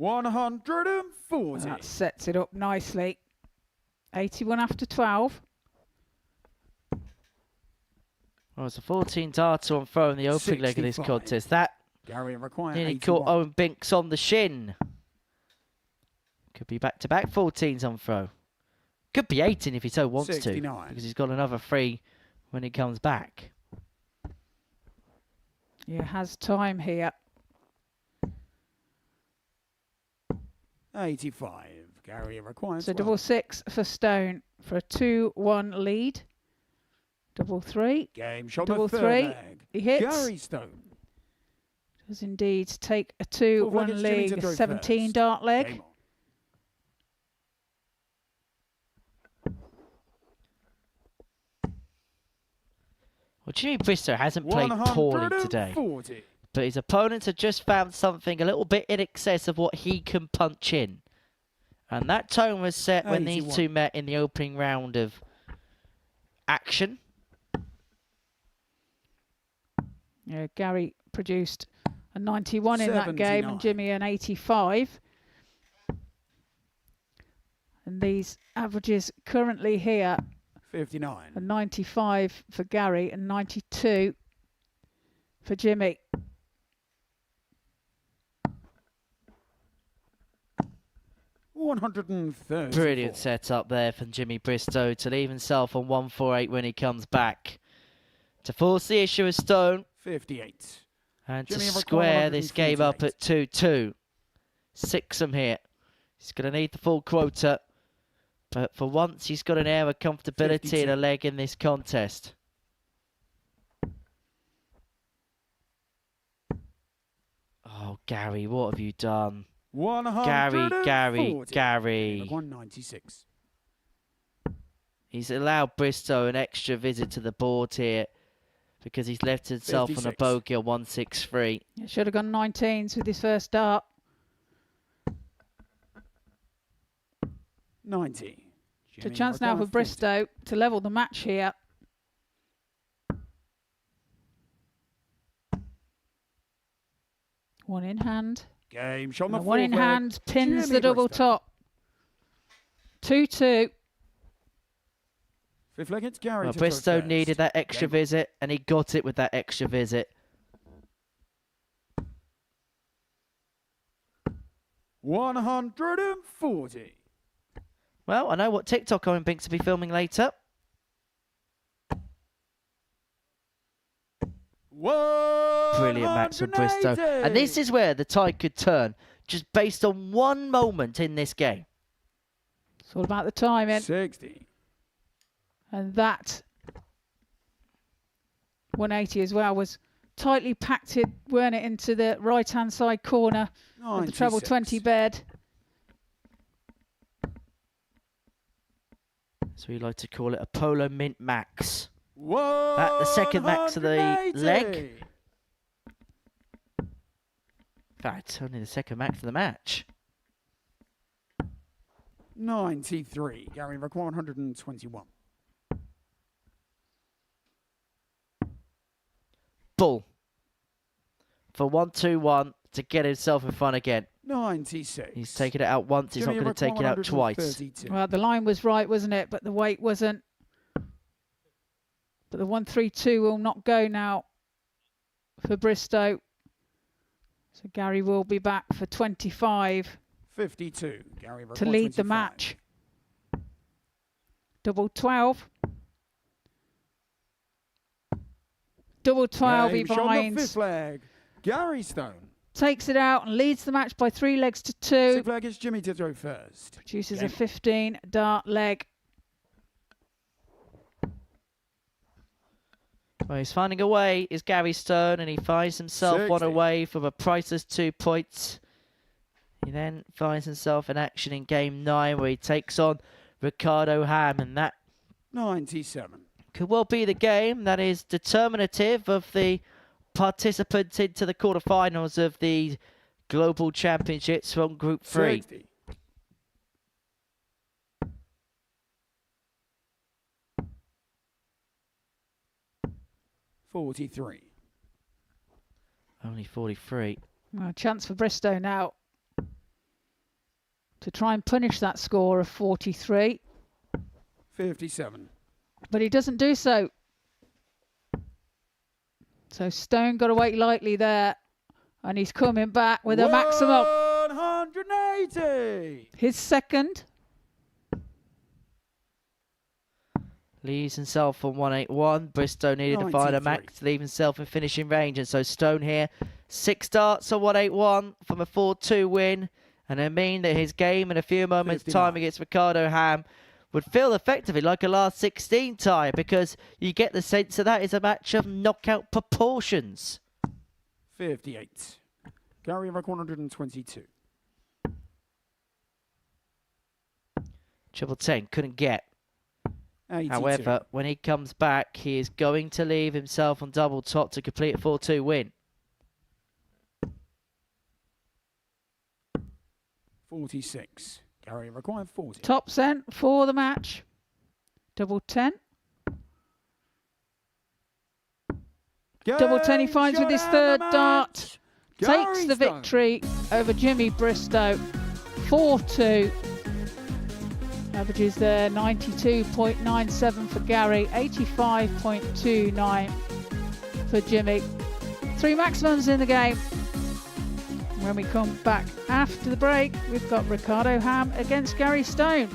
$140. That sets it up nicely. 81 after 12. Well, it's a 14 darter on throw in the opening leg of this 65. contest. That Gary required nearly 81. caught Owen Binks on the shin. Could be back-to-back 14s on throw. Could be 18 if he so wants 69. to, because he's got another 3 when he comes back. He has time here. 85. Gary requires So double 6 for Stone for a 2-1 lead. Double 3. Game shot Double the third 3. leg. He hits. Gary Stone. Does indeed take a 2-1 Fourth leg, it's Jimmy to lead. throw 17 first. dart leg. Game on. Well, Jimmy Bristo hasn't played poorly today, 140. but his opponents have just found something a little bit in excess of what he can punch in. And that tone was set when these 81. two met in the opening round of action. Yeah, Gary produced a 91 in that game 79. and Jimmy an 85. And these averages currently here 59. are 95 for Gary and 92 for Jimmy. $130. Brilliant setup there from Jimmy Bristo to leave himself on 148 when he comes back. To force the issue of Stone 58. and Jimmy to required square this game up 148. at 2-2. 6 'em here. He's going to need the full quota. But for once, he's got an air of comfortability and a 52. leg in this contest. Oh, Gary, what have you done? 140. Gary. 196. He's allowed Bristo an extra visit to the board here because he's left himself on a 56. bogey on 163. He should have gone 19s with his first dart. 90. It's a chance now for Bristo to level the match here. One in hand. Game shot on the And one in fourth leg. hand pins Jimmy the double Bristo. top. 2-2. Fifth leg, it's Gary Well, to throw Bristo first. needed that extra Game on. visit, and he got it with that extra visit. 140. Well, I know what TikTok Owen Binks will be filming later. Brilliant match from Bristo. And this is where the tide could turn. just based on one moment in this game. It's all about the timing. 60. And that 180 as well was tightly packed, weren't it, into the right-hand side corner of the treble 20 bed. So we like to call it a Polo Mint Max. Whoa! The second max of the leg. In fact, only the second max of the match. 93. Gary, require 121. Bull. For 1-2-1 to get himself in front again. 96. He's taken it out once, he's not going to take it out twice. Well, the line was right, wasn't it? But the weight wasn't. But the 132 will not go now for Bristo. So Gary will be back for 25. 52. Gary, to lead the match. Double 12. Double 12 he finds. Fifth leg. Gary Stone. Takes it out and leads the match by 3 legs to 2. Sixth leg is Jimmy to throw first. Produces a 15 dart leg. Well, he's finding a way, is Gary Stone, and he finds himself 60. one away from a priceless 2 points. He then finds himself in action in game 9 where he takes on Ricardo Ham, and that 97. could well be the game that is determinative of the participants into the quarterfinals of the Global Championships from Group 3. 60. $43. Only 43. Well, a chance for Bristo now to try and punish that score of 43. 57. But he doesn't do so. So Stone got to wait lightly there. And he's coming back with a maximum. 180. His second. Leaves himself on 181. Bristo needed to find a max to leave himself in finishing range. And so Stone here, 6 darts on 181 from a 4-2 win. And it mean that his game in a few moments' 59. time against Ricardo Ham would feel effectively like a last 16 tie, because you get the sense that that is a match of knockout proportions. 58. Gary, record 122. Triple 10 couldn't get. 82. However, when he comes back, he is going to leave himself on double top to complete a 4-2 win. 46. Gary, required 40. Top cent for the match. Double 10. Double 10 he finds with his third dart. Takes the victory over Jimmy Bristo. 4-2. Averages there 92.97 for Gary, 85.29 for Jimmy. 3 maximums in the game. When we come back after the break, we've got Ricardo Ham against Gary Stone.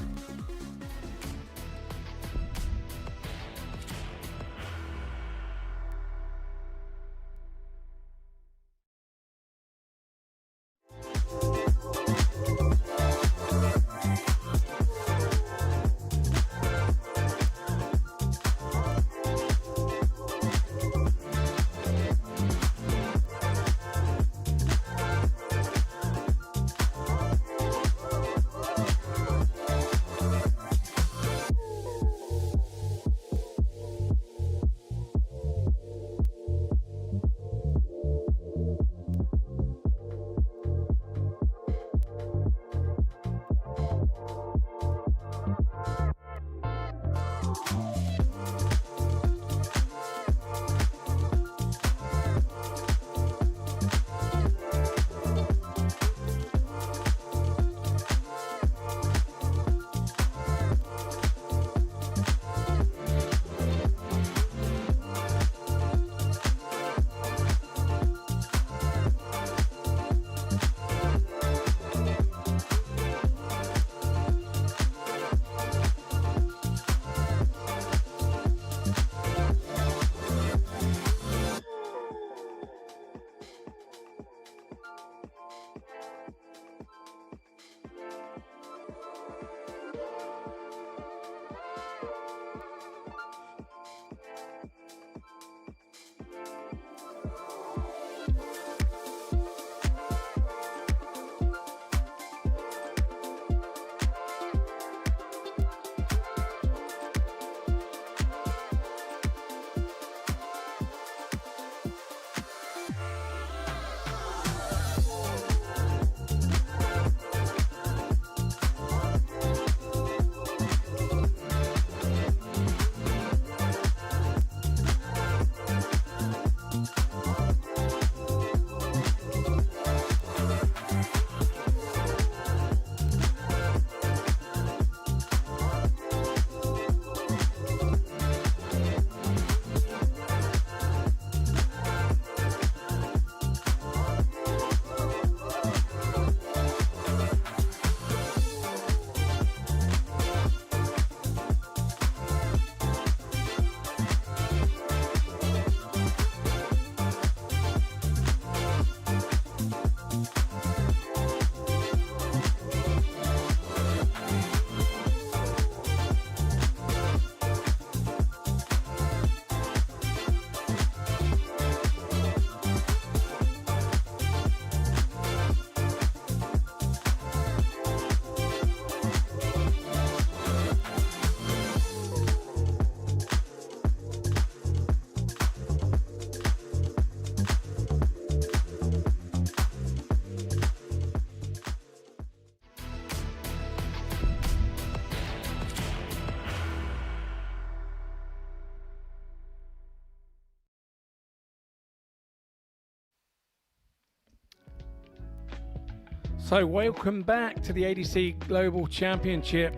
So welcome back to the ADC Global Championship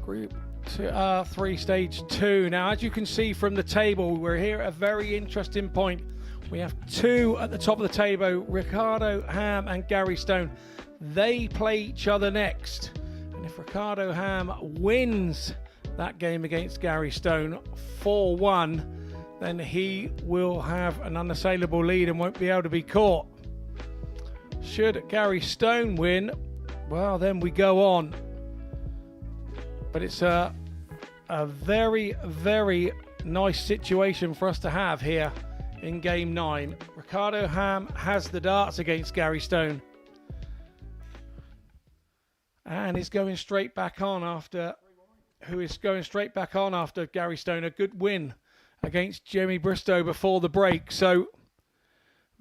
Group 3 Stage 2. Now, as you can see from the table, we're here at a very interesting point. We have two at the top of the table, Ricardo Ham and Gary Stone. They play each other next. And if Ricardo Ham wins that game against Gary Stone 4-1, then he will have an unassailable lead and won't be able to be caught. Should Gary Stone win, well, then we go on. But it's a very, very nice situation for us to have here in Game 9. Ricardo Ham has the darts against Gary Stone. And he's going straight back on after... Who is going straight back on after Gary Stone. A good win against Jimmy Bristo before the break. So,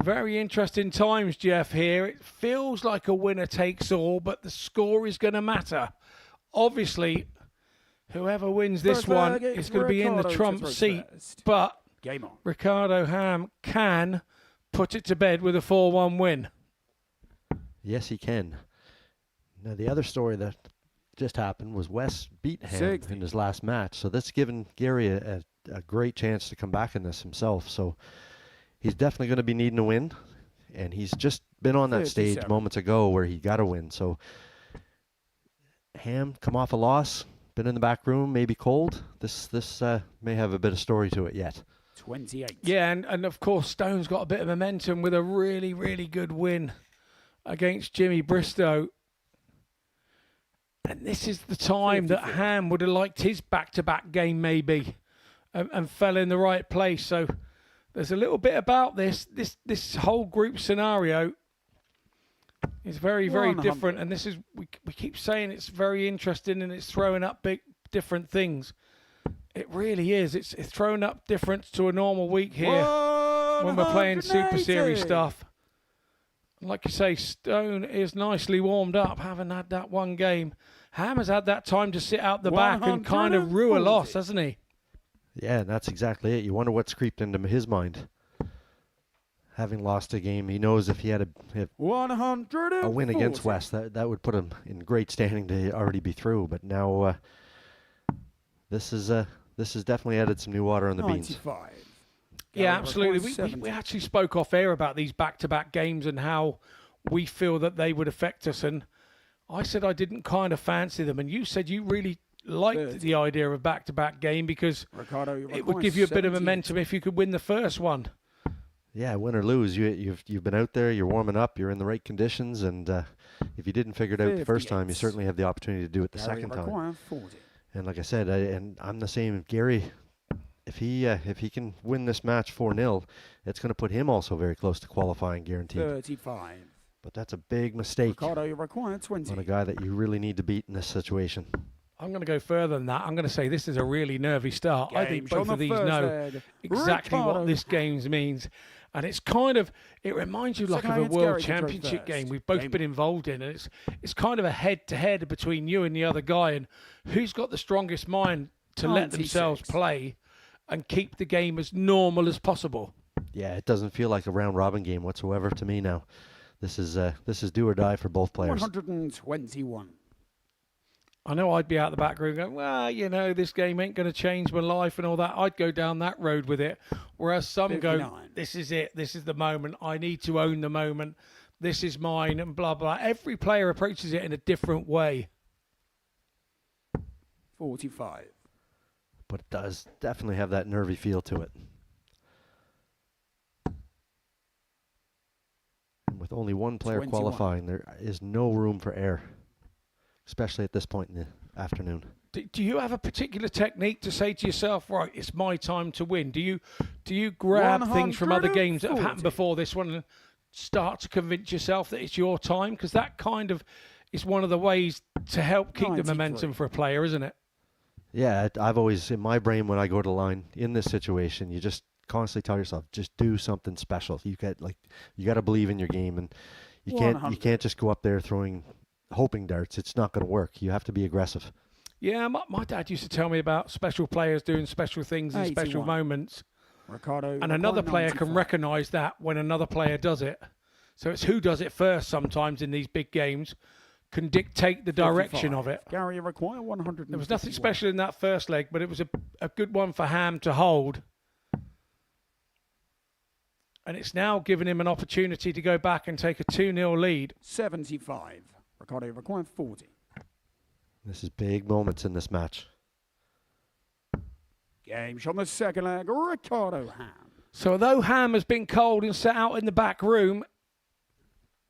very interesting times, Jeff, here. It feels like a winner takes all, but the score is going to matter. Obviously, whoever wins this one is going to be in the trump seat. But Game on. Ricardo Ham can put it to bed with a 4-1 win. Yes, he can. Now, the other story that just happened was Wes beat Ham in his last match. So that's given Gary a great chance to come back in this himself. So he's definitely going to be needing a win. And he's just been on that stage moments ago where he got a win. So Ham, come off a loss, been in the back room, maybe cold. This may have a bit of story to it yet. 28. Yeah, and of course Stone's got a bit of momentum with a really, really good win against Jimmy Bristo. And this is the time that Ham would have liked his back-to-back game maybe and fell in the right place. So there's a little bit about this whole group scenario is very, very different. And this is, we keep saying it's very interesting and it's throwing up big different things. It really is. It's throwing up difference to a normal week here when we're playing Super Series stuff. Like you say, Stone is nicely warmed up, having had that one game. Ham has had that time to sit out the back and kind of rue a loss, hasn't he? Yeah, that's exactly it. You wonder what's creeped into his mind. Having lost a game, he knows if he had a win against West, that would put him in great standing to already be through. But now this has definitely added some new water on the beans. Yeah, absolutely. We actually spoke off air about these back-to-back games and how we feel that they would affect us. And I said I didn't kind of fancy them. And you said you really liked the idea of a back-to-back game because it would give you a bit of momentum if you could win the first one. Yeah, win or lose, you've been out there, you're warming up, you're in the right conditions. And if you didn't figure it out the first time, you certainly have the opportunity to do it the second time. And like I said, I'm the same. Gary... If he can win this match 4-0, it's going to put him also very close to qualifying, guaranteed. 35. But that's a big mistake Ricardo, you require 20. on a guy that you really need to beat in this situation. I'm going to go further than that. I'm going to say this is a really nervy start. I think both of these know exactly what this game means. And it's kind of, it reminds you like of a World Championship game we've both been involved in. And it's kind of a head-to-head between you and the other guy. And who's got the strongest mind to let themselves play and keep the game as normal as possible. Yeah, it doesn't feel like a round-robin game whatsoever to me now. This is do or die for both players. 121. I know I'd be out the back room going, well, you know, this game ain't going to change my life and all that. I'd go down that road with it. Whereas some 59. Go, this is it. This is the moment. I need to own the moment. This is mine and blah, blah. Every player approaches it in a different way. 45. But it does definitely have that nervy feel to it. And with only one player 21. qualifying, there is no room for error, especially at this point in the afternoon. Do you have a particular technique to say to yourself, right, it's my time to win? Do you grab things from other games that have happened before this one and start to convince yourself that it's your time? Because that kind of is one of the ways to help keep the momentum for a player, isn't it? Yeah, I've always, in my brain, when I go to line in this situation, you just constantly tell yourself, just do something special. You got to believe in your game, and you can't just go up there hoping darts. It's not going to work. You have to be aggressive. Yeah, my dad used to tell me about special players doing special things in special moments. Ricardo, and another player can recognise that when another player does it. So it's who does it first sometimes in these big games can dictate the direction of it. Gary require 100. There was nothing special in that first leg, but it was a good one for Ham to hold. And it's now given him an opportunity to go back and take a 2-0 lead. 75. Ricardo require 40. This is big moments in this match. Game shot on the second leg. Ricardo Ham. So although Ham has been cold and sat out in the back room,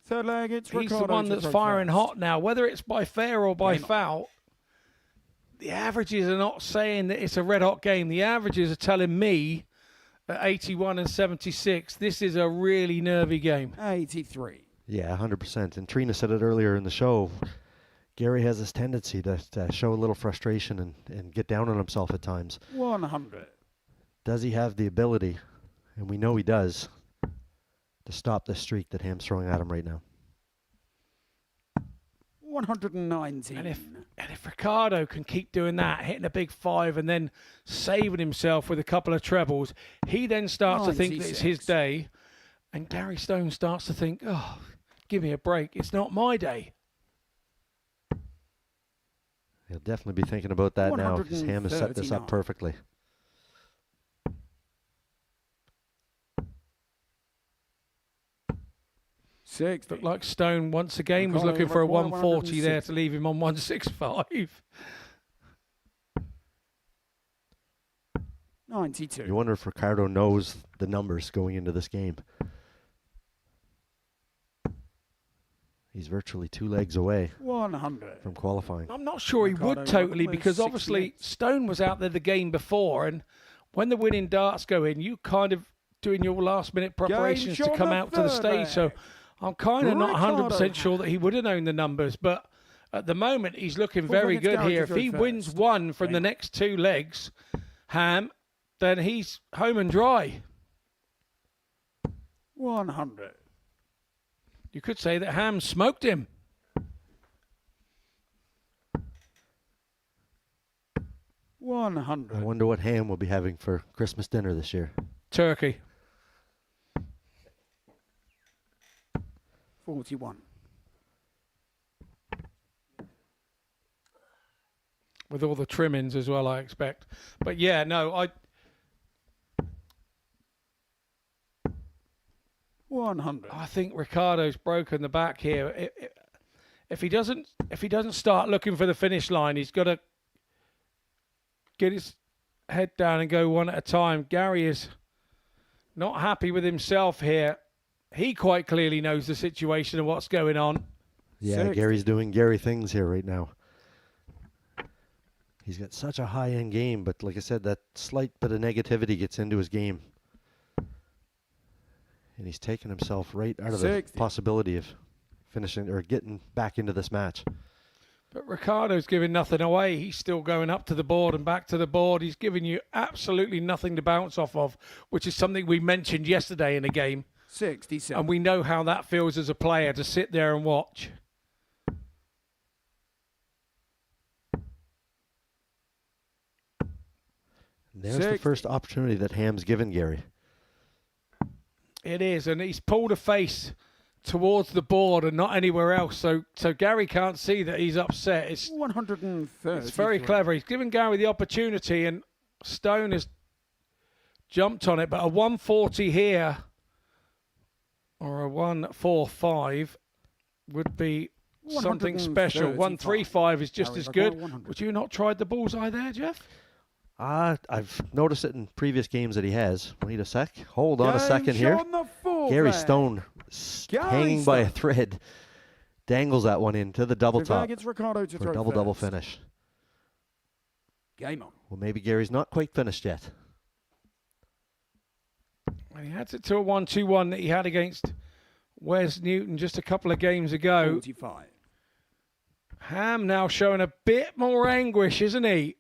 Third leg, it's he's Ricardo the one to that's throw firing first. hot now. Whether it's by fair or by Game on. foul, the averages are not saying that it's a red-hot game. The averages are telling me at 81 and 76, this is a really nervy game. 83. Yeah, 100%. And Trina said it earlier in the show. Gary has this tendency to show a little frustration and get down on himself at times. 100. Does he have the ability, and we know he does, to stop this streak that Ham's throwing at him right now? 119. And if Ricardo can keep doing that, hitting a big 5 and then saving himself with a couple of trebles, he then starts to think that it's his 96. day, and Gary Stone starts to think, oh, give me a break. It's not my day. He'll definitely be thinking about that now because Ham has set this 139. up perfectly. Six. Looked like Stone once again was looking for a 140 there to leave him on 165. 92. You wonder if Ricardo knows the numbers going into this game. He's virtually 2 legs away 100. from qualifying. I'm not sure he Ricardo would totally plays because obviously 68. Stone was out there the game before, and when the winning darts go in, you kind of doing your last minute preparations to shot come the out to the third stage. So leg. I'm kind of not Ricardo 100% sure that he would have known the numbers, but at the moment he's looking Well, very it's good Gary here. to If he throw wins first. one from Game the on. next 2 legs, Ham, then he's home and dry. 100. You could say that Ham smoked him. I 100. wonder what Ham will be having for Christmas dinner this year. Turkey. 41. With all the trimmings as well, I expect. But yeah, no, 100. I think Ricardo's broken the back here. If he doesn't start looking for the finish line, he's got to get his head down and go one at a time. Gary is not happy with himself here. He quite clearly knows the situation and what's going on. Yeah, 60. Gary's doing Gary things here right now. He's got such a high-end game, but like I said, that slight bit of negativity gets into his game. And he's taking himself right out of the 60. possibility of finishing or getting back into this match. But Ricardo's giving nothing away. He's still going up to the board and back to the board. He's giving you absolutely nothing to bounce off of, which is something we mentioned yesterday in the game. 67. And we know how that feels as a player to sit there and watch. And there's the 60. first opportunity that Ham's given Gary. It is, and he's pulled a face towards the board and not anywhere else. So Gary can't see that he's upset. It's 130. It's very clever. He's given Gary the opportunity, and Stone has jumped on it. But a 140 here or a 145 would be something special. 135 is just Gary as Ricardo, good. 100. Would you not tried the bullseye there, Jeff? I've noticed it in previous games that he has. Wait a sec. Hold on a Game second here. shot on the fourth Gary leg. Stone Gary hanging by a Stone. thread. Dangles that one into the double The flag top gets Ricardo to for throw a double first. finish. Game on. Well, maybe Gary's not quite finished yet. And he adds it to a 1-2-1 that he had against Wes Newton just a couple of games ago. 45. Ham now showing a bit more anguish, isn't he?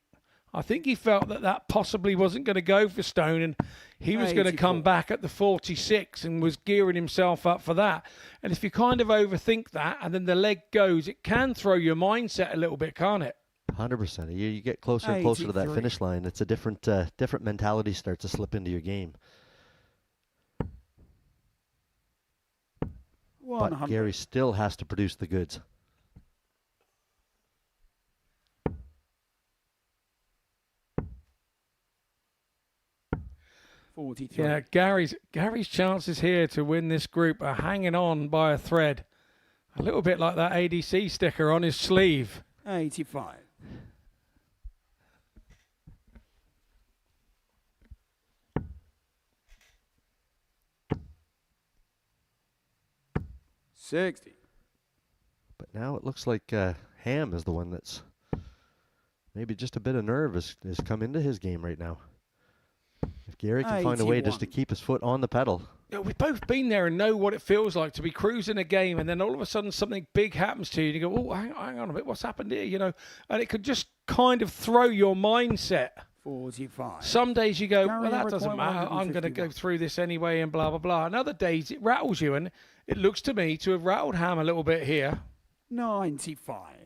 I think he felt that possibly wasn't going to go for Stone, and he was going to come 84. back at the 46 and was gearing himself up for that. And if you kind of overthink that and then the leg goes, it can throw your mindset a little bit, can't it? 100%. You get closer and closer to that 83. finish line. It's a different different mentality starts to slip into your game. 100. But Gary still has to produce the goods. Yeah, Gary's chances here to win this group are hanging on by a thread. A little bit like that ADC sticker on his sleeve. 85. $60. But now it looks like Ham is the one that's maybe just a bit of nerve has come into his game right now. If Gary can find a way just to keep his foot on the pedal. Yeah, we've both been there and know what it feels like to be cruising a game, and then all of a sudden something big happens to you, and you go, "Oh, hang on a bit, what's happened here?" You know, and it could just kind of throw your mindset. 45. Some days you go, Gary "Well, that doesn't matter. I'm going to go through this anyway," and blah blah blah. And other days it rattles you, and it looks to me to have rattled Ham a little bit here. 95.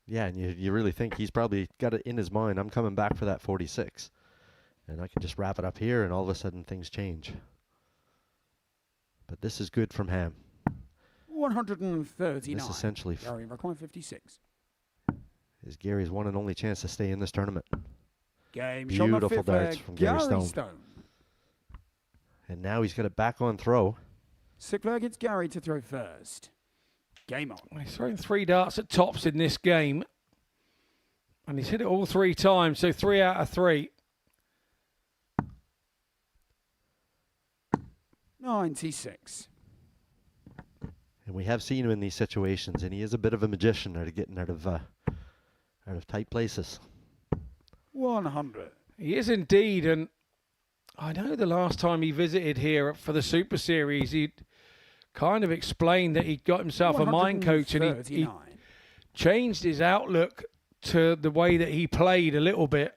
Yeah, and you really think he's probably got it in his mind. I'm coming back for that 46. And I can just wrap it up here, and all of a sudden things change. But this is good from Ham. 139. This essentially Gary require 56. is Gary's one and only chance to stay in this tournament. Game Beautiful darts from Gary Stone. And now he's got it back on throw. Sick flag, it's Gary to throw first. Game on. He's thrown 3 darts at tops in this game, and he's hit it all 3 times, so 3 out of 3. 96. And we have seen him in these situations, and he is a bit of a magician at getting out of tight places. 100. He is indeed, and I know the last time he visited here for the Super Series, he kind of explained that he'd got himself a mind coach, and he changed his outlook to the way that he played a little bit.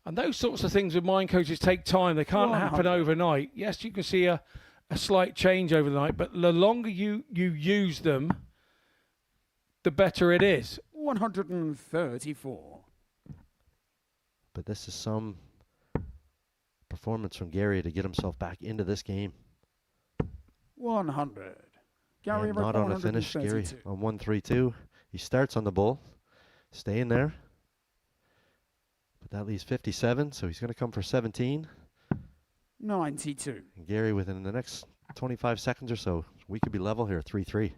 And those sorts of things with mind coaches take time. They can't happen overnight. Yes, you can see a slight change over the night, but the longer you use them, the better it is. 134. But this is some performance from Gary to get himself back into this game. 100. Gary and not on a finish, Gary on 132. He starts on the bull, staying there. But that leaves 57, so he's going to come for 17. 92. And Gary, within the next 25 seconds or so, we could be level here, 3-3.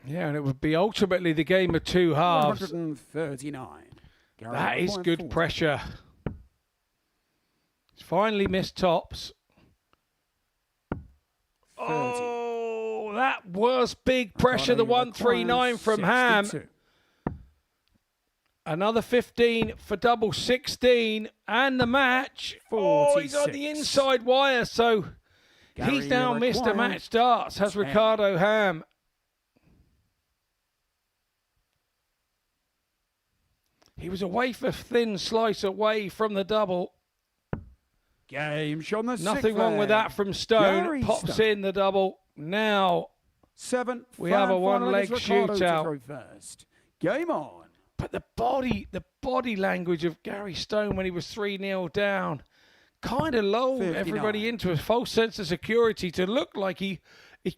Yeah, and it would be ultimately the game of 2 halves. 139. Gary That is good 40. pressure. He's finally missed tops. 30. Oh, that was big pressure, the 139 from Ham. 62. Another 15 for double 16 and the match. 46. Oh, he's on the inside wire, so Gary, he's now missed a match darts, has 10. Ricardo Ham. He was a wafer thin slice away from the double. Game shot on the Nothing wrong with that from Stone. Gary Pops Stone. in the double. Now 7. we have a one-leg shootout. Throw first. Game on. But the body language of Gary Stone when he was 3-0 down kind of lulled 59. everybody into a false sense of security to look like he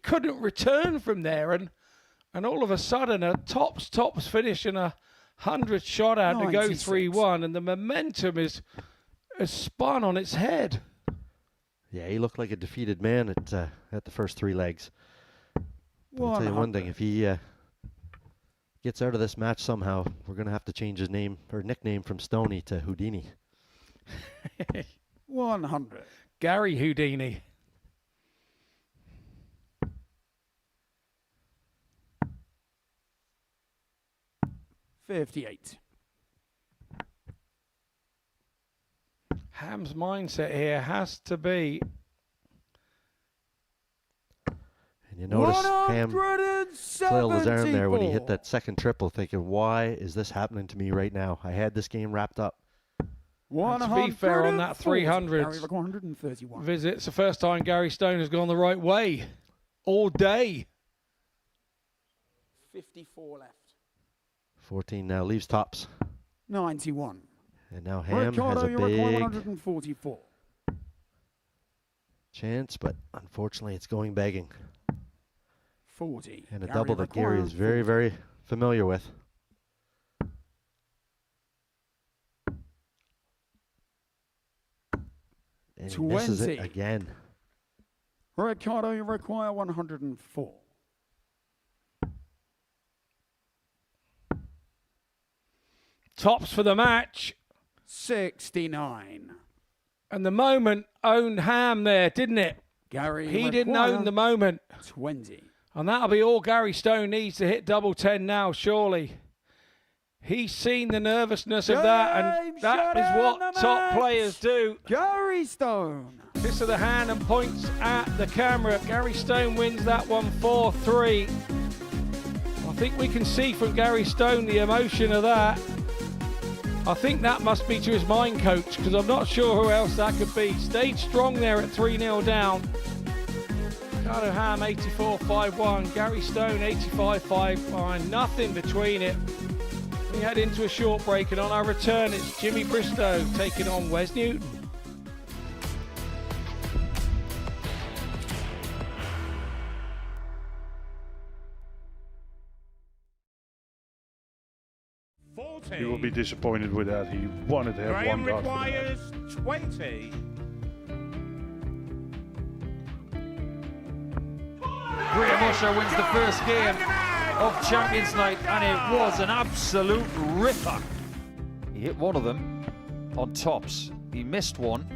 couldn't return from there. And all of a sudden, a tops finish and a 100 shot out to go 96. 3-1. And the momentum is spun on its head. Yeah, he looked like a defeated man at the first 3 legs. But I'll tell you one thing, if he gets out of this match somehow, we're going to have to change his name or nickname from Stoney to Houdini. 100. Gary Houdini. $58. Ham's mindset here has to be. And you notice Ham flailed his arm there when he hit that second triple, thinking, why is this happening to me right now? I had this game wrapped up. And to be fair on that 300 visit, it's the first time Gary Stone has gone the right way all day. 54 left. 14 now leaves tops. 91. And now Ham Ricardo, has a you require big 144. chance, but unfortunately it's going begging. 40. And a Gary double that Gary is very, 40. very familiar with. And he misses it 20. again. Ricardo, you require 104. Tops for the match. 69. And the moment owned Ham there, didn't it? Gary, He didn't own the moment. 20. And that'll be all Gary Stone needs to hit double 10 now, surely. He's seen the nervousness of that, and that is what top players do. Gary Stone. Kiss of the hand and points at the camera. Gary Stone wins that one 4-3. I think we can see from Gary Stone the emotion of that. I think that must be to his mind coach, because I'm not sure who else that could be. Stayed strong there at 3-0 down. Ricardo Ham 84.51, Gary Stone 85.59, nothing between it. We head into a short break, and on our return it's Jimmy Bristo taking on Wes Newton. He will be disappointed with that. He wanted to have Graham one dart. requires 20. Graham Usher wins the first game of Champions Night, and it was an absolute ripper. He hit one of them on tops. He missed one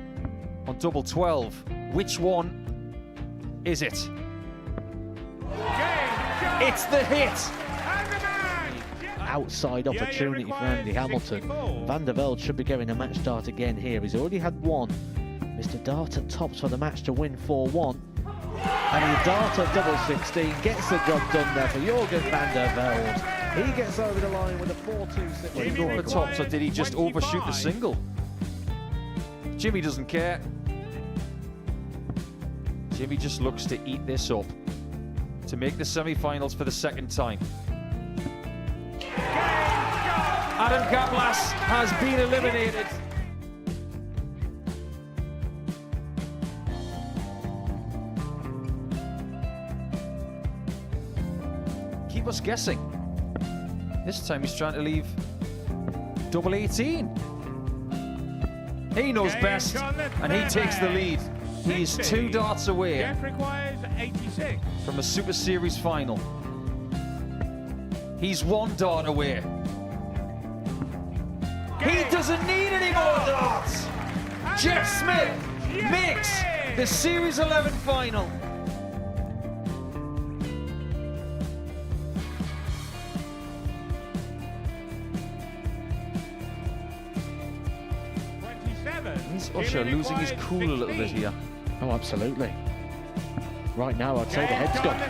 on double 12. Which one is it? It's the hit. Outside opportunity for Andy Hamilton. Van der Velde should be getting a match start again here. He's already had one. Mr. Dart at tops for the match to win 4-1. And he Dart at double 16, gets the job done there for Jürgen van der Velde. He gets over the line with a 4-2-6. Did he go for tops, or did he just overshoot the single? Jimmy doesn't care. Jimmy just looks to eat this up to make the semi-finals for the second time. Adam Kaplas has been eliminated. Keep us guessing. This time he's trying to leave double 18. He knows best, and he takes the lead. He is 2 darts away Jeff requires 86. from a Super Series final. He's 1 dart away. He doesn't need any more darts. Jeff Smith makes the Series 11 final. Is Usher losing his cool a little bit here? Oh, absolutely. Right now, I'd say the head's gone.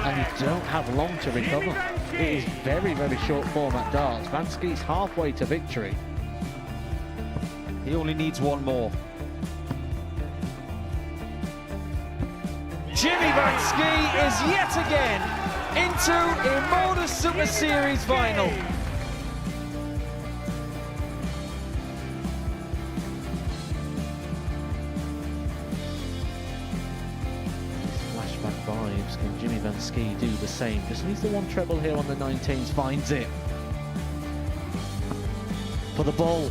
And you don't have long to recover. It is very, very short format darts. Vansky's halfway to victory. He only needs one more. Jimmy Vansky is yet again into a Modus Super Series final. Flashback vibes. Can Jimmy Vansky do the same? Just needs the one treble here on the 19s. Finds it. For the ball.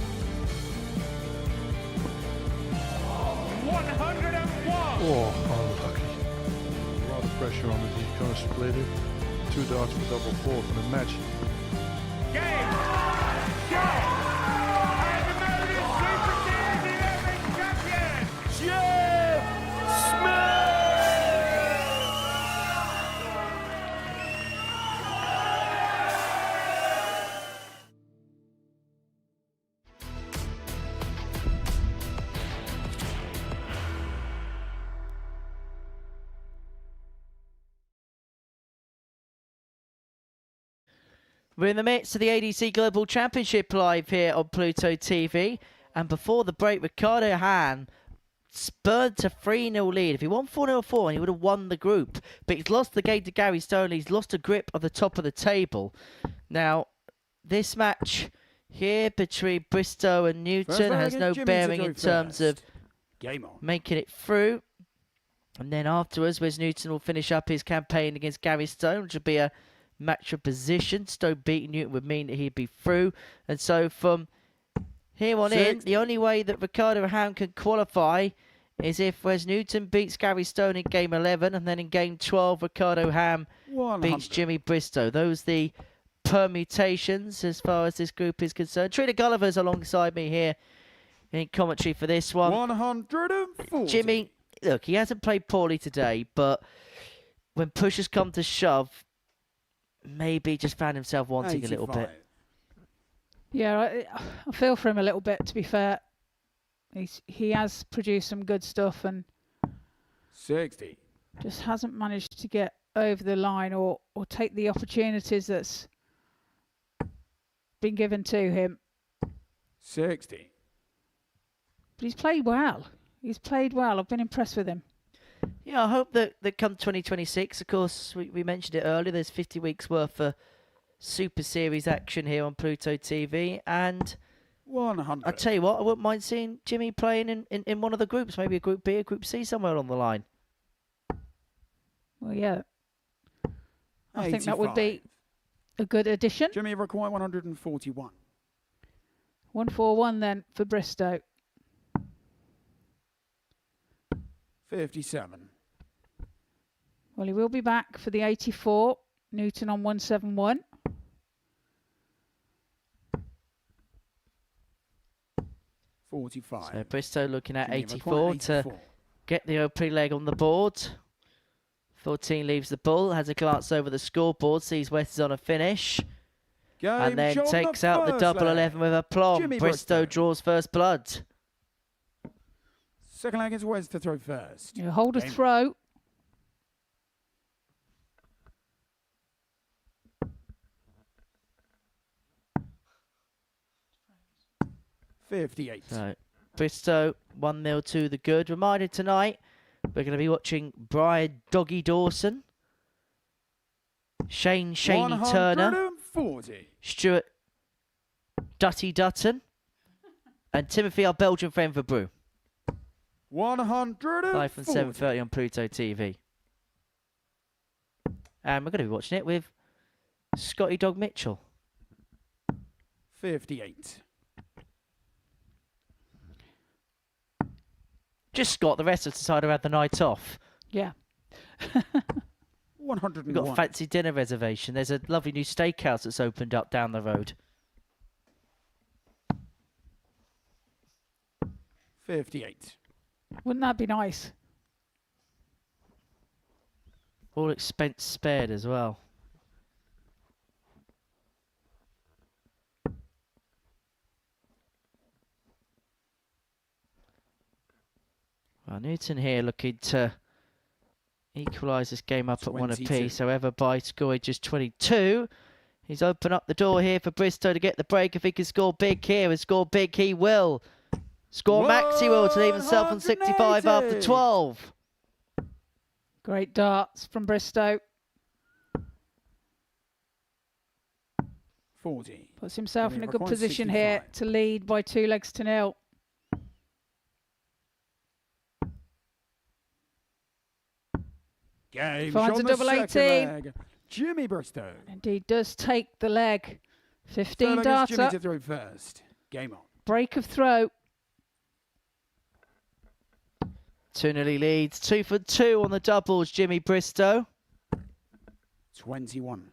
101. Oh, unlucky. A lot of pressure on it. He's going to split it. 2 darts for double 4 for the match. Game. Shot. And the Modus Super Series 11 champion, Jeff Smith. We're in the midst of the ADC Global Championship live here on Pluto TV. And before the break, Ricardo Ham spurred to 3-0 lead. If he won 4-0-4, he would have won the group. But he's lost the game to Gary Stone. He's lost a grip of the top of the table. Now, this match here between Bristo and Newton has no bearing in terms of Game on. making it through. And then afterwards, Wes Newton will finish up his campaign against Gary Stone, which will be a match of position. Stone beating Newton would mean that he'd be through. And so from here on in, the only way that Ricardo Ham can qualify is if Wes Newton beats Gary Stone in game 11, and then in game 12, Ricardo Ham beats Jimmy Bristo. Those are the permutations as far as this group is concerned. Trina Gulliver's alongside me here in commentary for this one. 140. Jimmy, look, he hasn't played poorly today, but when push has come to shove, maybe just found himself wanting 85. a little bit. Yeah, I feel for him a little bit, to be fair. He has produced some good stuff and 60. just hasn't managed to get over the line or take the opportunities that's been given to him. 60. But he's played well. He's played well. I've been impressed with him. Yeah, I hope that come 2026, of course, we mentioned it earlier, there's 50 weeks worth of Super Series action here on Pluto TV, and 100. I tell you what, I wouldn't mind seeing Jimmy playing in one of the groups, maybe a Group B or Group C somewhere along the line. Well, yeah. I think that would 85. be a good addition. Jimmy require 141. 141 then for Bristo. 57. Well, he will be back for the 84. Newton on 171. 45. So Bristo looking at Jimmy 84 require to get the opening leg on the board. 14 leaves the bull, has a glance over the scoreboard, sees West is on a finish, and then takes out the double 11 with aplomb. Jimmy Bristo Bristo draws first blood. Second leg is Wes to throw first. You hold a Game throw. on. 58. So Bristo 1-0 to the good. Reminder tonight, we're going to be watching Brian Doggy Dawson, Shane Shaney Turner, 140. Stuart Dutty Dutton, and Timothy, our Belgian friend for Brew. 140. Live from 7:30 on Pluto TV. And we're going to be watching it with Scotty Dog Mitchell. 58. Just Scott, the rest have decided to have the night off. Yeah. 101. We've got a fancy dinner reservation. There's a lovely new steakhouse that's opened up down the road. 58. Wouldn't that be nice? All expense spared as well. Well, Newton here looking to equalise this game up at 1 apiece. However, by scoring just 22, he's opened up the door here for Bristo to get the break. If he can score big here and score big, he will. Score max, he will, to leave himself on 65 after 12. Great darts from Bristo. 40. Puts himself in a good requires position 65. here to lead by 2 legs to 0. Game Finds shot a on the double second 18. leg. Jimmy Bristo. Indeed, does take the leg. 15 Third leg is Jimmy to darter. throw first. Game on. Break of throw. 2-0 leads. 2 for 2 on the doubles, Jimmy Bristo. 21.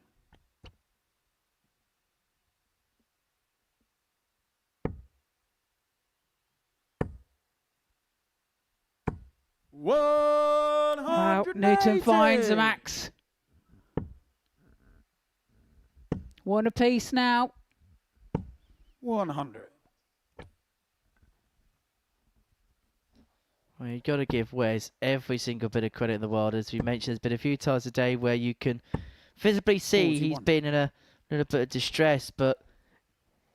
Wow, Newton finds the max. 1 apiece now. 100. Well, you've got to give Wes every single bit of credit in the world. As we mentioned, there's been a few times a day where you can visibly see 41. he's been in a little bit of distress, but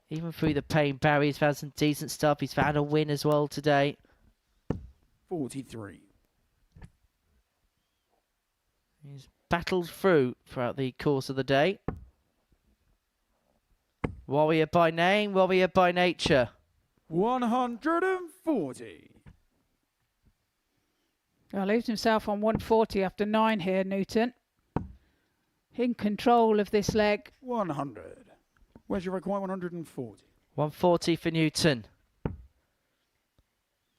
even through the pain, Barry's found some decent stuff. He's found a win as well today. 43. He's battled through throughout the course of the day. Warrior by name, warrior by nature. 140. Leaves himself on 140 after 9 here, Newton. In control of this leg. 100. Where's your require 140? 140 for Newton.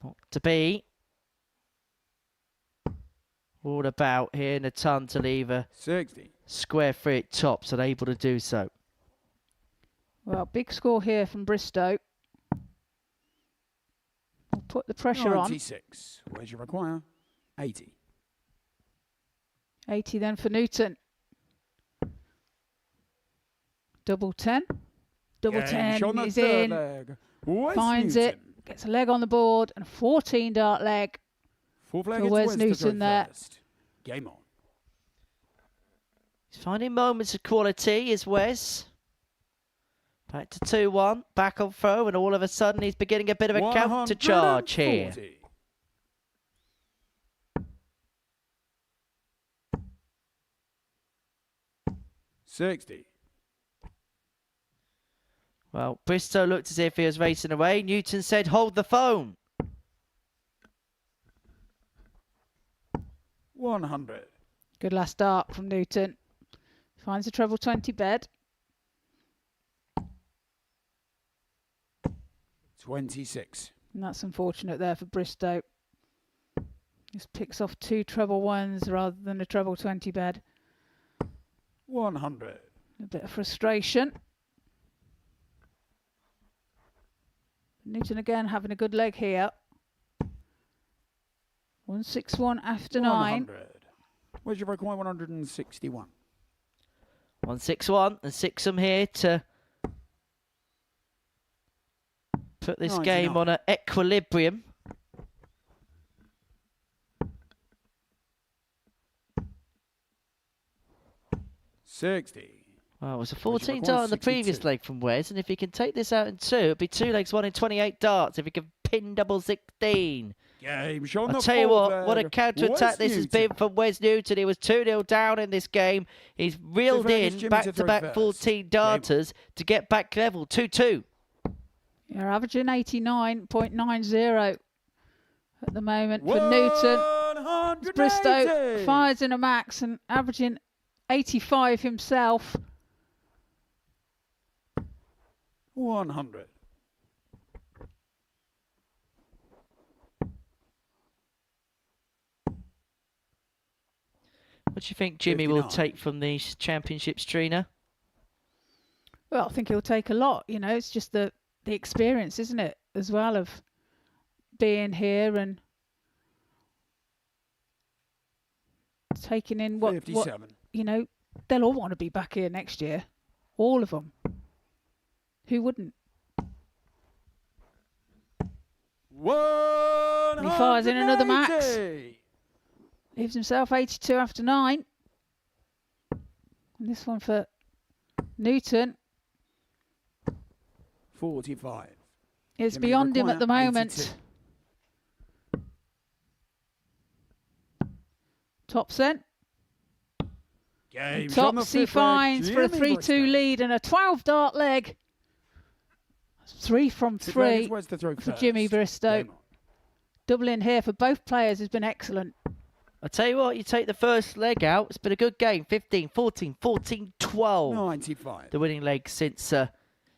Not to be. All about here in a ton to leave a 60. Square free at tops, and able to do so. Well, big score here from Bristo. We'll put the pressure 96. Where's your require? 80. 80 then for Newton. Double 10. Double 10 is in. Finds Newton. it. Gets a leg on the board and a 14 dart leg. Full flag for Wes Newton there. First. Game on. He's finding moments of quality, is Wes. Back to 2-1, back on throw, and all of a sudden he's beginning a bit of a counter charge here. 60. Well, Bristo looked as if he was racing away. Newton said, hold the phone. 100. Good last dart from Newton. Finds a treble 20 bed. 26. And that's unfortunate there for Bristo. Just picks off 2 treble 1s rather than a treble 20 bed. 100. A bit of frustration. Newton again having a good leg here. 161 after 9. 100. Where's your require 161? 161 and 6 them here to put this 99. game on an equilibrium. $60. Well, it was a 14 dart in the previous leg from Wes, and if he can take this out in 2, it'll be 2 legs, 1 in 28 darts. If he can pin double 16. Game showing I'll the tell you full what a flag. counter-attack Wes this has Newton. been from Wes Newton. He was 2-0 down in this game. He's reeled flag is in Jimmy to back-to-back throw 14 darters to get back level, 2-2. You're averaging 89.90 at the moment for Newton. Bristo fires in a max and averaging 85 himself. 100. What do you think Jimmy will 59. take from these championships, Trina? Well, I think he'll take a lot. You know, it's just the experience, isn't it, as well, of being here and taking in what 57. you know, they'll all want to be back here next year. All of them. Who wouldn't? And he fires in another max. 180. Leaves himself 82 after 9. And this one for Newton. 45. It's Jimmy beyond him at the require moment. 82. Tops then. Game shot on the Tops he fifth leg. finds for a Jimmy 3-2 Bristo. lead and a 12 dart leg. 3 from Fifth leg is 3 Wes to throw for first. Jimmy Bristo. Game on. Doubling here for both players has been excellent. I'll tell you what, you take the first leg out, it's been a good game. 15, 14, 14, 12. 95. The winning leg since a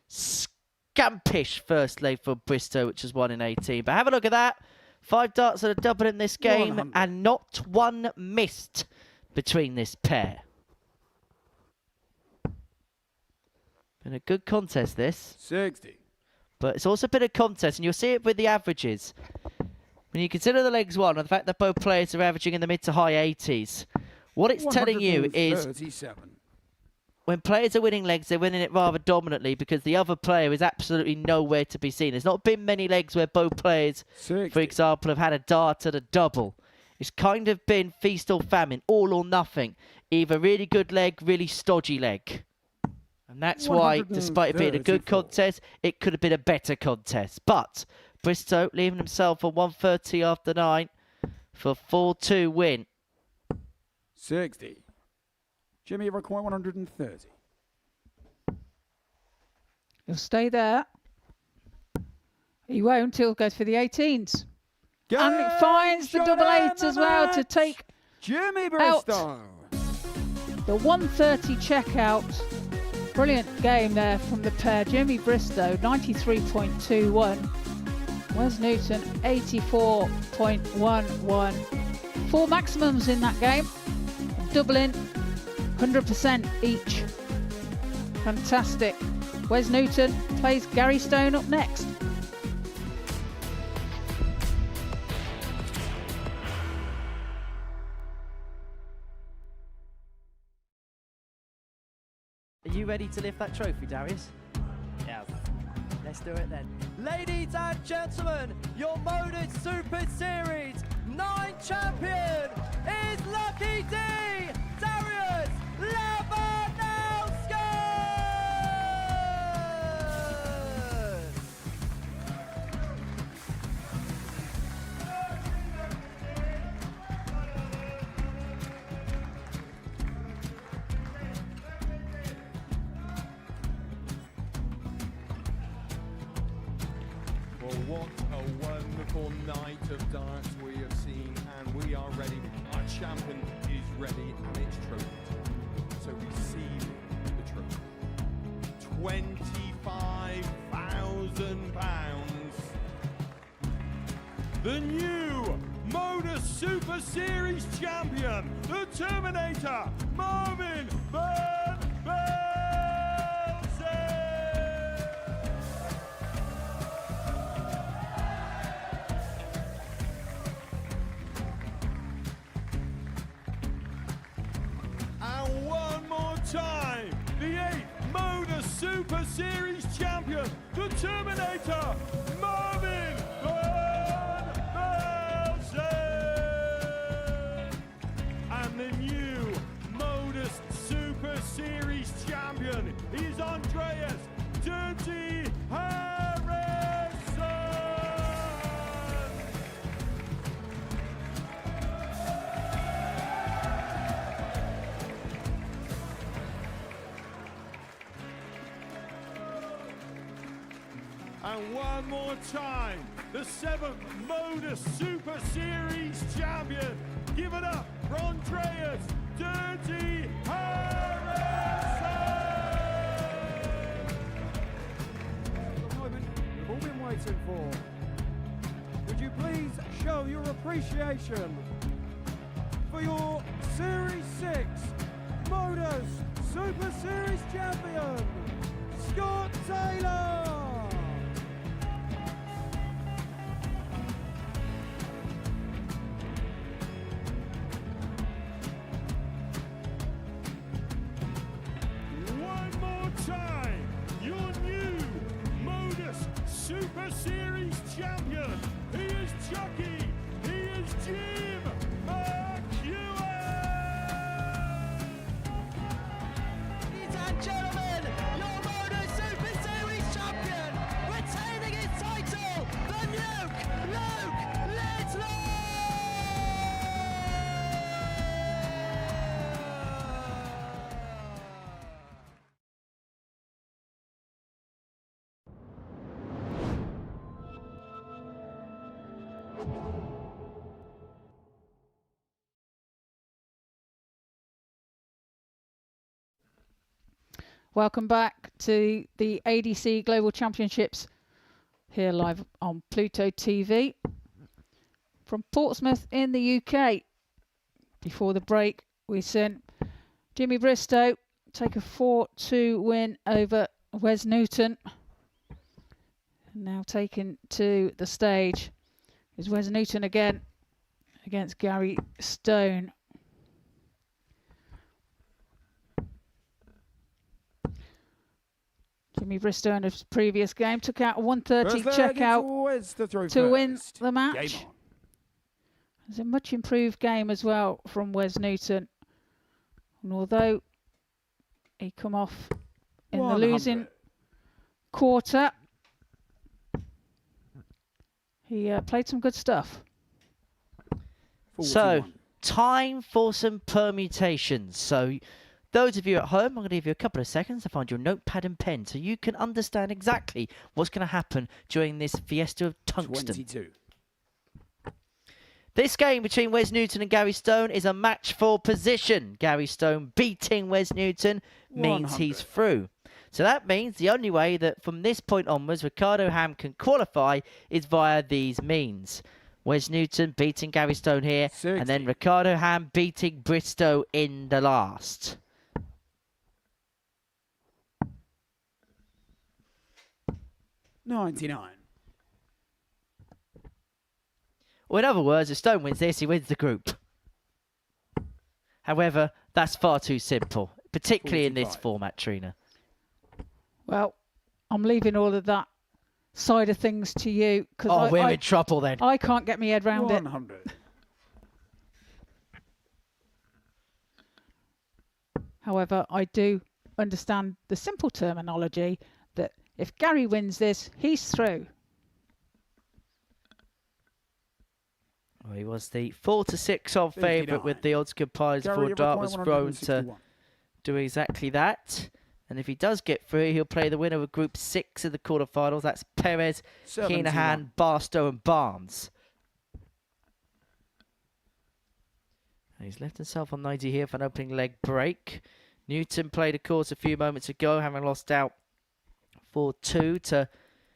scampish first leg for Bristo, which was 1 in 18. But have a look at that. 5 darts that are double in this game 100. and not one missed between this pair. Been a good contest, this. 60. But it's also been a contest, and you'll see it with the averages. When you consider the legs won and the fact that both players are averaging in the mid to high 80s, what it's telling you is 137. when players are winning legs, they're winning it rather dominantly because the other player is absolutely nowhere to be seen. There's not been many legs where both players, 60. for example, have had a dart and a double. It's kind of been feast or famine, all or nothing. Either really good leg, really stodgy leg. And that's why, despite it being a good 134. contest, it could have been a better contest. But Bristo leaving himself on 130 after 9 for a 4-2 win. 60. Jimmy require 130. He'll stay there. He won't. He'll go for the 18s. And it finds the double eight as well to take Jimmy out Bristo. the 130 checkout. Brilliant game there from the pair. Jimmy Bristo, 93.21. Wes Newton, 84.11. 4 maximums in that game. Doubling 100% each. Fantastic. Wes Newton plays Gary Stone up next. Are you ready to lift that trophy, Darius? Yes. Let's do it then. Ladies and gentlemen, your Modus Super Series 9 champion is Lucky D, Darius Labanowski! Well, what a wonderful night of darts we have seen, and we are ready. Our champion is ready, and it's trophy. So receive the trophy. £25,000. The new Modus Super Series champion, the Terminator, Marvin Van Velzen. And one more time, the 8th Modus Super Series champion, the Terminator, Marvin Van Velzen. And the new Modus Super Series champion is Andreas Dirty Harrison. And one more time, the 7th Modus Super Series champion. Give it up for Andreas Dirty Harrison! The moment we've all been waiting for. Would you please show your appreciation for your Series 6 Modus Super Series champion, Scott Taylor! One more time, your new Modus Super Series champion. He is Chucky. He is Jim McEwen. Ladies and gentlemen, your Modus Super Series champion, retaining his title, the Nuke, Luke Littler! Welcome back to the ADC Global Championships here live on Pluto TV from Portsmouth in the UK. Before the break, we sent Jimmy Bristo take a 4-2 win over Wes Newton. Now taken to the stage is Wes Newton again against Gary Stone. Jimmy Bristo in his previous game took out a 130 checkout to win the match. It's a much improved game as well from Wes Newton. And although he come off in the losing quarter, he played some good stuff. So, time for some permutations. So, those of you at home, I'm going to give you a couple of seconds to find your notepad and pen so you can understand exactly what's going to happen during this Fiesta of Tungsten. 22. This game between Wes Newton and Gary Stone is a match for position. Gary Stone beating Wes Newton means 100. he's through. So that means the only way that from this point onwards Ricardo Ham can qualify is via these means. Wes Newton beating Gary Stone here, 60. and then Ricardo Ham beating Bristo in the last. $99. Or in other words, if Stone wins this, he wins the group. However, that's far too simple, particularly in this 45. format, Trina. Well, I'm leaving all of that side of things to you because Oh, we're in trouble then. I can't get my head round it. 100. However, I do understand the simple terminology that if Gary wins this, he's through. Well, he was the 4-6 odd favourite 59. with the odds compilers Gary, before you Dart require was thrown to 161. do exactly that. And if he does get through, he'll play the winner of Group 6 in the quarterfinals. That's Perez, 71. Keenahan, Barstow and Barnes. And he's left himself on 90 here for an opening leg break. Newton played, of course, a few moments ago, having lost out 4-2 to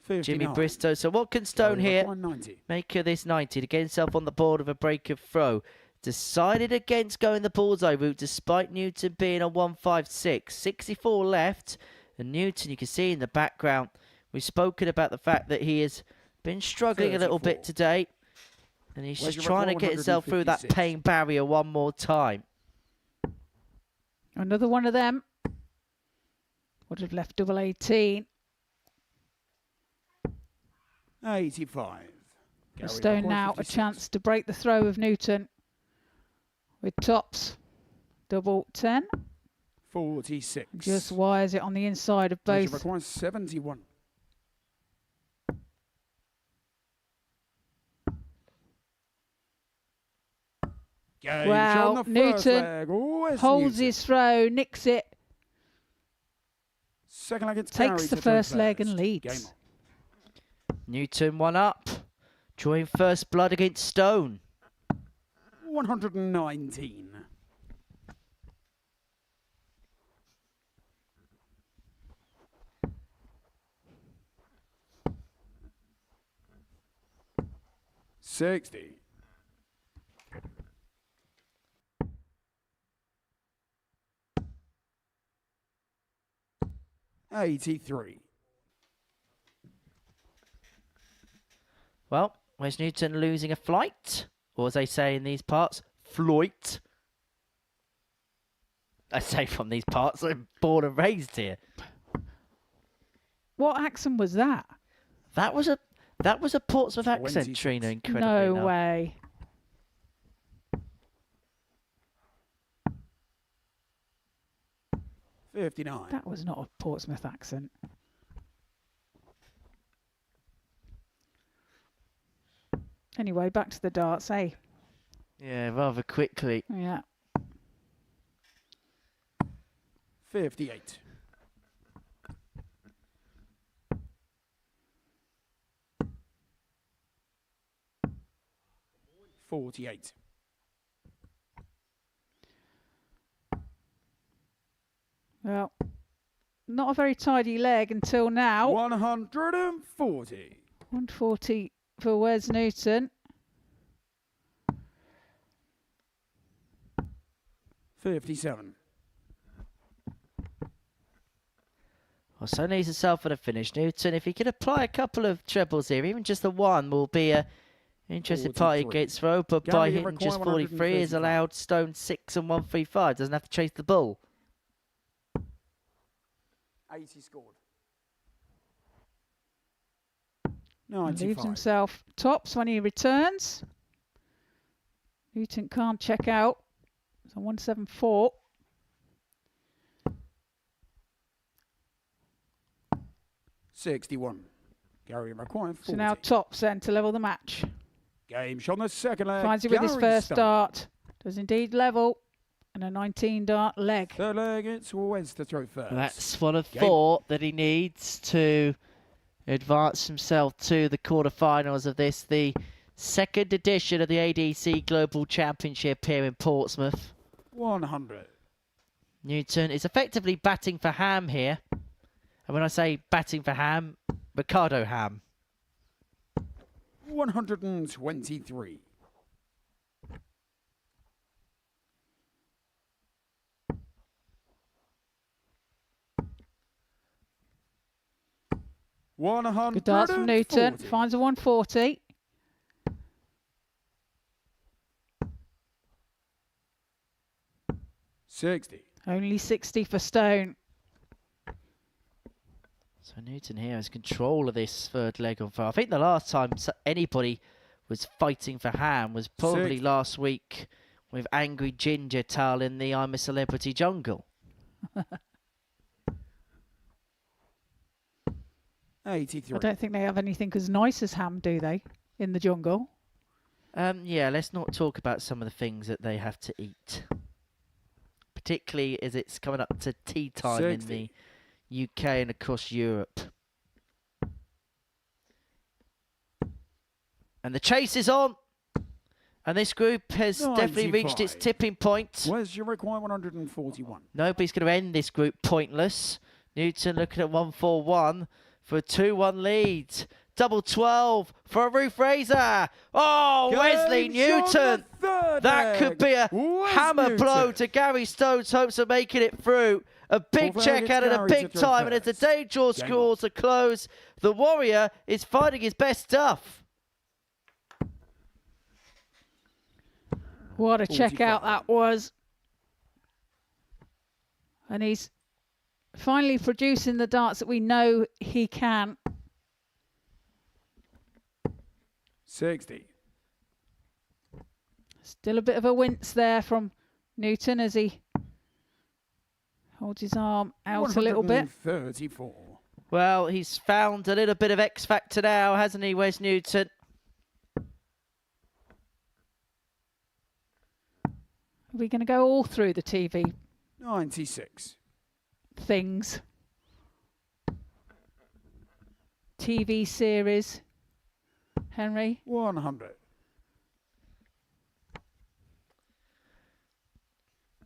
59. Jimmy Bristo. So what can Stone Gary, here require 90. make of this 90 to get himself on the board of a break of throw? Decided against going the bullseye route despite Newton being on 156. 64 left. And Newton, you can see in the background, we've spoken about the fact that he has been struggling a little 34. bit today. And he's Where's just your trying to record? get himself through that 156. pain barrier one more time. Another one of them would have left double 18. 85. Gary, Stone require now 56. a chance to break the throw of Newton with tops double 10. 46. Just wires it on the inside of Gary, both. require 71. Gage Wow, on the first Newton leg. Wes holds Newton. his throw, nicks it, Second leg, it's takes Gary the to throw first leg and first. leads. Game on. Newton one up. Drawing first blood against Stone. 119. $60. $83. Well, Wes Newton losing a flight, or as they say in these parts, flight. I say from these parts, I'm born and raised here. What accent was that? That was a Portsmouth accent, 26. Trina, incredibly No enough. way. $59. That was not a Portsmouth accent. Anyway, back to the darts, eh? Yeah, rather quickly. Yeah. 58. $48. Well, not a very tidy leg until now. 140. 140 for Wes Newton. 57. Well, so needs himself for the finish. Newton, if he could apply a couple of trebles here, even just the one, will be a interesting party 43. against throw. But by Gary, you hitting just require 43 is 135. allowed Stone 6 and 135. Doesn't have to chase the bull. 80 scored. Leaves 95. himself tops when he returns. Newton can't check out. So 174. $61. Gary required 40. So now tops then to level the match. Game shot on the second leg. Finds it with his Gary first Stone. dart. Does indeed level. And a 19 dart leg. Third leg, it's Wes to throw first. That's one of Game 4 that he needs to advance himself to the quarterfinals of this, the Second edition of the ADC Global Championship here in Portsmouth. 100. Newton is effectively batting for Ham here. And when I say batting for Ham, Ricardo Ham. 123. Good darts from Newton. Finds a 140. Only 60 for Stone. So Newton here has control of this third leg of. I think the last time anybody was fighting for Ham was probably last week with Angry Ginger telling the I'm a Celebrity Jungle. 83. I don't think they have anything as nice as Ham, do they, in the jungle? Yeah, let's not talk about some of the things that they have to eat. Particularly as it's coming up to tea time in the UK and across Europe. And the chase is on. And this group has definitely reached its tipping point. Where's your require 141? Nobody's going to end this group pointless. Newton looking at 141 for a 2-1 lead. Double 12 for a Ruth Razor. Oh, Wesley Newton. That could be a hammer blow to Gary Stone's hopes of making it through. A big check out at a big time. And as the day draws scores to close, the Warrior is finding his best stuff. What a check out that was. And he's finally producing the darts that we know he can. 60. Still a bit of a wince there from Newton as he holds his arm out a little bit. 34. Well, he's found a little bit of X factor now, hasn't he, Wes Newton? Are we going to go all through the TV 96. things? TV series, Henry? 100.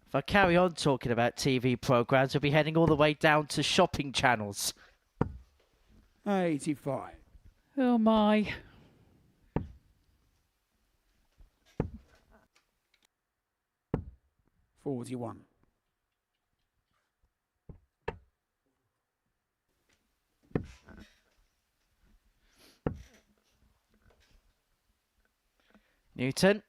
If I carry on talking about TV programs, we'll be heading all the way down to shopping channels. 85. Oh my. $41. Newton,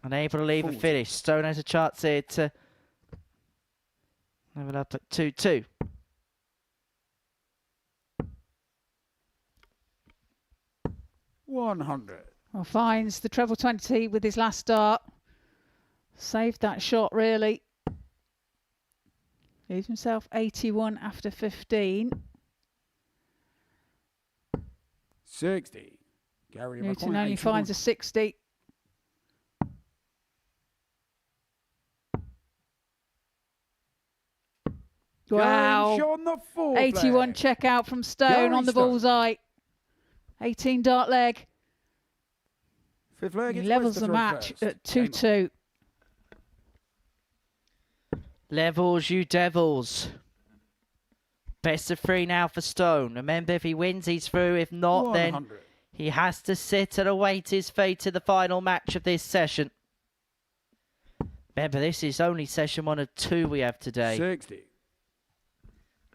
unable to leave a finish. Stone has a chance here to level up at 2-2. $100. Well, finds the treble 20 with his last dart. Saved that shot, really. Leaves himself 81 after 15. 60. Gary Newton only finds a 60. Wow. 81 check out from Stone on the bullseye. 18 dart leg. Fifth leg. He levels the match at 2-2. Levels, you devils. Best of 3 now for Stone. Remember, if he wins, he's through. If not, 100. then he has to sit and await his fate in the final match of this session. Remember, this is only session 1 of 2 we have today. 60.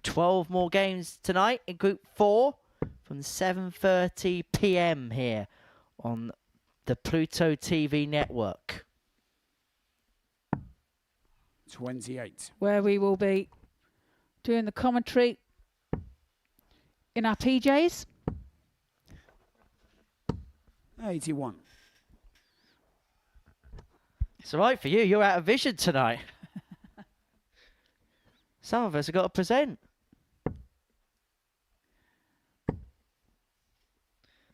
12 more games tonight in Group 4 from 7:30 p.m. here on the Pluto TV network. 28. Where we will be doing the commentary in our PJs. 81. It's all right for you. You're out of vision tonight. Some of us have got to present.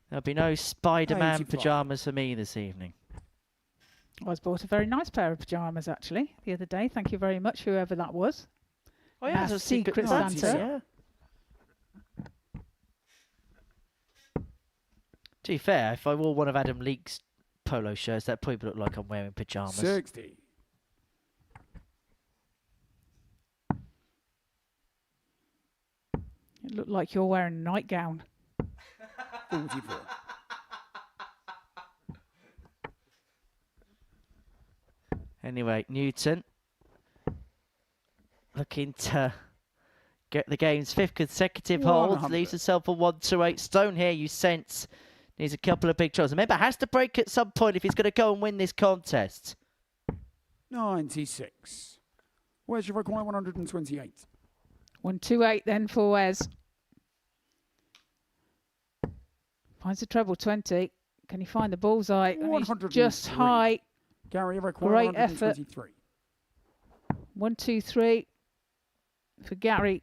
There'll be no Spider-Man 85. pyjamas for me this evening. I was bought a very nice pair of pyjamas actually the other day. Thank you very much, whoever that was. Oh yeah, Our it's a secret Santa. Santa. Yeah. To be fair, if I wore one of Adam Leake's polo shirts, that probably look like I'm wearing pyjamas. 60. It looked like you're wearing a nightgown. 44. Anyway, Newton looking to get the game's 5th consecutive hold. 100. Leaves himself a 1-2-8. Stone here, you sense, needs a couple of big tries. Remember, has to break at some point if he's going to go and win this contest. 96. Where's your require 128? 1-2-8 then for Wes. Finds the treble 20. Can he find the bullseye? And he's just 103. high. Gary, require Great effort. 123. 1, 2, 3 for Gary.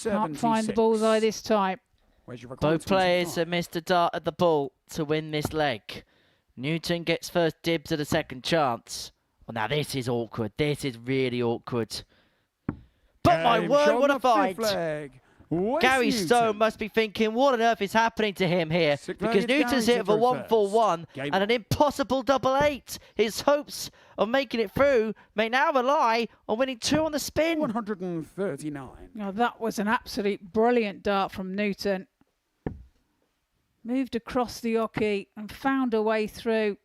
Can't find the 76. bullseye this time. Where's your require Both players 25? have missed a dart at the ball to win this leg. Newton gets first dibs at a second chance. Well, now this is awkward. This is really awkward. But my Game word, shot what on a the fifth fight! leg. Wes Gary Newton. Stone must be thinking, what on earth is happening to him here? Six Because legged Newton's Gary hit for Zipper 1-4-1 first. Game and an impossible double 8. His hopes of making it through may now rely on winning 2 on the spin. 139. Oh, that was an absolute brilliant dart from Newton. Moved across the oki and found a way through.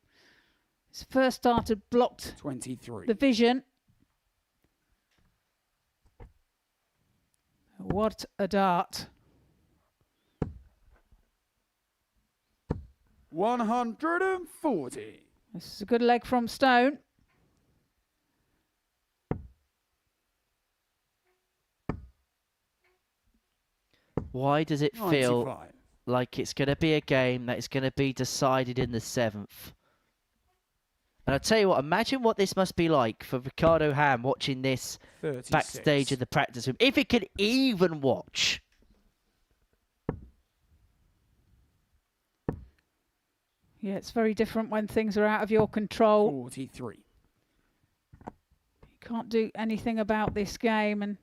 His first dart had blocked 23. the vision. What a dart. 140. This is a good leg from Stone. Why does it feel 95. like it's going to be a game that is going to be decided in the 7th? And I'll tell you what, imagine what this must be like for Ricardo Ham watching this 36. backstage in the practice room. If he could even watch. Yeah, it's very different when things are out of your control. 43. You can't do anything about this game, and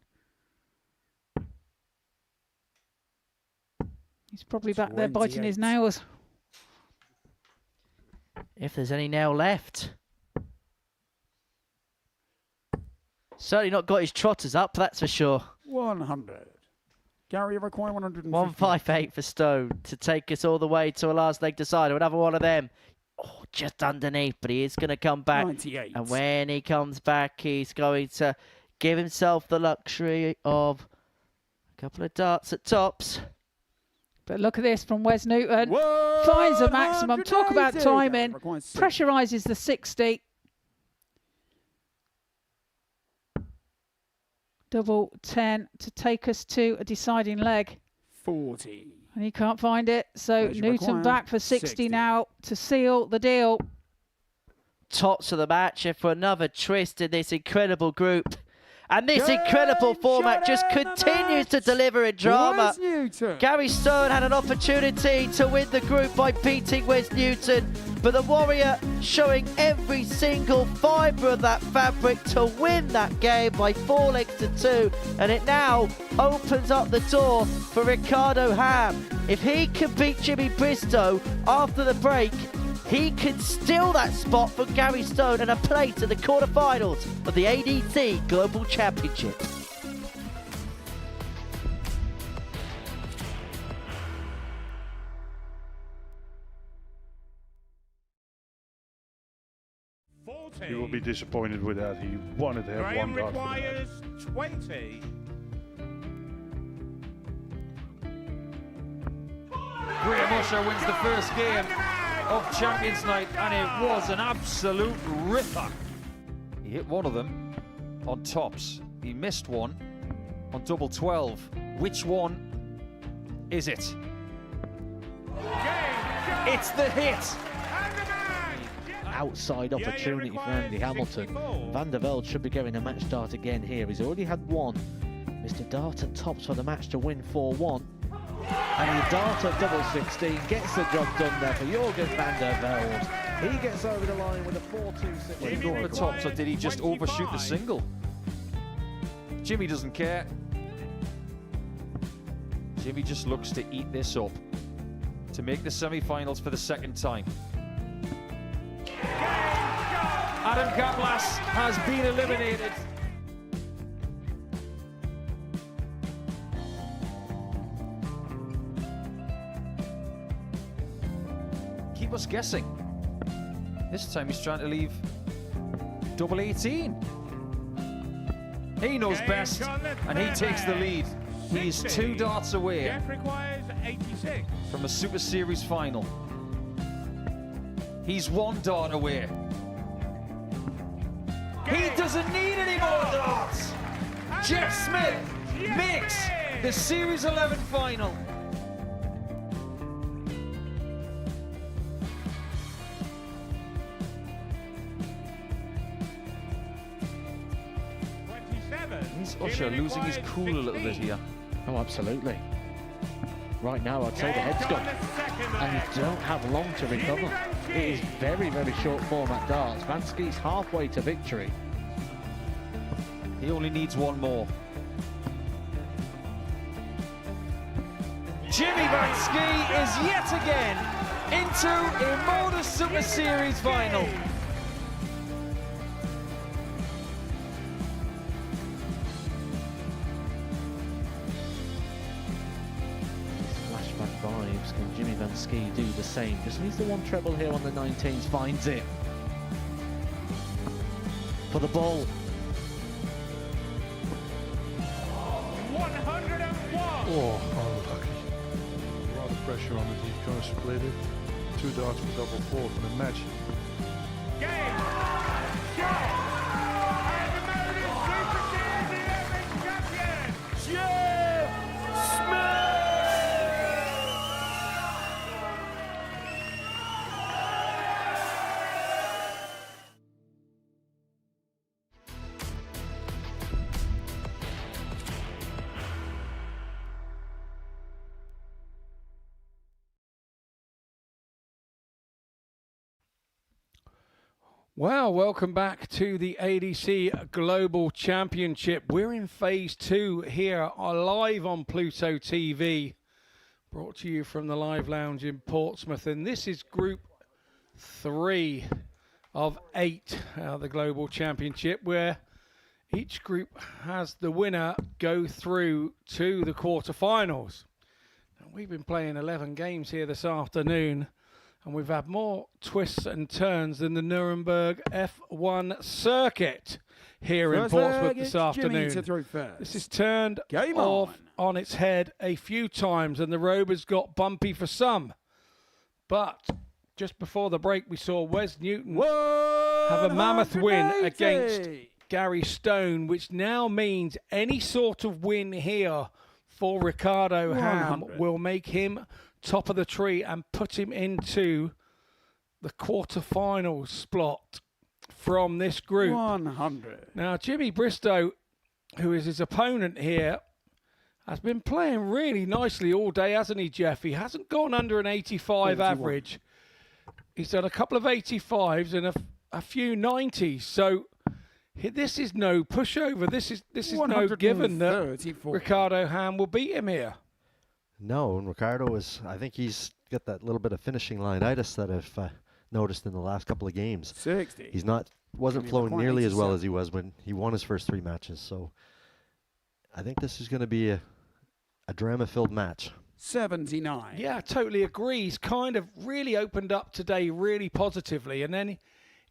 he's probably back there biting his 28. nails. If there's any nail left. Certainly not got his trotters up, that's for sure. 100. Gary, require 150. 158 for Stone to take us all the way to a last leg decider. Another one of them. Oh, just underneath, but he is going to come back. 98. And when he comes back, he's going to give himself the luxury of a couple of darts at tops. But look at this from Wes Newton. Finds the maximum. Talk about 180. timing. Requires 6. Pressurises the 60. Double 10 to take us to a deciding leg. 40. And he can't find it. So Where's your Newton require? back for 60 now to seal the deal. Tops of the match and for another twist in this incredible group. And this Game incredible format shot just in the continues to match. deliver in drama. Wes Newton. Gary Stone had an opportunity to win the group by beating Wes Newton, but the Warrior showing every single fibre of that fabric to win that game by 4 legs to 2, and it now opens up the door for Ricardo Ham. If he can beat Jimmy Bristo after the break, he can steal that spot for Gary Stone and a place in the quarterfinals of the ADC Global Championship. You will be disappointed with that. He wanted to have Graham one dart for the match. requires 20. Graham Usher wins the first game of Champions Night, and it was an absolute ripper. He hit one of them on tops. He missed one on double 12. Which one is it? It's the hit. Outside opportunity for Andy Hamilton. Van der Velde should be getting a match start again here. He's already had one. Mr. Dart at tops for the match to win 4-1. And the Dart at double 16 gets the job done there for Jurgen van der Velde. He gets over the line with a 4-2-6. Did he go for tops, or did he just overshoot the single? Jimmy doesn't care. Jimmy just looks to eat this up to make the semi-finals for the second time. Adam Kaplas has been eliminated. Keep us guessing. This time he's trying to leave double 18. He knows best, and he takes the lead. He's 2 darts away Jeff requires 86. from a Super Series final. He's 1 dart away. He doesn't need any more darts. Jeff Smith makes the Series 11 final. Is Usher losing his cool a little bit here? Oh, absolutely. Right now, I'd say the head's gone, and you don't have long to recover. It is very, very short form at darts. Vansky's halfway to victory. He only needs 1 more. Jimmy Vansky is yet again into a Modus Super Series final. Flashback vibes. Can Jimmy Vansky do the same? Just needs the 1 treble here on the 19s. Finds it. For the ball. 101. Oh, unlucky. A lot of pressure on it. He's kind of split it. 2 darts for double 4 for the match. Game. Shot. And the Modus Super Series 11 champion, Jeff Smith. Well, welcome back to the ADC Global Championship. We're in phase 2 here live on Pluto TV, brought to you from the Live Lounge in Portsmouth. And this is Group 3 of 8 the Global Championship, where each group has the winner go through to the quarterfinals. Now, we've been playing 11 games here this afternoon, and we've had more twists and turns than the Nuremberg F1 circuit here in Portsmouth this afternoon. This is turned off on its head a few times, and the road has got bumpy for some. But just before the break, we saw Wes Newton have a mammoth win against Gary Stone, which now means any sort of win here for Ricardo Ham will make him top of the tree and put him into the quarterfinal slot from this group. 100. Now, Jimmy Bristo, who is his opponent here, has been playing really nicely all day, hasn't he, Jeff? He hasn't gone under an 85 average. He's done a couple of 85s and a few 90s. So this is no pushover. This is no given that Ricardo Ham will beat him here. No, and Ricardo I think he's got that little bit of finishing line-itis that I've noticed in the last couple of games. 60. He's wasn't flowing nearly as well as he was when he won his first 3 matches. So I think this is going to be a drama-filled match. 79. Yeah, I totally agree. He's kind of really opened up today really positively, and then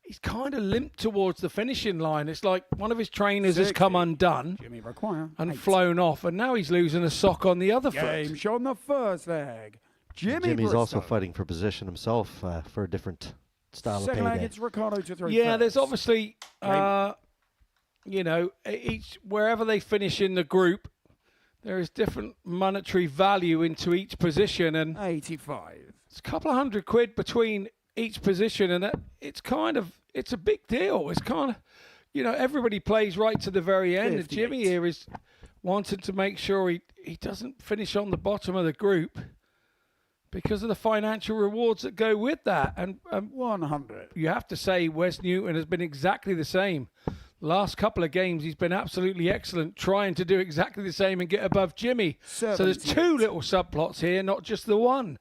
he's kind of limped towards the finishing line. It's like one of his trainers has come undone and flown off, and now he's losing a sock on the other foot. Game shot on the first leg. Jimmy's also fighting for position himself for a different style of Second leg, payday. it's Ricardo to 3 Yeah, first. there's obviously, wherever they finish in the group, there is different monetary value into each position, and 85. It's a couple of £100 between each position, and it's a big deal. It's kind of, everybody plays right to the very end. And Jimmy here is wanting to make sure he doesn't finish on the bottom of the group because of the financial rewards that go with that. And 100. You have to say Wes Newton has been exactly the same. Last couple of games, he's been absolutely excellent, trying to do exactly the same and get above Jimmy. So there's 2 little subplots here, not just the one.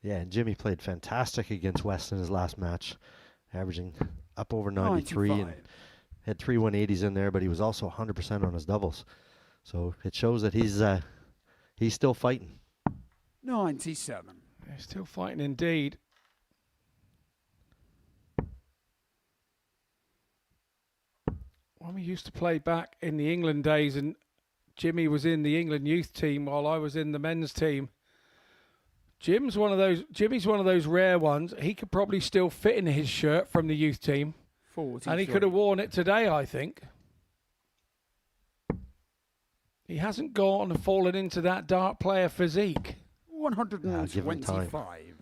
Yeah, and Jimmy played fantastic against West in his last match, averaging up over 93 and had 3 180s in there, but he was also 100% on his doubles. So it shows that he's still fighting. 97. He's still fighting indeed. When we used to play back in the England days, and Jimmy was in the England youth team while I was in the men's team. Jimmy's one of those rare ones. He could probably still fit in his shirt from the youth team. 43. And he could have worn it today, I think. He hasn't gone and fallen into that dart player physique. 125.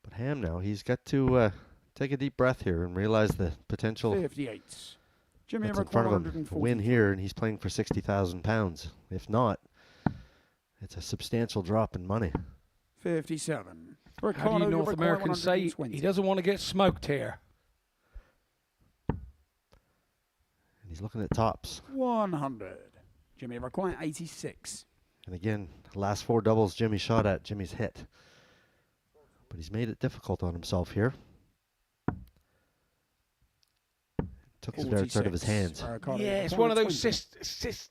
But Ham now, he's got to take a deep breath here and realize the potential 58. Jimmy that's in front of him. A win here, and he's playing for £60,000. If not, it's a substantial drop in money. 57. How do you North Americans say he doesn't want to get smoked here? And he's looking at tops. 100. Jimmy require 86. And again, the last 4 doubles Jimmy shot at, Jimmy's hit. But he's made it difficult on himself here. Took his darts out of his hands. Yeah, it's one of those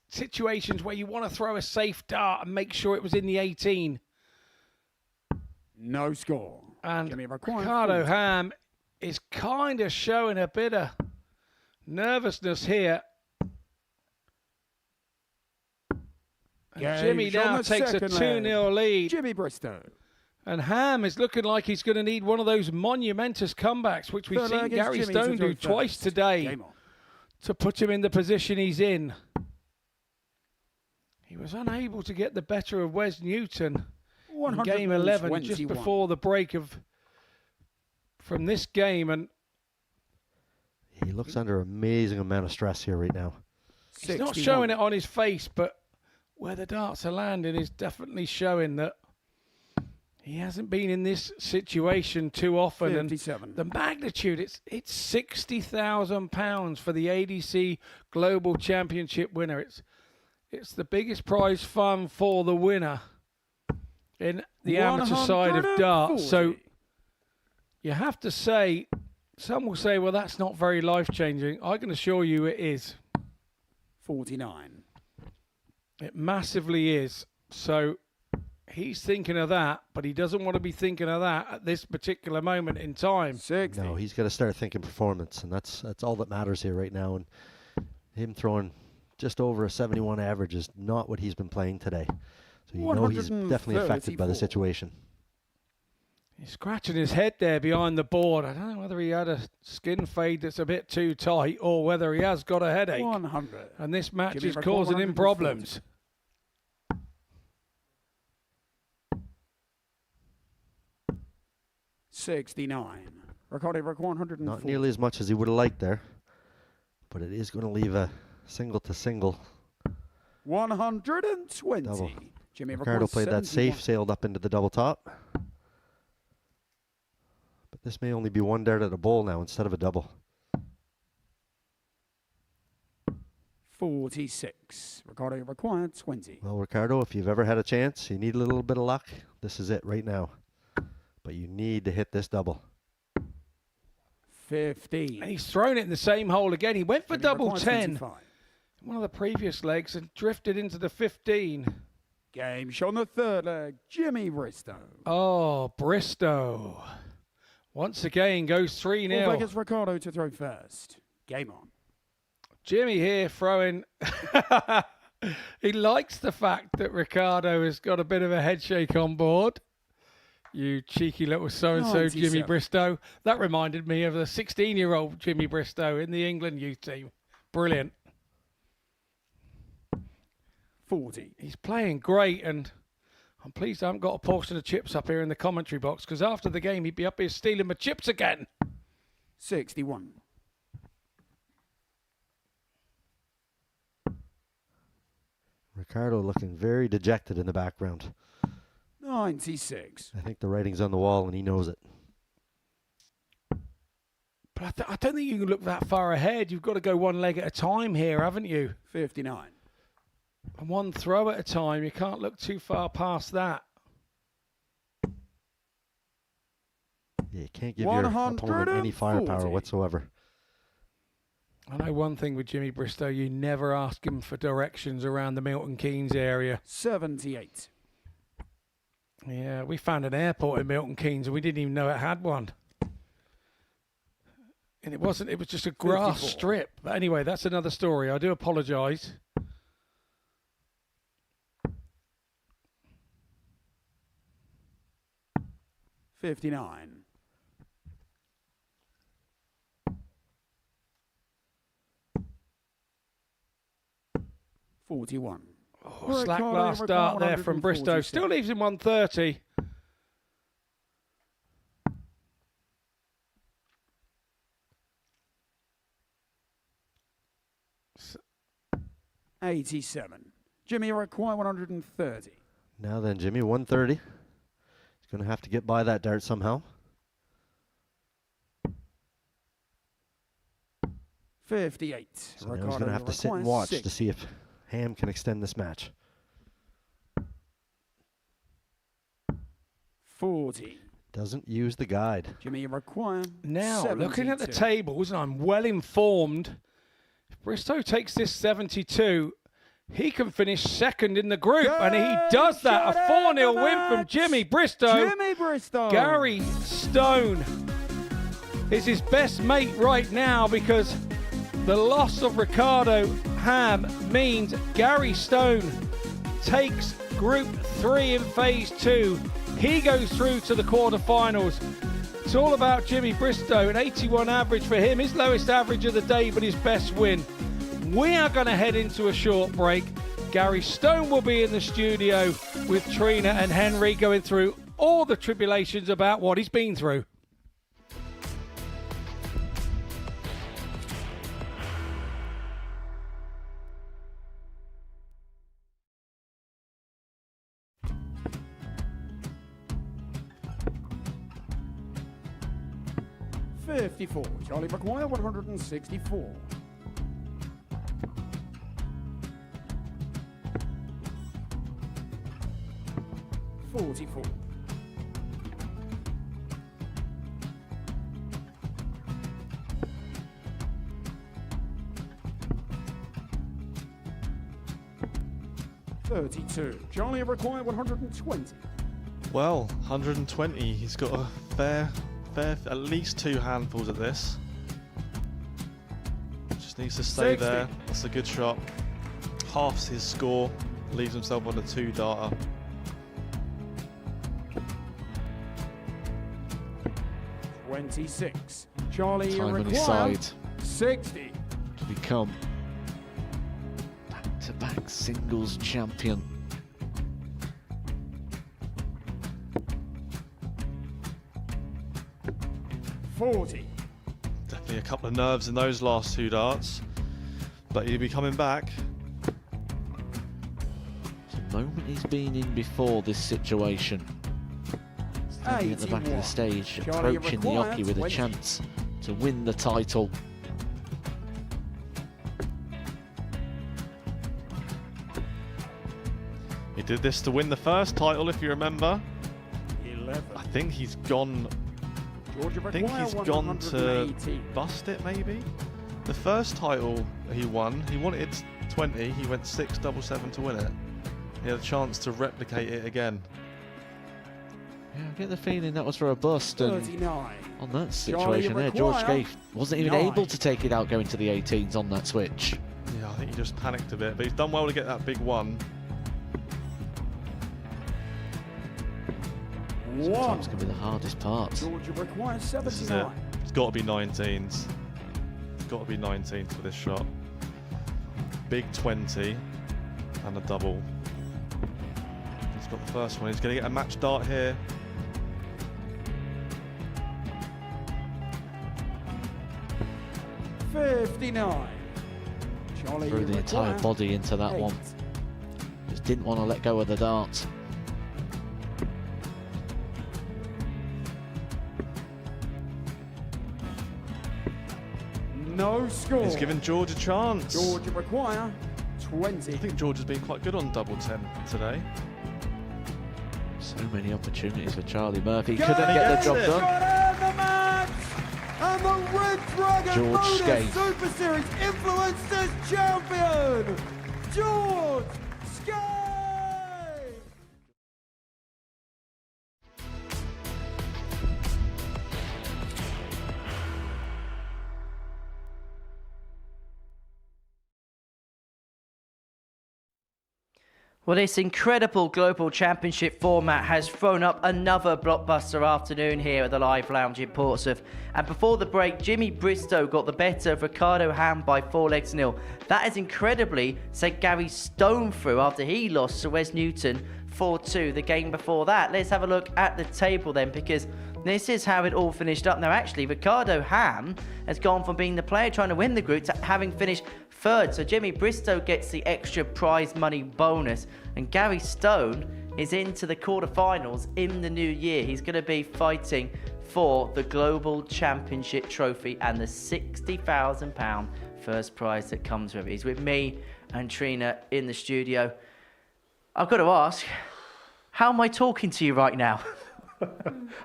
situations where you want to throw a safe dart and make sure it was in the 18. No score. And Ricardo Ham is kind of showing a bit of nervousness here. And Jimmy now takes a 2-0 lead. Jimmy Bristo. And Ham is looking like he's going to need one of those monumentous comebacks, which we've seen Gary Stone do twice today, to put him in the position he's in. He was unable to get the better of Wes Newton in game 11, just before the break from this game. And he looks under an amazing amount of stress here right now. He's not showing it on his face, but where the darts are landing is definitely showing that he hasn't been in this situation too often. 57. And the magnitude, it's £60,000 for the ADC Global Championship winner. It's the biggest prize fund for the winner in the amateur side of darts. So you have to say, some will say, well, that's not very life-changing. I can assure you it is. 49. It massively is. So he's thinking of that, but he doesn't want to be thinking of that at this particular moment in time. 60. No, he's got to start thinking performance, and that's all that matters here right now. And him throwing just over a 71 average is not what he's been playing today. So you know he's definitely affected by the situation. He's scratching his head there behind the board. I don't know whether he had a skin fade that's a bit too tight or whether he has got a headache. 100. And this match is causing him problems. $69. Ricardo broke 104. Not nearly as much as he would have liked there, but it is going to leave a single to single. 120. Double. Jimmy Ricardo played that 71. safe, sailed up into the double top. But this may only be 1 dart at a bowl now instead of a double. 46. Ricardo required 20. Well, Ricardo, if you've ever had a chance, you need a little bit of luck. This is it right now. But you need to hit this double. 15. And he's thrown it in the same hole again. He went for double 10. 25. One of the previous legs and drifted into the 15. Game shot on the third leg. Jimmy Bristo. Oh, Bristo. Once again goes 3-0. Vegas Ricardo to throw first. Game on. Jimmy here throwing. He likes the fact that Ricardo has got a bit of a head shake on board. You cheeky little so-and-so, Jimmy Bristo. That reminded me of the 16-year-old Jimmy Bristo in the England youth team. Brilliant. 40. He's playing great, and I'm pleased I haven't got a portion of chips up here in the commentary box, because after the game he'd be up here stealing my chips again. 61. Ricardo looking very dejected in the background. 96. I think the writing's on the wall and he knows it. But I don't think you can look that far ahead. You've got to go one leg at a time here, haven't you? 59. And one throw at a time. You can't look too far past that. Yeah, you can't give your opponent any firepower whatsoever. I know one thing with Jimmy Bristo, you never ask him for directions around the Milton Keynes area. 78. Yeah, we found an airport in Milton Keynes and we didn't even know it had one. And it wasn't, it was just a grass 54. strip. But anyway, that's another story. I do apologise. $59. 41. Oh, slack last start there from Bristo. Still leaves him 130. $87. Jimmy, you require 130. Now then, Jimmy, 130. He's going to have to get by that dart somehow. 58. So now he's going to have to sit and watch to see if Ham can extend this match. 40. Doesn't use the guide. Jimmy, you require Now, 72. looking at the tables, and I'm well informed, if Bristo takes this 72, he can finish second in the group, and he does that. A 4-0 win from Jimmy Bristo. Jimmy Bristo. Gary Stone is his best mate right now because the loss of Ricardo Ham means Gary Stone takes Group 3 in Phase 2. He goes through to the quarterfinals. It's all about Jimmy Bristo, an 81 average for him, his lowest average of the day, but his best win. We are going to head into a short break. Gary Stone will be in the studio with Trina and Henry going through all the tribulations about what he's been through. $54. Charlie McGuire, 164. $44. $32. Charlie required 120. Well, 120. He's got a fair, at least 2 handfuls of this. Just needs to stay 60. there. That's a good shot. Halves his score. Leaves himself on a 2-darter. $26. Charlie Time on his required side 60. to become back-to-back singles champion. $40. Definitely a couple of nerves in those last 2 darts. But he'll be coming back. It's a moment he's been in before this situation. Standing at the back of the stage, Charlie approaching the required Yoki with a 20. chance to win the title. He did this to win the first title, if you remember. 11. I think he's gone. Georgia I think required he's gone to 180. bust it, maybe. The first title he wanted 20. He went 6-7-7 to win it. He had a chance to replicate it again. Yeah, I get the feeling that was for a bust, and 39. on that situation there, George require Scaife wasn't even 9. able to take it out going to the 18s on that switch. Yeah, I think he just panicked a bit, but he's done well to get that big one. Sometimes can be the hardest part. Georgia requires This is it. 79. It's got to be 19s. It's got to be 19s for this shot. Big 20 and a double. He's got the first one. He's going to get a match dart here. $59. Charlie Threw the entire required body into that 8. one. Just didn't want to let go of the dart. No score. He's given George a chance. George require 20. I think George has been quite good on double 10 today. So many opportunities for Charlie Murphy. Gary Couldn't get the job gets done. got out of the match. And the Red Dragon George Modus Skate. Super Series Influencers Champion, George Skate. Well, this incredible global championship format has thrown up another blockbuster afternoon here at the Live Lounge in Portsmouth. And before the break, Jimmy Bristo got the better of Ricardo Ham by 4-0. That has incredibly sent Gary Stone through after he lost to Wes Newton 4-2 the game before that. Let's have a look at the table then, because this is how it all finished up. Now, actually, Ricardo Ham has gone from being the player trying to win the group to having finished third. So Jimmy Bristo gets the extra prize money bonus, and Gary Stone is into the quarterfinals in the new year. He's going to be fighting for the Global Championship trophy and the £60,000 first prize that comes with it. He's with me and Trina in the studio. I've got to ask, how am I talking to you right now?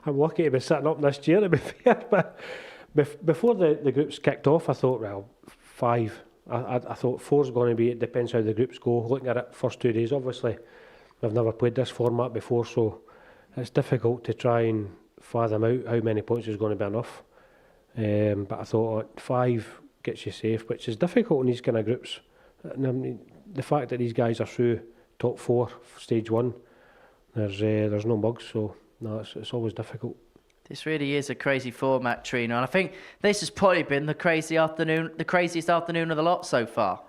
I'm lucky to be sitting up this chair, to be fair. But before the groups kicked off, I thought, well, 5. I thought 4's going to be, it depends how the groups go. Looking at it first 2 days, obviously, I've never played this format before, so it's difficult to try and fathom out how many points is going to be enough. But I thought 5 gets you safe, which is difficult in these kind of groups. And I mean, the fact that these guys are through top 4, stage 1, there's no bugs, so no, it's always difficult. This really is a crazy format, Trina, and I think this has probably been the craziest afternoon of the lot so far.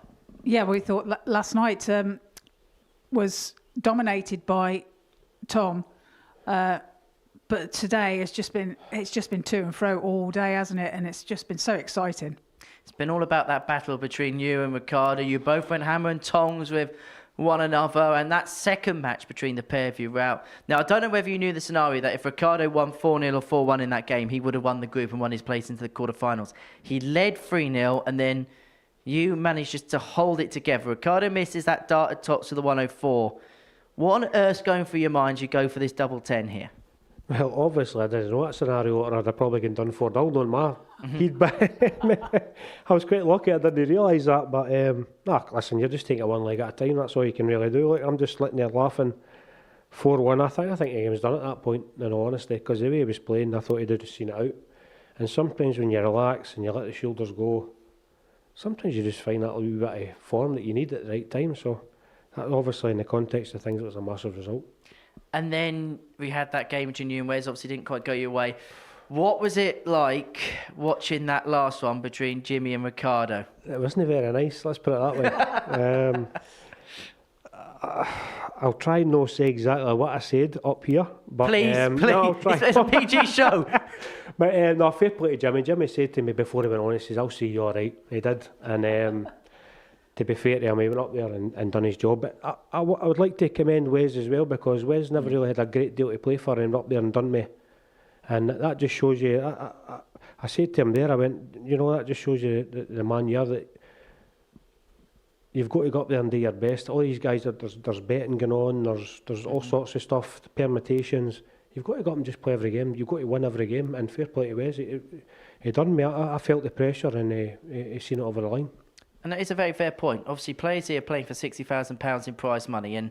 Yeah, we thought last night was dominated by Tom, but today it's just been to and fro all day, hasn't it? And it's just been so exciting. It's been all about that battle between you and Ricardo. You both went hammer and tongs with one another, and that second match between the pair of you route. Now, I don't know whether you knew the scenario that if Ricardo won 4-0 or 4-1 in that game, he would have won the group and won his place into the quarterfinals. He led 3-0, and then you managed just to hold it together. Ricardo misses that dart at tops to the 104. What on earth's going through your mind? You go for this double 10 here. Well, obviously, I didn't know that scenario, or I'd have probably been done 4-0 on my feedback. I was quite lucky I didn't realise that, but listen, you just take it one leg at a time, that's all you can really do. Like, I'm just sitting there laughing. 4-1, I think the game was done at that point, in all honesty, because the way he was playing, I thought he'd have just seen it out. And sometimes when you relax and you let the shoulders go, sometimes you just find that little bit of form that you need at the right time, so that, obviously in the context of things, it was a massive result. And then we had that game between you and Wes, obviously didn't quite go your way. What was it like watching that last one between Jimmy and Ricardo? It wasn't very nice, let's put it that way. I'll try and not say exactly what I said up here. But, please. No, I'll try. It's a PG show. But no, fair play to Jimmy. Jimmy said to me before he went on, he says, I'll see you all right. He did. And to be fair to him, he went up there and done his job. But I would like to commend Wes as well, because Wes never really had a great deal to play for, and up there and done me. And that just shows you, I said to him there, I went, you know, that just shows you the man you are, that you've got to go up there and do your best. All these guys, there's betting going on, there's all sorts of stuff, permutations. You've got to go up and just play every game. You've got to win every game, and fair play to Wes. He done me. I felt the pressure, and he seen it over the line. And that is a very fair point. Obviously, players here are playing for £60,000 in prize money, and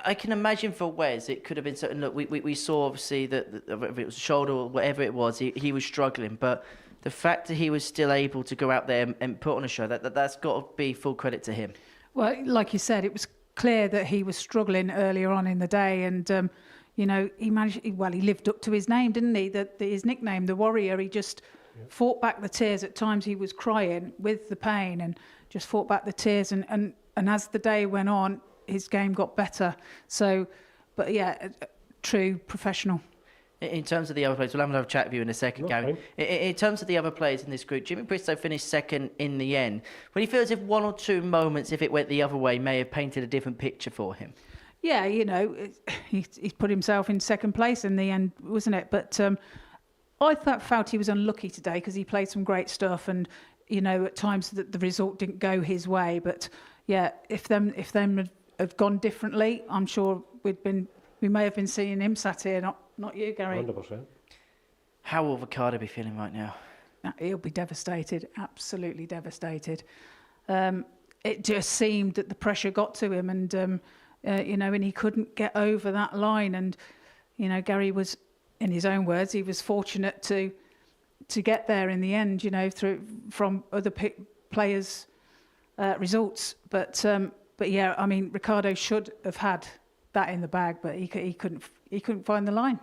I can imagine for Wes, it could have been certain. Look, we saw obviously that if it was shoulder or whatever it was, he was struggling. But the fact that he was still able to go out there and put on a show, that's got to be full credit to him. Well, like you said, it was clear that he was struggling earlier on in the day, and you know, he managed. Well, he lived up to his name, didn't he? His nickname, the Warrior. He just fought back the tears. At times, he was crying with the pain, and just fought back the tears. And as the day went on, his game got better. So, but yeah, true professional. In terms of the other players, we'll have another chat with you in a second, Gary. In terms of the other players in this group, Jimmy Bristo finished second in the end. When he feels as if one or two moments, if it went the other way, may have painted a different picture for him. Yeah, you know, he's put himself in second place in the end, wasn't it? But I felt he was unlucky today, because he played some great stuff, and you know, at times that the result didn't go his way. But yeah, if them had gone differently, I'm sure we may have been seeing him sat here, not you, Gary. 100%. How will Ricardo be feeling right now? He'll be devastated, absolutely devastated. It just seemed that the pressure got to him, and you know, and he couldn't get over that line. And you know, Gary was, in his own words, he was fortunate to get there in the end. You know, from other players' results. But yeah, I mean, Ricardo should have had that in the bag, but he couldn't find the line.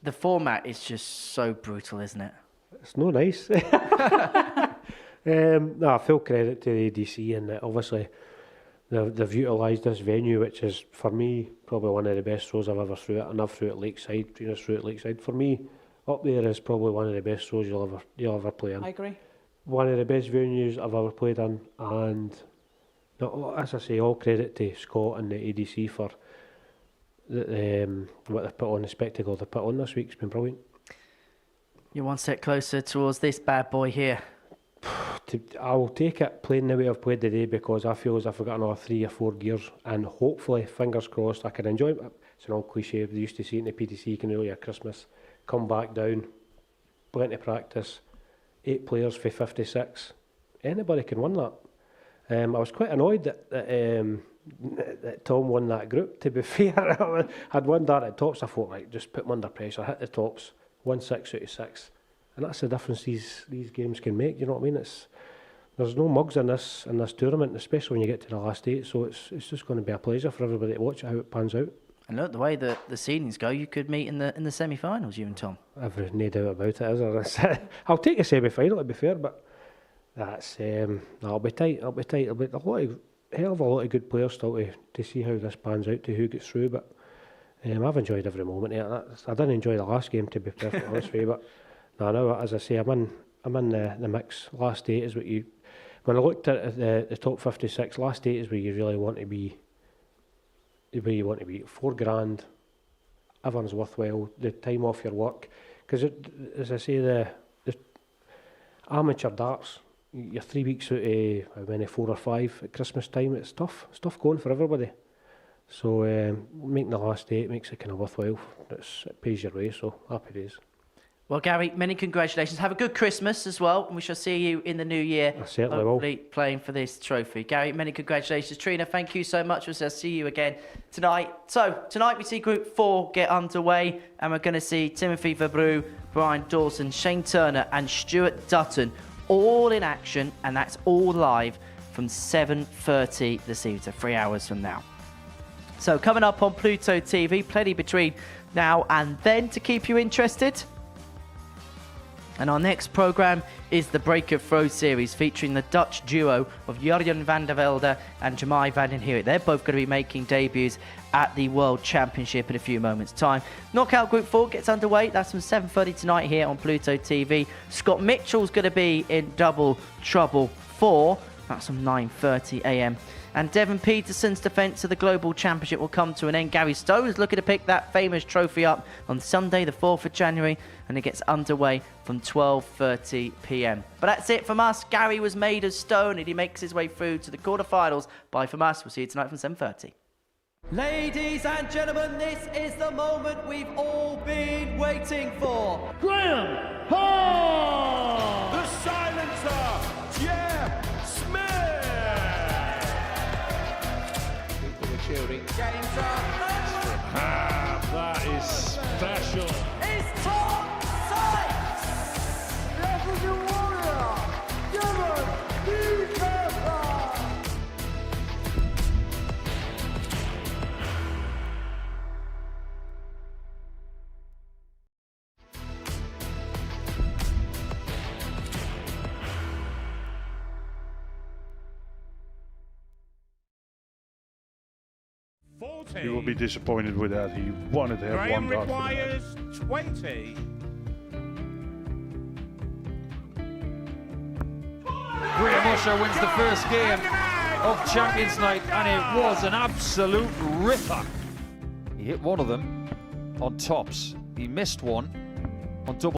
The format is just so brutal, isn't it? It's no nice. No, full credit to the ADC, and obviously they've utilised this venue, which is, for me, probably one of the best throws I've ever threw it, and I've threw it Lakeside, threw it Lakeside. For me, up there is probably one of the best throws you'll ever play in. I agree. One of the best venues I've ever played in, and as I say, all credit to Scott and the ADC for what they've put on, the spectacle they've put on this week. It's been brilliant. You're one step closer towards this bad boy here. I will take it playing the way I've played today, because I feel as if I've got another 3 or 4 gears, and hopefully, fingers crossed, I can enjoy it. It's an old cliche, they used to see it in the PTC, you can early at Christmas, come back down, plenty of practice, 8 players for 56. Anybody can win that. I was quite annoyed that Tom won that group, to be fair. I'd won that at tops, I thought, right, just put them under pressure, hit the tops, 1-6 out of 6. And that's the difference these games can make, you know what I mean? There's no mugs in this tournament, especially when you get to the last 8, so it's just going to be a pleasure for everybody to watch how it pans out. And look, the way that the seedings go, you could meet in the semi-finals, you and Tom. I've no doubt about it, is there? I'll take a semi-final, to be fair, but that's that'll be tight. It'll be tight. It'll be hell of a lot of good players still to see how this pans out, to who gets through. But I've enjoyed every moment of it. I didn't enjoy the last game, to be perfectly honest with you, but no, as I say, I'm in the mix. Last 8 is what you. When I looked at the top 56, last 8 is where you really want to be. Where you want to be. $4,000, everyone's worthwhile. The time off your work, because as I say, the amateur darts, you're 3 weeks out of how many, 4 or 5 at Christmas time. It's tough. It's tough going for everybody. So making the last 8 makes it kind of worthwhile. It pays your way. So happy days. Well, Gary, many congratulations. Have a good Christmas as well, and we shall see you in the new year. I certainly hopefully will. Playing for this trophy. Gary, many congratulations. Trina, thank you so much. We'll see you again tonight. So, tonight we see Group 4 get underway, and we're going to see Timothy Verbrew, Brian Dawson, Shane Turner, and Stuart Dutton all in action, and that's all live from 7:30 this evening, so 3 hours from now. So, coming up on Pluto TV, plenty between now and then to keep you interested. And our next programme is the Break of Throw series, featuring the Dutch duo of Jurjen van der Velde and Jamai van den Herik. They're both going to be making debuts at the World Championship in a few moments' time. Knockout Group 4 gets underway. That's from 7:30 tonight here on Pluto TV. Scott Mitchell's going to be in Double Trouble 4. That's from 9:30 a.m. And Devon Peterson's defence of the Global Championship will come to an end. Gary Stone's looking to pick that famous trophy up on Sunday, the 4th of January, and it gets underway from 12:30 p.m. But that's it from us. Gary was made of stone, and he makes his way through to the quarterfinals. Bye from us. We'll see you tonight from 7:30. Ladies and gentlemen, this is the moment we've all been waiting for. Graham Hall! The silencer, Jeff Smith! That is special. It's Tom Sykes! Revenue warrior, Devon Peterson! You will be disappointed with that. He wanted to have Graham one dart. requires 20. Graham Usher wins the first game of Champions Night, and it was an absolute ripper. He hit one of them on tops. He missed one on double.